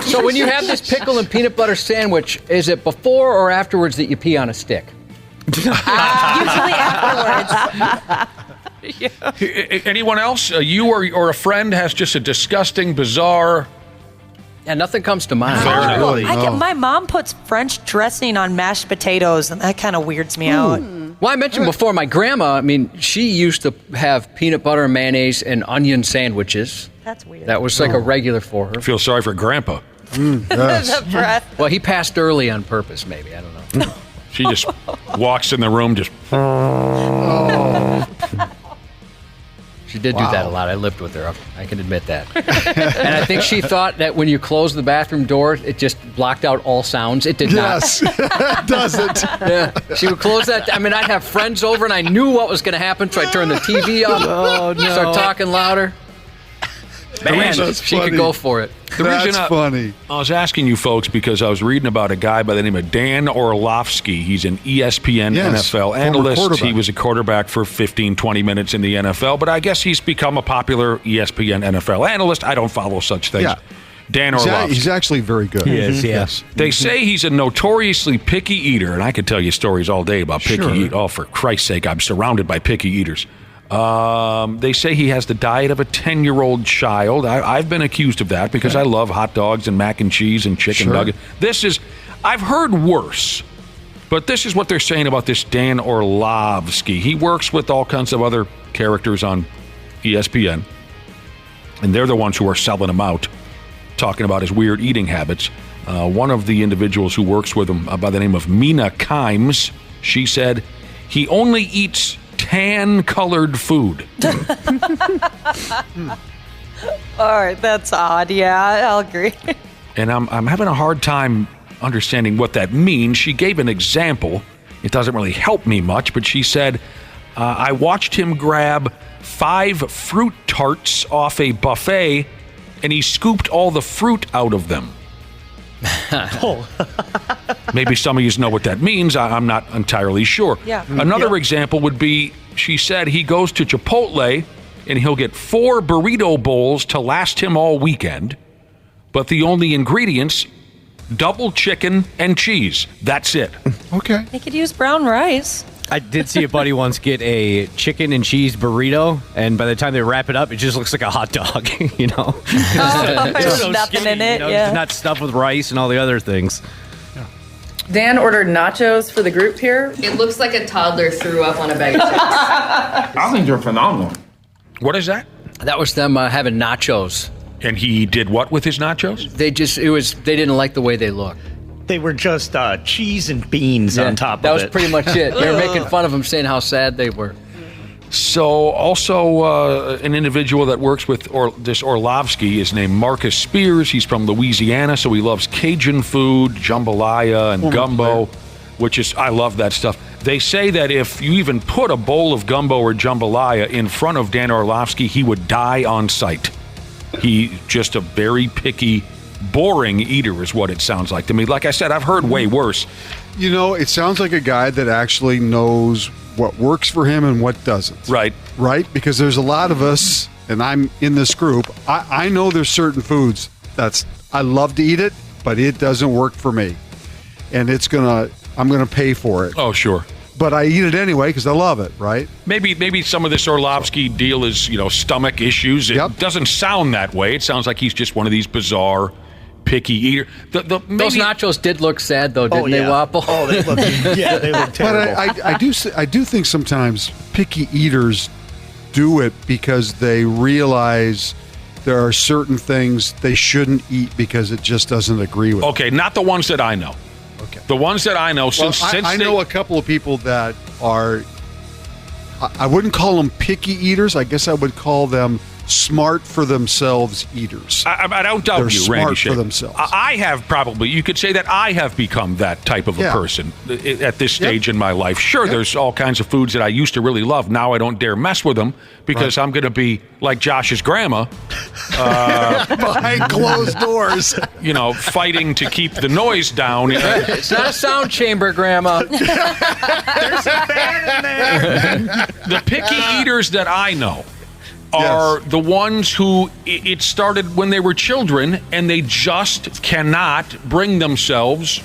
So when you have this pickle and peanut butter sandwich, is it before or afterwards that you pee on a stick? Usually afterwards. Anyone else? You or a friend has just a disgusting, bizarre... Yeah, nothing comes to mind. My mom puts French dressing on mashed potatoes, and that kind of weirds me out. Well, I mentioned before, my grandma, she used to have peanut butter, mayonnaise, and onion sandwiches. That's weird. That was like a regular for her. I feel sorry for Grandpa. The breath. Well, he passed early on purpose, maybe. I don't know. She just walks in the room, just... She did do that a lot. I lived with her. I can admit that. And I think she thought that when you closed the bathroom door, it just blocked out all sounds. It did not. Yes, it doesn't. Yeah. She would close that. I'd have friends over, and I knew what was going to happen, so I'd turn the TV up, start talking louder. Man, she could go for it. That's funny. I was asking you folks because I was reading about a guy by the name of Dan Orlovsky. He's an ESPN NFL analyst. He was a quarterback for 15, 20 minutes in the NFL, but I guess he's become a popular ESPN NFL analyst. I don't follow such things. Yeah. Dan Orlovsky. He's actually very good. He is, yes. They say he's a notoriously picky eater, and I could tell you stories all day about picky eat. Oh, for Christ's sake, I'm surrounded by picky eaters. They say he has the diet of a 10-year-old child. I've been accused of that because I love hot dogs and mac and cheese and chicken nuggets. I've heard worse, but this is what they're saying about this Dan Orlovsky. He works with all kinds of other characters on ESPN, and they're the ones who are selling him out. talking about his weird eating habits. One of the individuals who works with him by the name of Mina Kimes, she said, he only eats tan-colored food. All right, that's odd. Yeah, I'll agree. And I'm having a hard time understanding what that means. She gave an example. It doesn't really help me much, but she said, I watched him grab 5 fruit tarts off a buffet, and he scooped all the fruit out of them. Maybe some of you know what that means. I'm not entirely sure. Yeah. Another example would be, she said he goes to Chipotle and he'll get 4 burrito bowls to last him all weekend, but the only ingredients, double chicken and cheese. That's it. Okay. They could use brown rice. I did see a buddy once get a chicken and cheese burrito, and by the time they wrap it up, it just looks like a hot dog, you know? There's nothing in it, you know, it's not stuffed with rice and all the other things. Dan ordered nachos for the group here. It looks like a toddler threw up on a bag of chips. I think they're phenomenal. What is that? That was them having nachos. And he did what with his nachos? They didn't like the way they looked. They were just cheese and beans on top of it. That was pretty much it. They were making fun of him, saying how sad they were. So also an individual that works with this Orlovsky is named Marcus Spears. He's from Louisiana, so he loves Cajun food, jambalaya, and gumbo, which is, I love that stuff. They say that if you even put a bowl of gumbo or jambalaya in front of Dan Orlovsky, he would die on sight. He's just a very picky, boring eater is what it sounds like to me. Like I said, I've heard way worse. You know, it sounds like a guy that actually knows what works for him and what doesn't. Right. Right? Because there's a lot of us, and I'm in this group, I know there's certain foods I love to eat it, but it doesn't work for me. And I'm gonna pay for it. Oh, sure. But I eat it anyway because I love it, right? Maybe some of this Orlovsky deal is, stomach issues. It doesn't sound that way. It sounds like he's just one of these bizarre, picky eater. Those nachos did look sad, though, didn't they, Wapple? Oh, they look terrible. But I do think sometimes picky eaters do it because they realize there are certain things they shouldn't eat because it just doesn't agree with them. Okay, not the ones that I know. Okay. The ones that I know, I know a couple of people that are, I wouldn't call them picky eaters. I guess I would call them smart for themselves eaters. I don't doubt They're you, smart Randy for Shea. themselves. I have probably, you could say that I have become that type of a person at this stage in my life. Sure, there's all kinds of foods that I used to really love. Now I don't dare mess with them because I'm going to be like Josh's grandma. Behind closed doors. Fighting to keep the noise down. It's not a sound chamber, Grandma. There's a fan in there. The picky eaters that I know are the ones who it started when they were children and they just cannot bring themselves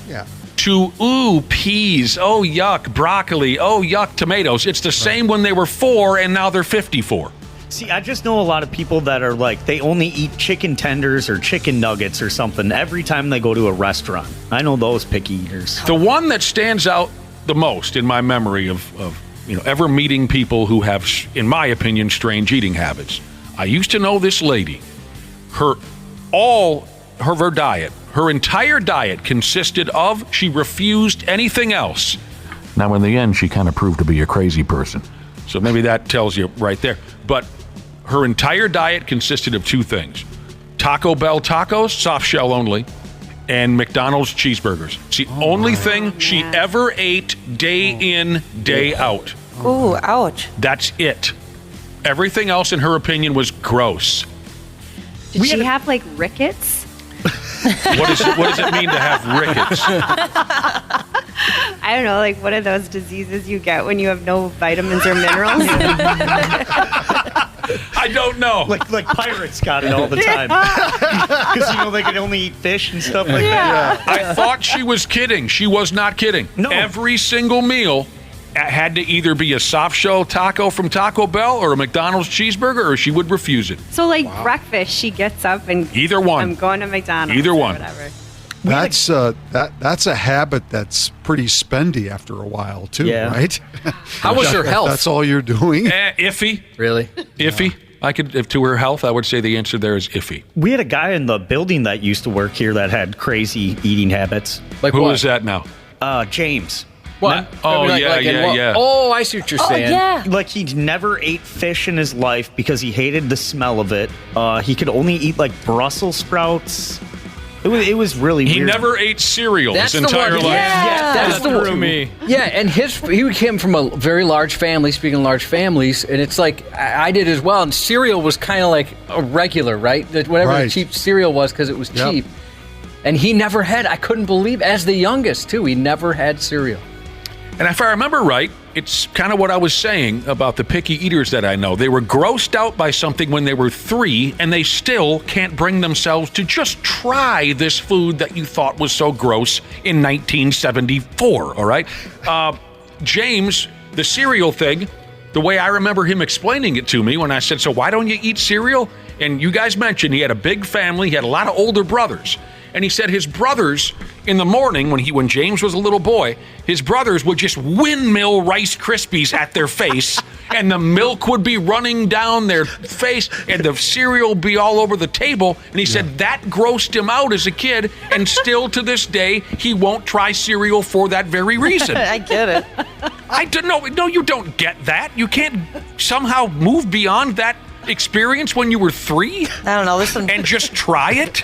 to, peas, oh, yuck, broccoli, oh, yuck, tomatoes. It's the same when they were 4 and now they're 54. See, I just know a lot of people that are like, they only eat chicken tenders or chicken nuggets or something every time they go to a restaurant. I know those picky eaters. The one that stands out the most in my memory of ever meeting people who have, in my opinion, strange eating habits. I used to know this lady. Her diet, her entire diet consisted of, she refused anything else. Now, in the end, she kind of proved to be a crazy person. So maybe that tells you right there. But her entire diet consisted of 2 things. Taco Bell tacos, soft shell only, and McDonald's cheeseburgers. It's the only thing she ever ate day in, day out. Ooh, ouch. That's it. Everything else, in her opinion, was gross. Did she have, rickets? What does it mean to have rickets? I don't know, one of those diseases you get when you have no vitamins or minerals. I don't know. Like pirates got it all the time. Because, they could only eat fish and stuff like that. I thought she was kidding. She was not kidding. No. Every single meal had to either be a soft shell taco from Taco Bell or a McDonald's cheeseburger, or she would refuse it. So, breakfast, she gets up and... Either one. I'm going to McDonald's. Either one. Whatever. That's a habit that's pretty spendy after a while too, right? How was her health? That's all you're doing. Iffy. Really? Iffy. If to her health, I would say the answer there is iffy. We had a guy in the building that used to work here that had crazy eating habits. Like who is that now? James. What? Oh, yeah. Oh, I see what you're saying. Yeah. Like, he never ate fish in his life because he hated the smell of it. He could only eat, like, Brussels sprouts. It was really weird. He never ate cereal his the entire one. life. Yeah, that's the threw me. Yeah, and he came from a very large family, speaking of large families, and it's like, I did as well, and cereal was kind of like a regular, right? Whatever the cheap cereal was because it was cheap. And he never had, I couldn't believe, as the youngest, too, he never had cereal. And if I remember right, it's kind of what I was saying about the picky eaters that I know. They were grossed out by something when they were 3, and they still can't bring themselves to just try this food that you thought was so gross in 1974, all right? James, the cereal thing, the way I remember him explaining it to me when I said, so why don't you eat cereal? And you guys mentioned he had a big family, he had a lot of older brothers. And he said his brothers, in the morning, when James was a little boy, his brothers would just windmill Rice Krispies at their face, and the milk would be running down their face, and the cereal would be all over the table. And he said that grossed him out as a kid, and still to this day, he won't try cereal for that very reason. I get it. I don't know. No, you don't get that. You can't somehow move beyond that experience when you were 3? I don't know. And just try it?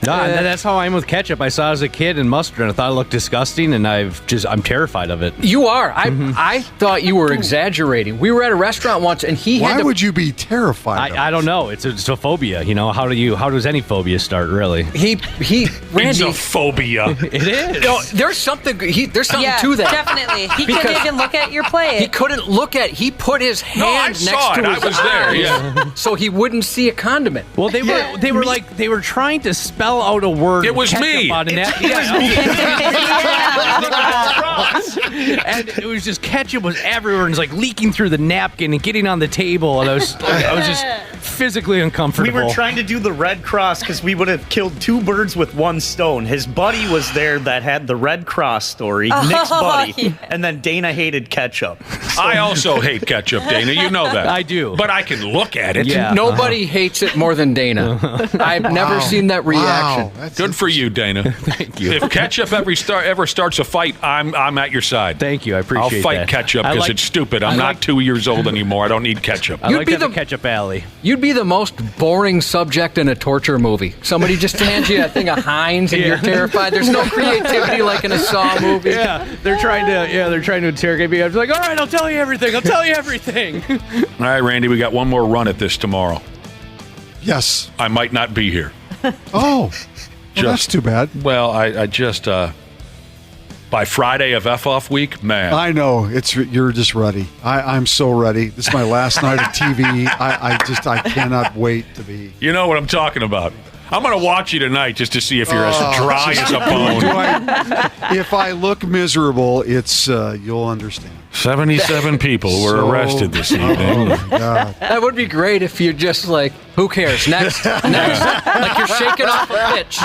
No, that's how I am with ketchup. I saw it as a kid in mustard, and I thought it looked disgusting, and I'm terrified of it. You are. I thought you were exaggerating. We were at a restaurant once, and Why would you be terrified? I don't know. It's a phobia. You know, how does any phobia start? Really? Randy, it's a phobia. It is. No, there's something. There's something to that. Definitely. He couldn't even look at your plate. He couldn't look at. He put his hand next to his I was there. Yeah. So he wouldn't see a condiment. Well, they were trying to spell out a word. It was me. On and it was just ketchup was everywhere and it was like leaking through the napkin and getting on the table, and I was just physically uncomfortable. We were trying to do the Red Cross because we would have killed 2 birds with 1 stone. His buddy was there that had the Red Cross story, Nick's buddy, and then Dana hated ketchup. So, I also hate ketchup, Dana. You know that. I do. But I can look at it. Yeah. Nobody hates it more than Dana. I've never seen that reaction. Wow, good for you, Dana. Thank you. If ketchup ever starts a fight, I'm at your side. Thank you. I appreciate I'll fight that. ketchup because it's stupid. I'm not 2 years old anymore. I don't need ketchup. I like the ketchup alley. You'd be the most boring subject in a torture movie. Somebody just hands you a thing of Heinz and you're terrified. There's no creativity like in a Saw movie. Yeah, they're trying to interrogate me. I'm like, all right, I'll tell you everything. All right, Randy, we got one more run at this tomorrow. Yes. I might not be here. Oh, that's too bad. Well, I just by Friday of Eff-Off week, man. I know you're just ready. I'm so ready. This is my last night of TV. I cannot wait to be. You know what I'm talking about. I'm going to watch you tonight just to see if you're as dry as a bone. If I look miserable, it's you'll understand. 77 people were arrested this evening. Oh my God. That would be great if you're just like, who cares? Next. Like you're shaking off a pitch.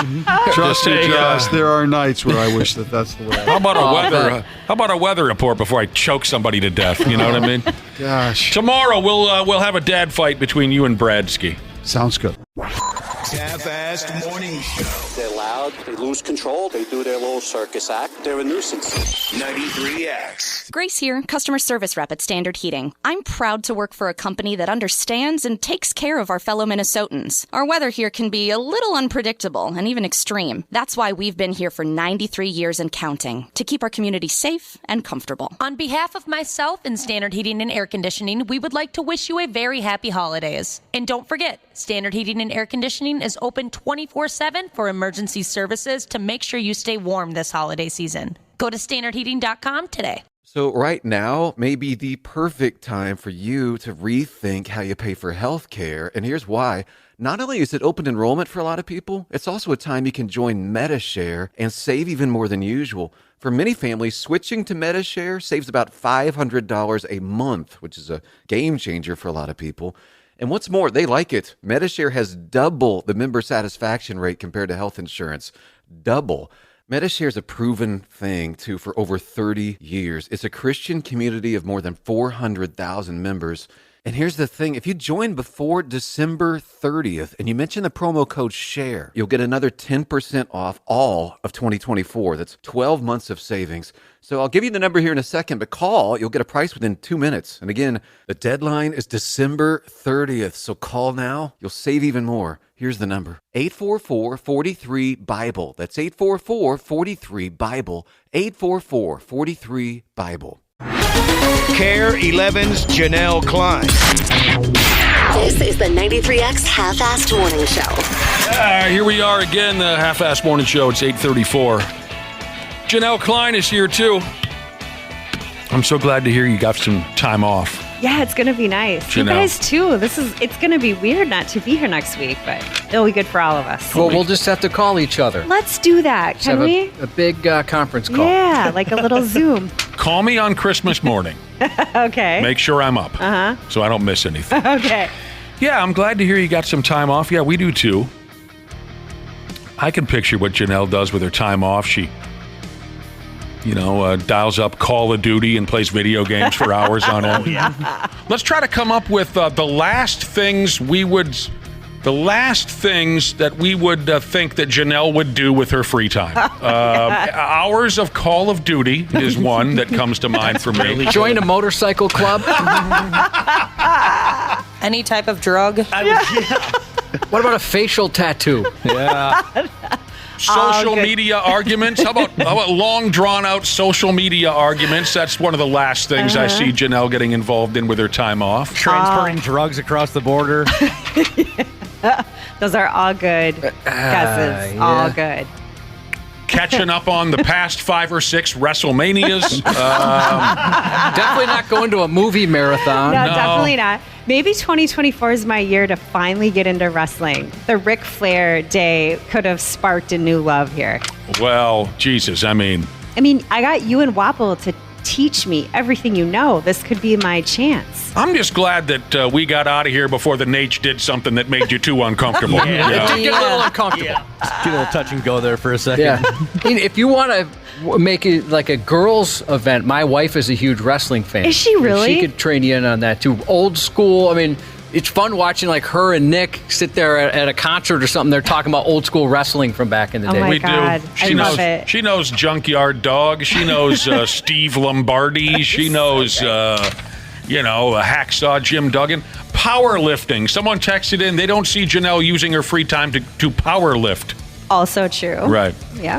Trust me, Josh, there are nights where I wish that's the way. How about a weather report before I choke somebody to death? You know what I mean? Gosh. Tomorrow we'll have a dad fight between you and Bradsky. Sounds good. Half-assed morning show. They're loud, they lose control, they do their little circus act, they're a nuisance. 93X. Grace here, customer service rep at Standard Heating. I'm proud to work for a company that understands and takes care of our fellow Minnesotans. Our weather here can be a little unpredictable and even extreme. That's why we've been here for 93 years and counting, to keep our community safe and comfortable. On behalf of myself and Standard Heating and Air Conditioning, we would like to wish you a very happy holidays. And don't forget, Standard Heating and Air Conditioning is open 24/7 for emergency services to make sure you stay warm this holiday season. Go to standardheating.com today. So right now may be the perfect time for you to rethink how you pay for health care. And here's why. Not only is it open enrollment for a lot of people, it's also a time you can join MediShare and save even more than usual. For many families, switching to MediShare saves about $500 a month, which is a game changer for a lot of people. And what's more, they like it. MediShare has double the member satisfaction rate compared to health insurance. Double. MediShare is a proven thing, too, for over 30 years. It's a Christian community of more than 400,000 members. And here's the thing. If you join before December 30th and you mention the promo code SHARE, you'll get another 10% off all of 2024. That's 12 months of savings. So I'll give you the number here in a second, but call. You'll get a price within 2 minutes. And again, the deadline is December 30th. So call now. You'll save even more. Here's the number. 844-43-BIBLE. That's 844-43-BIBLE. 844-43-BIBLE. Care 11's Janel Klein. This is the 93X Half-Assed Morning Show. Here we are again, the Half-Assed Morning Show. It's 8:34. Janel Klein is here, too. I'm so glad to hear you got some time off. Yeah, it's going to be nice. Janel. You guys, too. It's going to be weird not to be here next week, but it'll be good for all of us. Well, we'll just have to call each other. Let's do that, can we? A big conference call. Yeah, like a little Zoom. Call me on Christmas morning. Okay. Make sure I'm up. So I don't miss anything. Okay. Yeah, I'm glad to hear you got some time off. Yeah, we do too. I can picture what Janelle does with her time off. She, dials up Call of Duty and plays video games for hours on end. Yeah. Let's try to come up with the last things that we would think that Janelle would do with her free time. Hours of Call of Duty is one that comes to mind for me. Join a motorcycle club. Any type of drug. What about a facial tattoo? Yeah. Social media arguments. How about long drawn out social media arguments? That's one of the last things I see Janelle getting involved in with her time off. Transferring drugs across the border. Those are all good guesses. Yeah. All good. Catching up on the past 5 or 6 WrestleManias. Definitely not going to a movie marathon. No, definitely not. Maybe 2024 is my year to finally get into wrestling. The Ric Flair day could have sparked a new love here. Well, Jesus, I mean, I got you and Wapple to teach me everything you know. This could be my chance. I'm just glad that we got out of here before the Nate did something that made you too uncomfortable. It did get a little uncomfortable. Get a little touch and go there for a second. Yeah. If you want to make it like a girls' event, my wife is a huge wrestling fan. Is she really? She could train you in on that too. Old school. It's fun watching like her and Nick sit there at a concert or something. They're talking about old school wrestling from back in the day. My We God. do. I love it. She knows Junkyard Dog. She knows Steve Lombardi. She knows, Hacksaw Jim Duggan. Powerlifting. Someone texted in, they don't see Janelle using her free time to power lift. Also true. Right. Yeah.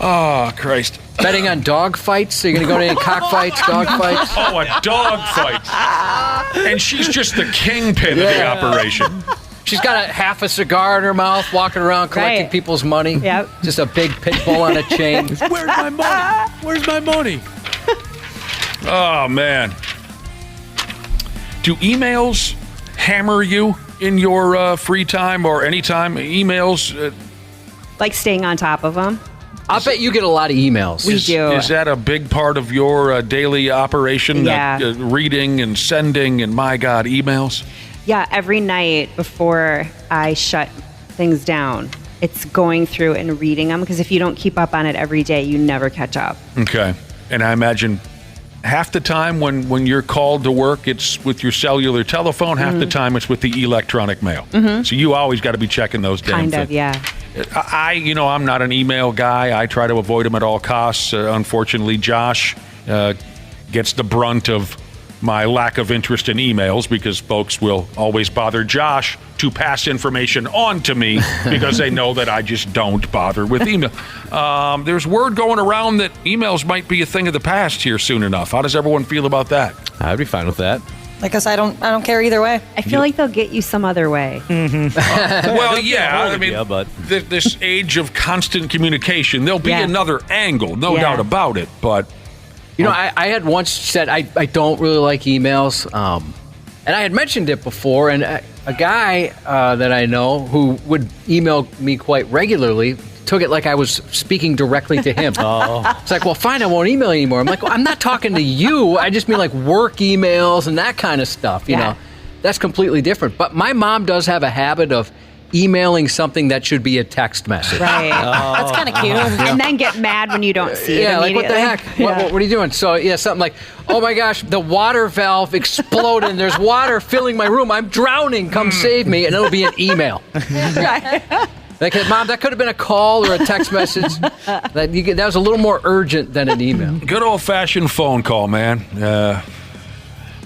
Oh, Christ. Betting on dog fights? Are you going to go to any cockfights, dog fights? Oh, a dog fight. And she's just the kingpin of the operation. She's got half a cigar in her mouth, walking around collecting people's money. Yep. Just a big pit bull on a chain. Where's my money? Where's my money? Oh, man. Do emails hammer you in your free time or anytime? Emails? Like staying on top of them. I bet you get a lot of emails. We do. Is that a big part of your daily operation? Yeah. Reading and sending and, my God, emails? Yeah, every night before I shut things down, it's going through and reading them, because if you don't keep up on it every day, you never catch up. Okay. And I imagine half the time when you're called to work, it's with your cellular telephone. Half the time it's with the electronic mail. So you always got to be checking those damn Kind things. of, yeah. I'm not an email guy. I try to avoid them at all costs. Unfortunately, Josh gets the brunt of my lack of interest in emails, because folks will always bother Josh to pass information on to me because they know that I just don't bother with email. There's word going around that emails might be a thing of the past here soon enough. How does everyone feel about that? I'd be fine with that. I guess I don't care either way. I feel like they'll get you some other way. Well, yeah. But This age of constant communication, there'll be another angle, no doubt about it. But I had once said I don't really like emails, and I had mentioned it before. And a guy that I know who would email me quite regularly took it like I was speaking directly to him. It's like, well, fine, I won't email anymore. I'm like, well, I'm not talking to you. I just mean like work emails and that kind of stuff. You know, that's completely different. But my mom does have a habit of emailing something that should be a text message. Right. That's kind of cute. And then get mad when you don't see it Yeah, like, what the immediately. heck? What are you doing? So, yeah, something like, oh my gosh, the water valve exploded and there's water filling my room. I'm drowning. Come save me. And it'll be an email. Like, hey, Mom, that could have been a call or a text message. That was a little more urgent than an email. Good old-fashioned phone call, man.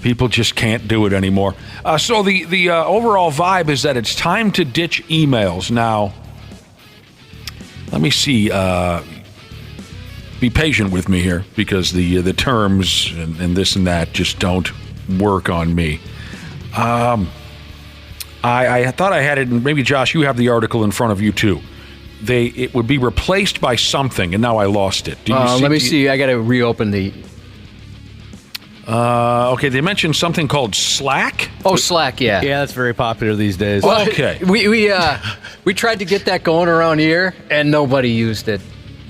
People just can't do it anymore. So the overall vibe is that it's time to ditch emails. Now, let me see. Be patient with me here because the terms and this and that just don't work on me. I thought I had it, and maybe, Josh, you have the article in front of you, too. It would be replaced by something, and now I lost it. Let me see. I got to reopen the... Okay, they mentioned something called Slack. Oh, Slack, yeah. Yeah, that's very popular these days. Well, okay. We tried to get that going around here, and nobody used it.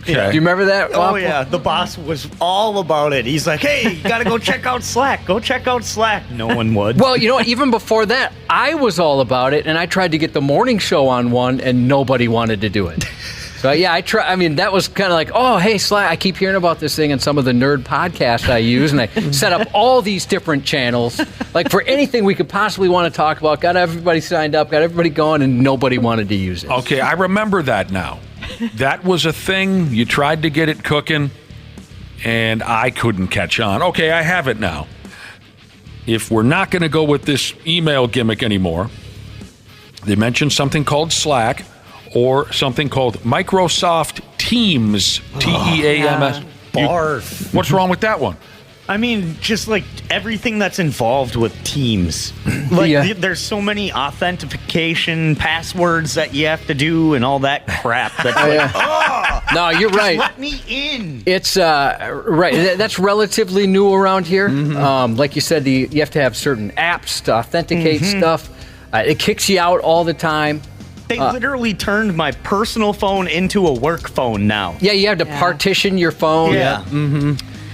Okay. Do you remember that? Oh, yeah. The boss was all about it. He's like, hey, you got to go check out Slack. Go check out Slack. No one would. Well, you know what? Even before that, I was all about it, and I tried to get the morning show on one, and nobody wanted to do it. So, yeah, I mean, that was kind of like, oh, hey, Slack, I keep hearing about this thing in some of the nerd podcasts I use, and I set up all these different channels, like for anything we could possibly want to talk about, got everybody signed up, got everybody going, and nobody wanted to use it. Okay, I remember that now. That was a thing. You tried to get it cooking, and I couldn't catch on. Okay, I have it now. If we're not going to go with this email gimmick anymore, they mentioned something called Slack or something called Microsoft Teams, Teams. Barf. What's wrong with that one? I mean, just like everything that's involved with Teams. Like, there's so many authentication passwords that you have to do and all that crap. That's No, you're right. Let me in. It's right. That's relatively new around here. Like you said, you have to have certain apps to authenticate stuff. It kicks you out all the time. They literally turned my personal phone into a work phone now. Yeah, you have to partition your phone. Yeah.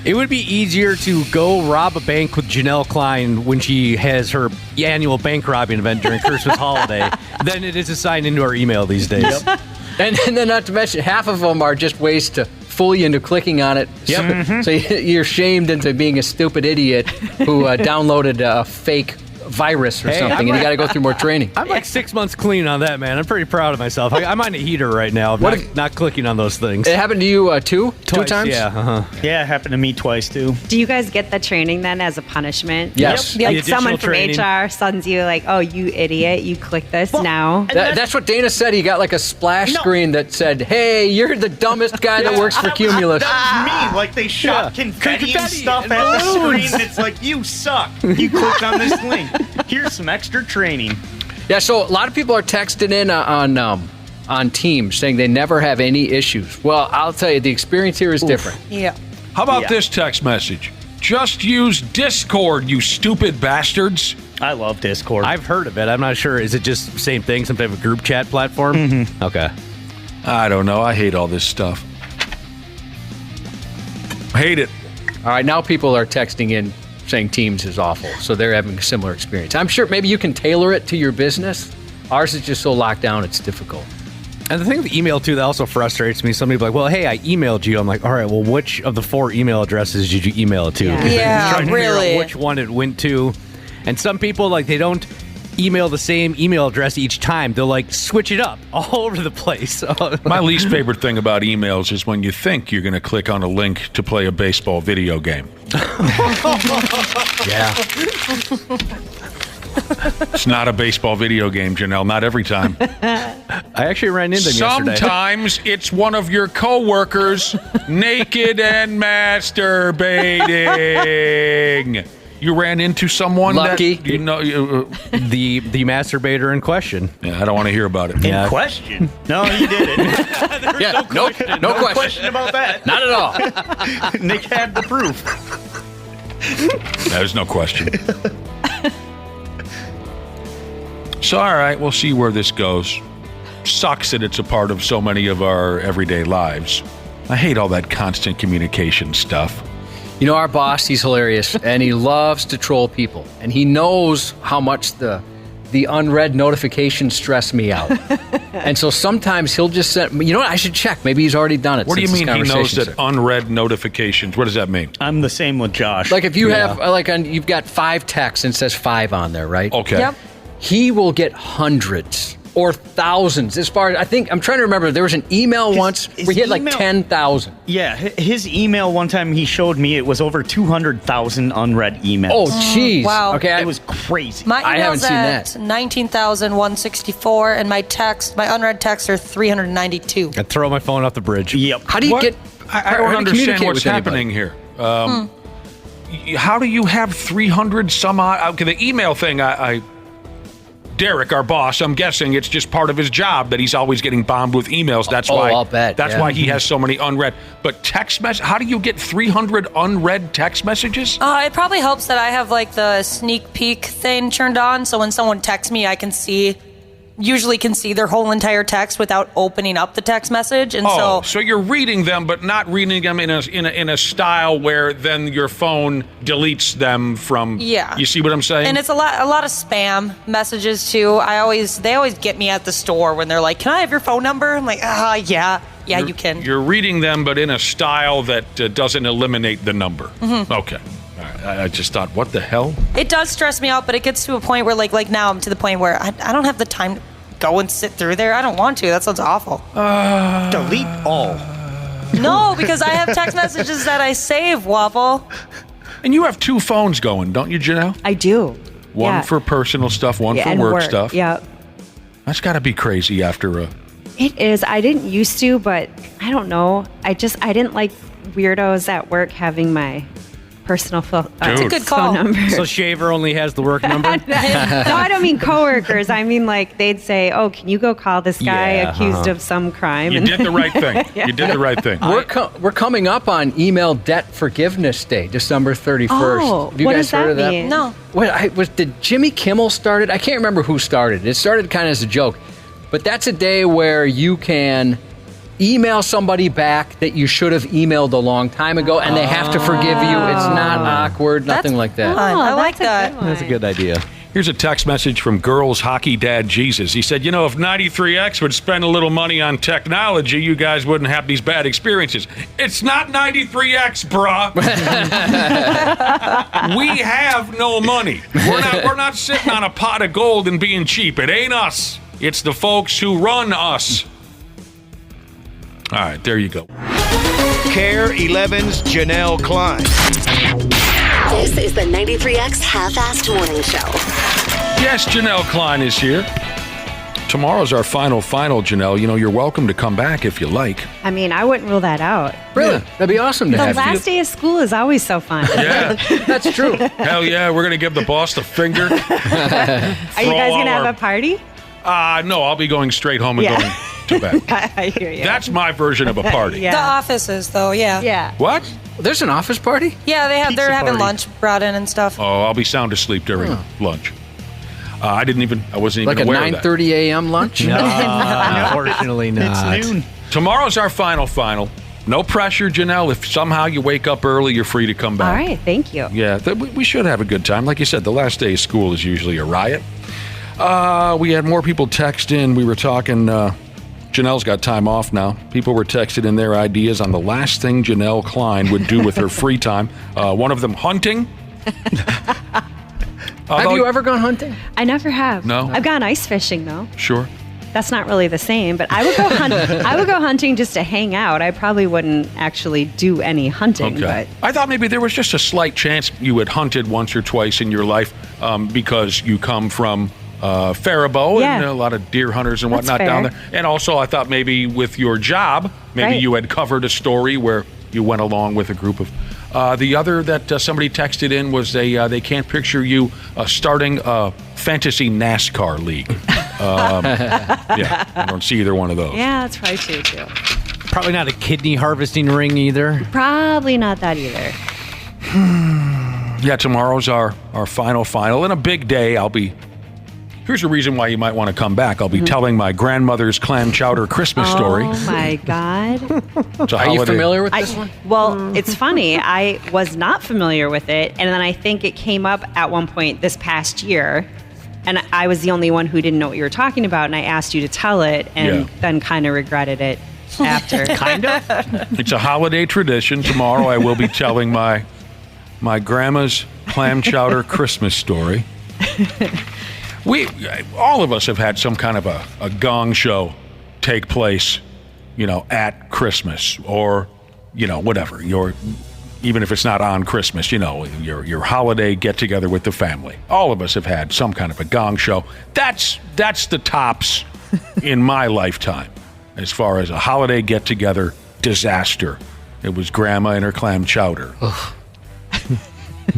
It would be easier to go rob a bank with Janel Klein when she has her annual bank robbing event during Christmas holiday than it is to sign into our email these days. Yep. And then not to mention, half of them are just ways to fool you into clicking on it. Yep. So you're shamed into being a stupid idiot who downloaded a fake virus or something, and you got to go through more training. I'm like 6 months clean on that, man. I'm pretty proud of myself. I'm on a heater right now. I'm not clicking on those things. It happened to you two times? Yeah. Yeah, it happened to me twice too. Do you guys get the training then as a punishment? Yes. Yep. Like someone from HR sends you like, oh, you idiot, you click this now. That's what Dana said. He got like a splash screen that said, hey, you're the dumbest guy that works for Cumulus. That was me. Like they shot confetti and stuff at the screen. It's like, you suck. You clicked on this link. Here's some extra training. Yeah, so a lot of people are texting in on Teams saying they never have any issues. Well, I'll tell you, the experience here is different. Yeah. How about this text message? Just use Discord, you stupid bastards. I love Discord. I've heard of it. I'm not sure. Is it just the same thing, some type of group chat platform? Okay. I don't know. I hate all this stuff. Hate it. All right, now people are texting in saying Teams is awful, so they're having a similar experience. I'm sure maybe you can tailor it to your business. Ours is just so locked down, it's difficult. And the thing with email, too, that also frustrates me. Somebody be like, well, hey, I emailed you. I'm like, all right, well, which of the 4 email addresses did you email it to? Yeah, trying to figure really. out which one it went to. And some people, like, they don't email the same email address each time. They'll, like, switch it up all over the place. My least favorite thing about emails is when you think you're going to click on a link to play a baseball video game. Yeah. It's not a baseball video game, Janelle. Not every time. I actually ran into them yesterday. Sometimes it's one of your coworkers naked and masturbating. You ran into someone Lucky. that you know the masturbator in question. Yeah, I don't want to hear about it. In question? No, you didn't. Yeah, no question about that. Not at all. Nick had the proof. There's no question. So, all right, we'll see where this goes. Sucks that it's a part of so many of our everyday lives. I hate all that constant communication stuff. You know, our boss, he's hilarious, and he loves to troll people. And he knows how much the the unread notifications stress me out. And so sometimes he'll just send, you know what, I should check. Maybe he's already done it. What do you mean he knows that unread notifications? What does that mean? I'm the same with Josh. Like if you have, you've got 5 texts and it says 5 on there, right? Okay. Yep. He will get hundreds or thousands. As far as, I'm trying to remember, there was an email once where he had like 10,000. Yeah, his email one time he showed me, it was over 200,000 unread emails. Oh, jeez. Wow. Okay. It was crazy. My I haven't email's seen at 19,164, and my unread texts are 392. I'd throw my phone off the bridge. Yep. How do you get... I don't understand what's happening here. How do you have 300 some odd? Okay, the email thing, Derek, our boss, I'm guessing it's just part of his job that he's always getting bombed with emails. That's why. I'll bet. That's why he has so many unread. But text message, how do you get 300 unread text messages? It probably helps that I have like the sneak peek thing turned on, so when someone texts me, I can see their whole entire text without opening up the text message, and so you're reading them, but not reading them in a style where then your phone deletes them from. Yeah. You see what I'm saying? And it's a lot of spam messages too. They always get me at the store when they're like, "Can I have your phone number?" I'm like, yeah, you can. You're reading them, but in a style that doesn't eliminate the number. Mm-hmm. Okay. All right. I just thought, what the hell? It does stress me out, but it gets to a point where like now I'm to the point where I don't have the time to go and sit through there. I don't want to. That sounds awful. Delete all. No, because I have text messages that I save, Waffle. And you have 2 phones going, don't you, Janelle? I do. One for personal stuff, one for and work stuff. Yeah. That's got to be crazy after a... It is. I didn't used to, but I don't know. I didn't like weirdos at work having my personal phone number. So Shaver only has the work number? No, I don't mean coworkers. I mean like they'd say, "Oh, can you go call this guy accused of some crime?" You did the right thing. You did the right thing. We're coming up on Email Debt Forgiveness Day, December 31st. Oh, have you what guys does that heard of that? mean? No. Did Jimmy Kimmel start it? I can't remember who started it. It started kind of as a joke. But that's a day where you can email somebody back that you should have emailed a long time ago, and they have to forgive you. It's not awkward, nothing like that. I like that. That's a good idea. Here's a text message from Girls Hockey Dad Jesus. He said, if 93X would spend a little money on technology, you guys wouldn't have these bad experiences. It's not 93X, bruh. We have no money. We're not sitting on a pot of gold and being cheap. It ain't us. It's the folks who run us. All right, there you go. Care 11's Janel Klein. This is the 93X Half-Assed Morning Show. Yes, Janel Klein is here. Tomorrow's our final, Janelle. You're welcome to come back if you like. I mean, I wouldn't rule that out. Really? That'd be awesome to have you. The last day of school is always so fun. Yeah. That's true. Hell yeah, we're going to give the boss the finger. Are you guys going to have a party? No, I'll be going straight home and going to bed. I hear you. That's my version of a party. The offices, though, yeah. Yeah. What? There's an office party? Yeah, they're having party. lunch brought in and stuff. Oh, I'll be sound asleep during lunch. I wasn't even like aware a of that. 9:30 a.m. lunch? No, unfortunately not. It's noon. Tomorrow's our final. No pressure, Janelle. If somehow you wake up early, you're free to come back. All right, thank you. Yeah, we should have a good time. Like you said, the last day of school is usually a riot. We had more people text in. We were talking, Janelle's got time off now. People were texting in their ideas on the last thing Janel Klein would do with her free time. One of them, hunting. Have you ever gone hunting? I never have. No? I've gone ice fishing, though. Sure. That's not really the same, but I would go I would go hunting just to hang out. I probably wouldn't actually do any hunting. Okay. But I thought maybe there was just a slight chance you had hunted once or twice in your life because you come from Faribault and a lot of deer hunters and whatnot down there. And also I thought maybe with your job, maybe you had covered a story where you went along with a group of... the other that somebody texted in was they can't picture you starting a fantasy NASCAR league. I don't see either one of those. yeah, that's probably true, too. Probably not a kidney harvesting ring either. Probably not that either. Yeah, tomorrow's our final, and a big day. Here's a reason why you might want to come back. I'll be telling my grandmother's clam chowder Christmas story. Oh, my God. Are you familiar with this one? Well, it's funny. I was not familiar with it, and then I think it came up at one point this past year. And I was the only one who didn't know what you were talking about, and I asked you to tell it, and then kind of regretted it after. Kind of? It's a holiday tradition. Tomorrow I will be telling my grandma's clam chowder Christmas story. All of us have had some kind of a gong show take place, at Christmas or, whatever. Even if it's not on Christmas, your holiday get-together with the family. All of us have had some kind of a gong show. That's the tops in my lifetime as far as a holiday get-together disaster. It was Grandma and her clam chowder.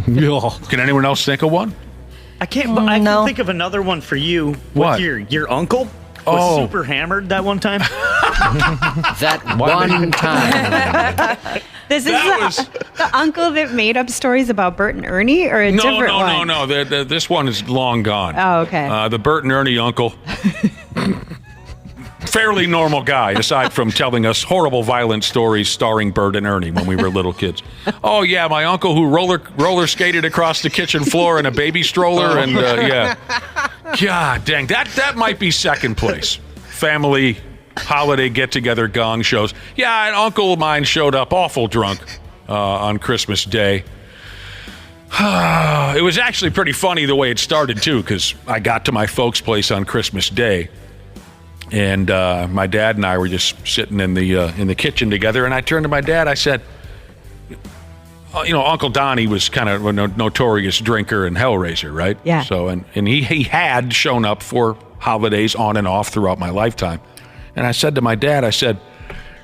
Can anyone else think of one? I can't. I can think of another one for you. What? Your uncle was super hammered that one time. That one time. This is the uncle that made up stories about Bert and Ernie, or a different one? No. This one is long gone. Oh, okay. The Bert and Ernie uncle. Fairly normal guy, aside from telling us horrible, violent stories starring Bert and Ernie when we were little kids. Oh, yeah, my uncle who roller skated across the kitchen floor in a baby stroller. And, yeah. God dang, that might be second place. Family holiday get-together gong shows. Yeah, an uncle of mine showed up awful drunk on Christmas Day. It was actually pretty funny the way it started, too, because I got to my folks' place on Christmas Day. And my dad and I were just sitting in the kitchen together, and I turned to my dad. I said, Uncle Donnie was kind of a notorious drinker and hellraiser, right? Yeah. So and he had shown up for holidays on and off throughout my lifetime. And I said to my dad,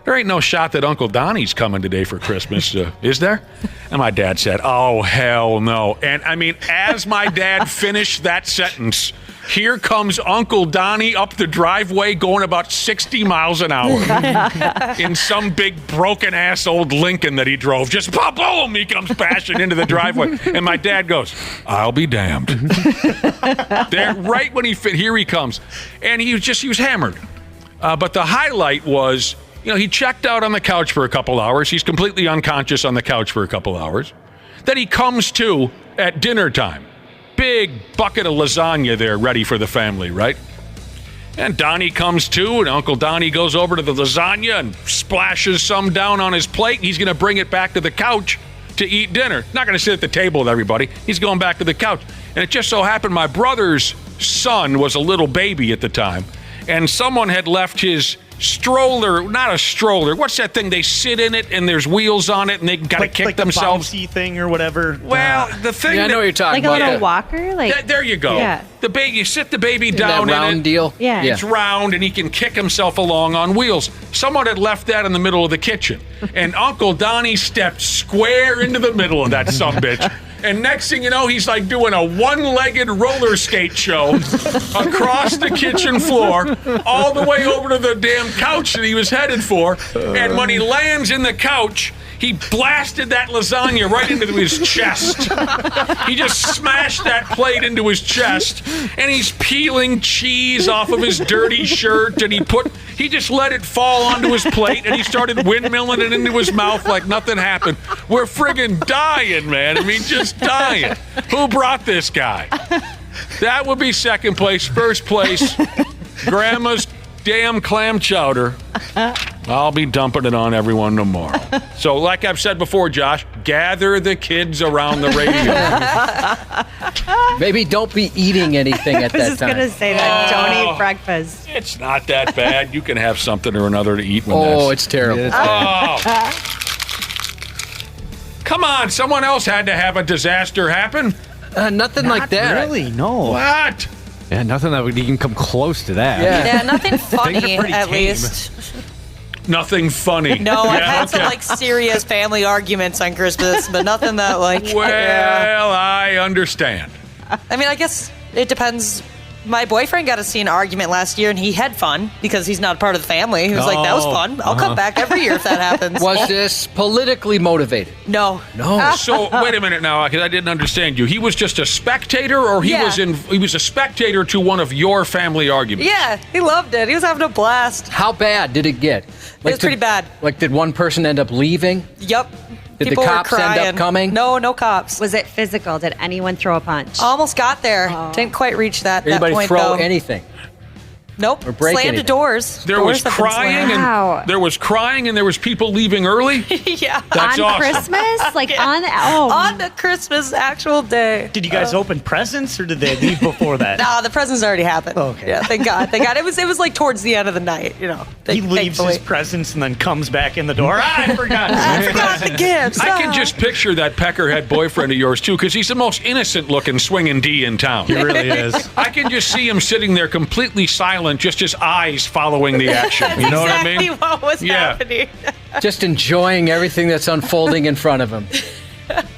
there ain't no shot that Uncle Donnie's coming today for Christmas, is there? And my dad said, oh, hell no. And I mean, as my dad finished that sentence, here comes Uncle Donnie up the driveway going about 60 miles an hour in some big broken-ass old Lincoln that he drove. Just boom, he comes bashing into the driveway. And my dad goes, I'll be damned. There, right when here he comes. And he was hammered. But the highlight was, he checked out on the couch for a couple hours. He's completely unconscious on the couch for a couple hours. Then he comes to at dinner time. Big bucket of lasagna there ready for the family, right? And Donnie comes to, and Uncle Donnie goes over to the lasagna and splashes some down on his plate. He's going to bring it back to the couch to eat dinner. Not going to sit at the table with everybody. He's going back to the couch. And it just so happened my brother's son was a little baby at the time, and someone had left his stroller, not a stroller. What's that thing? They sit in it and there's wheels on it and they got to kick themselves. The bouncy thing or whatever. Well, the thing. I know what you're talking about. Like a little walker? There you go. Yeah. The baby, you sit the baby down that round in it. Deal? Yeah. It's round and he can kick himself along on wheels. Someone had left that in the middle of the kitchen. And Uncle Donnie stepped square into the middle of that sumbitch. And next thing you know, he's like doing a one-legged roller skate show across the kitchen floor, all the way over to the damn couch that he was headed for. And when he lands in the couch, he blasted that lasagna right into his chest. He just smashed that plate into his chest, and he's peeling cheese off of his dirty shirt, and he just let it fall onto his plate, and he started windmilling it into his mouth like nothing happened. We're friggin' dying, man. I mean, just dying. Who brought this guy? That would be second place. First place, Grandma's damn clam chowder. I'll be dumping it on everyone tomorrow. So like I've said before, Josh, gather the kids around the radio. Maybe don't be eating anything at that time. I was just going to say that. Don't eat breakfast. It's not that bad. You can have something or another to eat when it's terrible. Come on, someone else had to have a disaster happen. Nothing like that. Really? No. What? Yeah, nothing that would even come close to that. Yeah, nothing funny, at least. Nothing funny. No, I've had some serious family arguments on Christmas, but nothing that Well, I understand. I mean, I guess it depends. My boyfriend got to see an argument last year, and he had fun because he's not part of the family. He was like, that was fun. I'll come back every year if that happens. Was this politically motivated? No. So wait a minute now, because I didn't understand you. He was just a spectator, or he was a spectator to one of your family arguments? Yeah, he loved it. He was having a blast. How bad did it get? It was pretty bad. Like, did one person end up leaving? Yep. Did People the were cops end crying. up coming? No cops. Was it physical? Did anyone throw a punch? Almost got there. Didn't quite reach that Anybody point, throw though. anything? Nope. Or break Slammed anything? doors. There Doors was have been crying slammed. and there was crying and there was people leaving early. Yeah. That's on awesome. Christmas? Like on on the Christmas actual day. Did you guys open presents or did they leave before that? Nah, the presents already happened. Okay. Yeah, thank God. It was like towards the end of the night, you know. He leaves thankfully. his presents and then comes back in the door. I forgot. I forgot the gifts. I can just picture that peckerhead boyfriend of yours, too, because he's the most innocent-looking swinging D in town. He really is. I can just see him sitting there completely silent, just his eyes following the action. You know what I mean? Exactly what was happening. Just enjoying everything that's unfolding in front of him.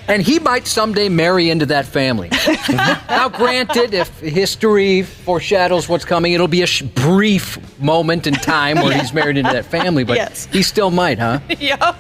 And he might someday marry into that family. Now, granted, if history foreshadows what's coming, it'll be a brief moment in time where he's married into that family, but he still might, huh? Yeah.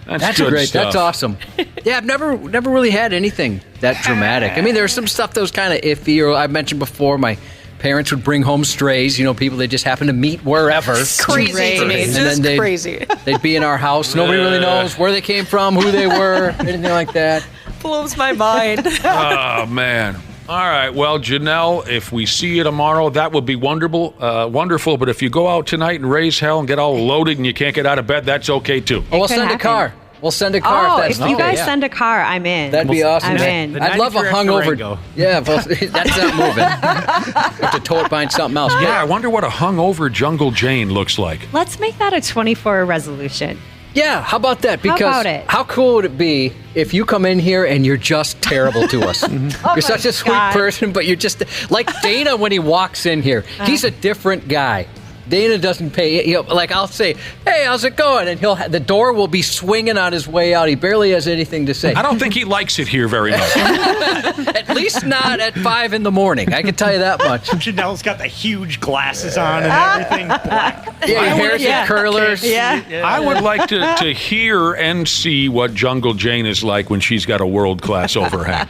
That's good great. stuff. That's awesome. Yeah, I've never really had anything that dramatic. I mean, there's some stuff that was kind of iffy, or I mentioned before, my parents would bring home strays, people they just happen to meet wherever. It's crazy to me. It's just crazy. They'd be in our house. Nobody really knows where they came from, who they were, anything like that. Blows my mind. Oh, man. All right. Well, Janelle, if we see you tomorrow, that would be wonderful. But if you go out tonight and raise hell and get all loaded and you can't get out of bed, that's okay, too. Oh, we'll send a car. We'll send a car. if you guys send a car, I'm in. That'd be awesome. I'm in. I'd love a hungover. Yeah, well, that's not moving. Have to tow it behind something else. Yeah, I wonder what a hungover Jungle Jane looks like. Let's make that a 24 resolution. Yeah, how about that? Because how about it? How cool would it be if you come in here and you're just terrible to us? You're such a sweet person, but you're just like Dana when he walks in here. He's a different guy. Dana doesn't pay. Like I'll say, "Hey, how's it going?" And the door will be swinging on his way out. He barely has anything to say. I don't think he likes it here very much. At least not at 5 a.m. I can tell you that much. Janelle's got the huge glasses on and everything. Black. Yeah, your hair's in curlers. Yeah. I would like to hear and see what Jungle Jane is like when she's got a world-class overhang.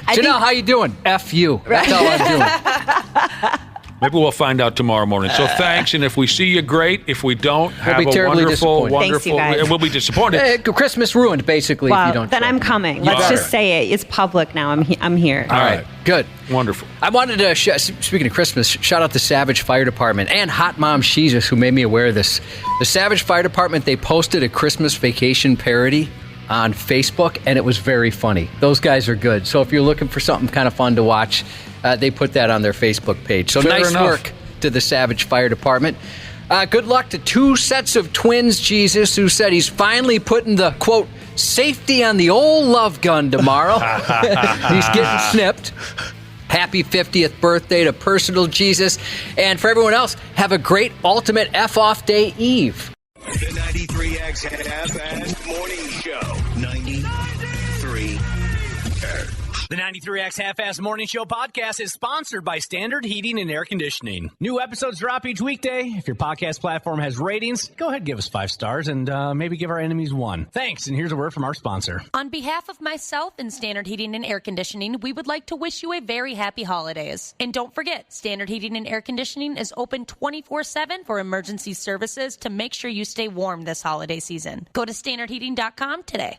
Janelle, how you doing? F you. That's all I'm doing. Maybe we'll find out tomorrow morning. So thanks, and if we see you, great. If we don't, have be a terribly wonderful, disappointed. Thanks, you guys. and we'll be disappointed. Hey, Christmas ruined, basically, if you don't then show. I'm coming. Let's just say it. It's public now. I'm here. All right, good. Wonderful. I wanted to, speaking of Christmas, shout out the Savage Fire Department and Hot Mom Jesus, who made me aware of this. The Savage Fire Department, they posted a Christmas vacation parody on Facebook, and it was very funny. Those guys are good. So if you're looking for something kind of fun to watch, they put that on their Facebook page. So Fair nice enough. work to the Savage Fire Department. Good luck to 2 sets of twins, Jesus, who said he's finally putting the, quote, safety on the old love gun tomorrow. He's getting snipped. Happy 50th birthday to Personal Jesus. And for everyone else, have a great ultimate Eff-Off Day Eve. The 93X Half-Assed Morning Show. 93. The 93X Half-Assed Morning Show podcast is sponsored by Standard Heating and Air Conditioning. New episodes drop each weekday. If your podcast platform has ratings, go ahead and give us 5 stars and maybe give our enemies 1. Thanks, and here's a word from our sponsor. On behalf of myself and Standard Heating and Air Conditioning, we would like to wish you a very happy holidays. And don't forget, Standard Heating and Air Conditioning is open 24/7 for emergency services to make sure you stay warm this holiday season. Go to standardheating.com today.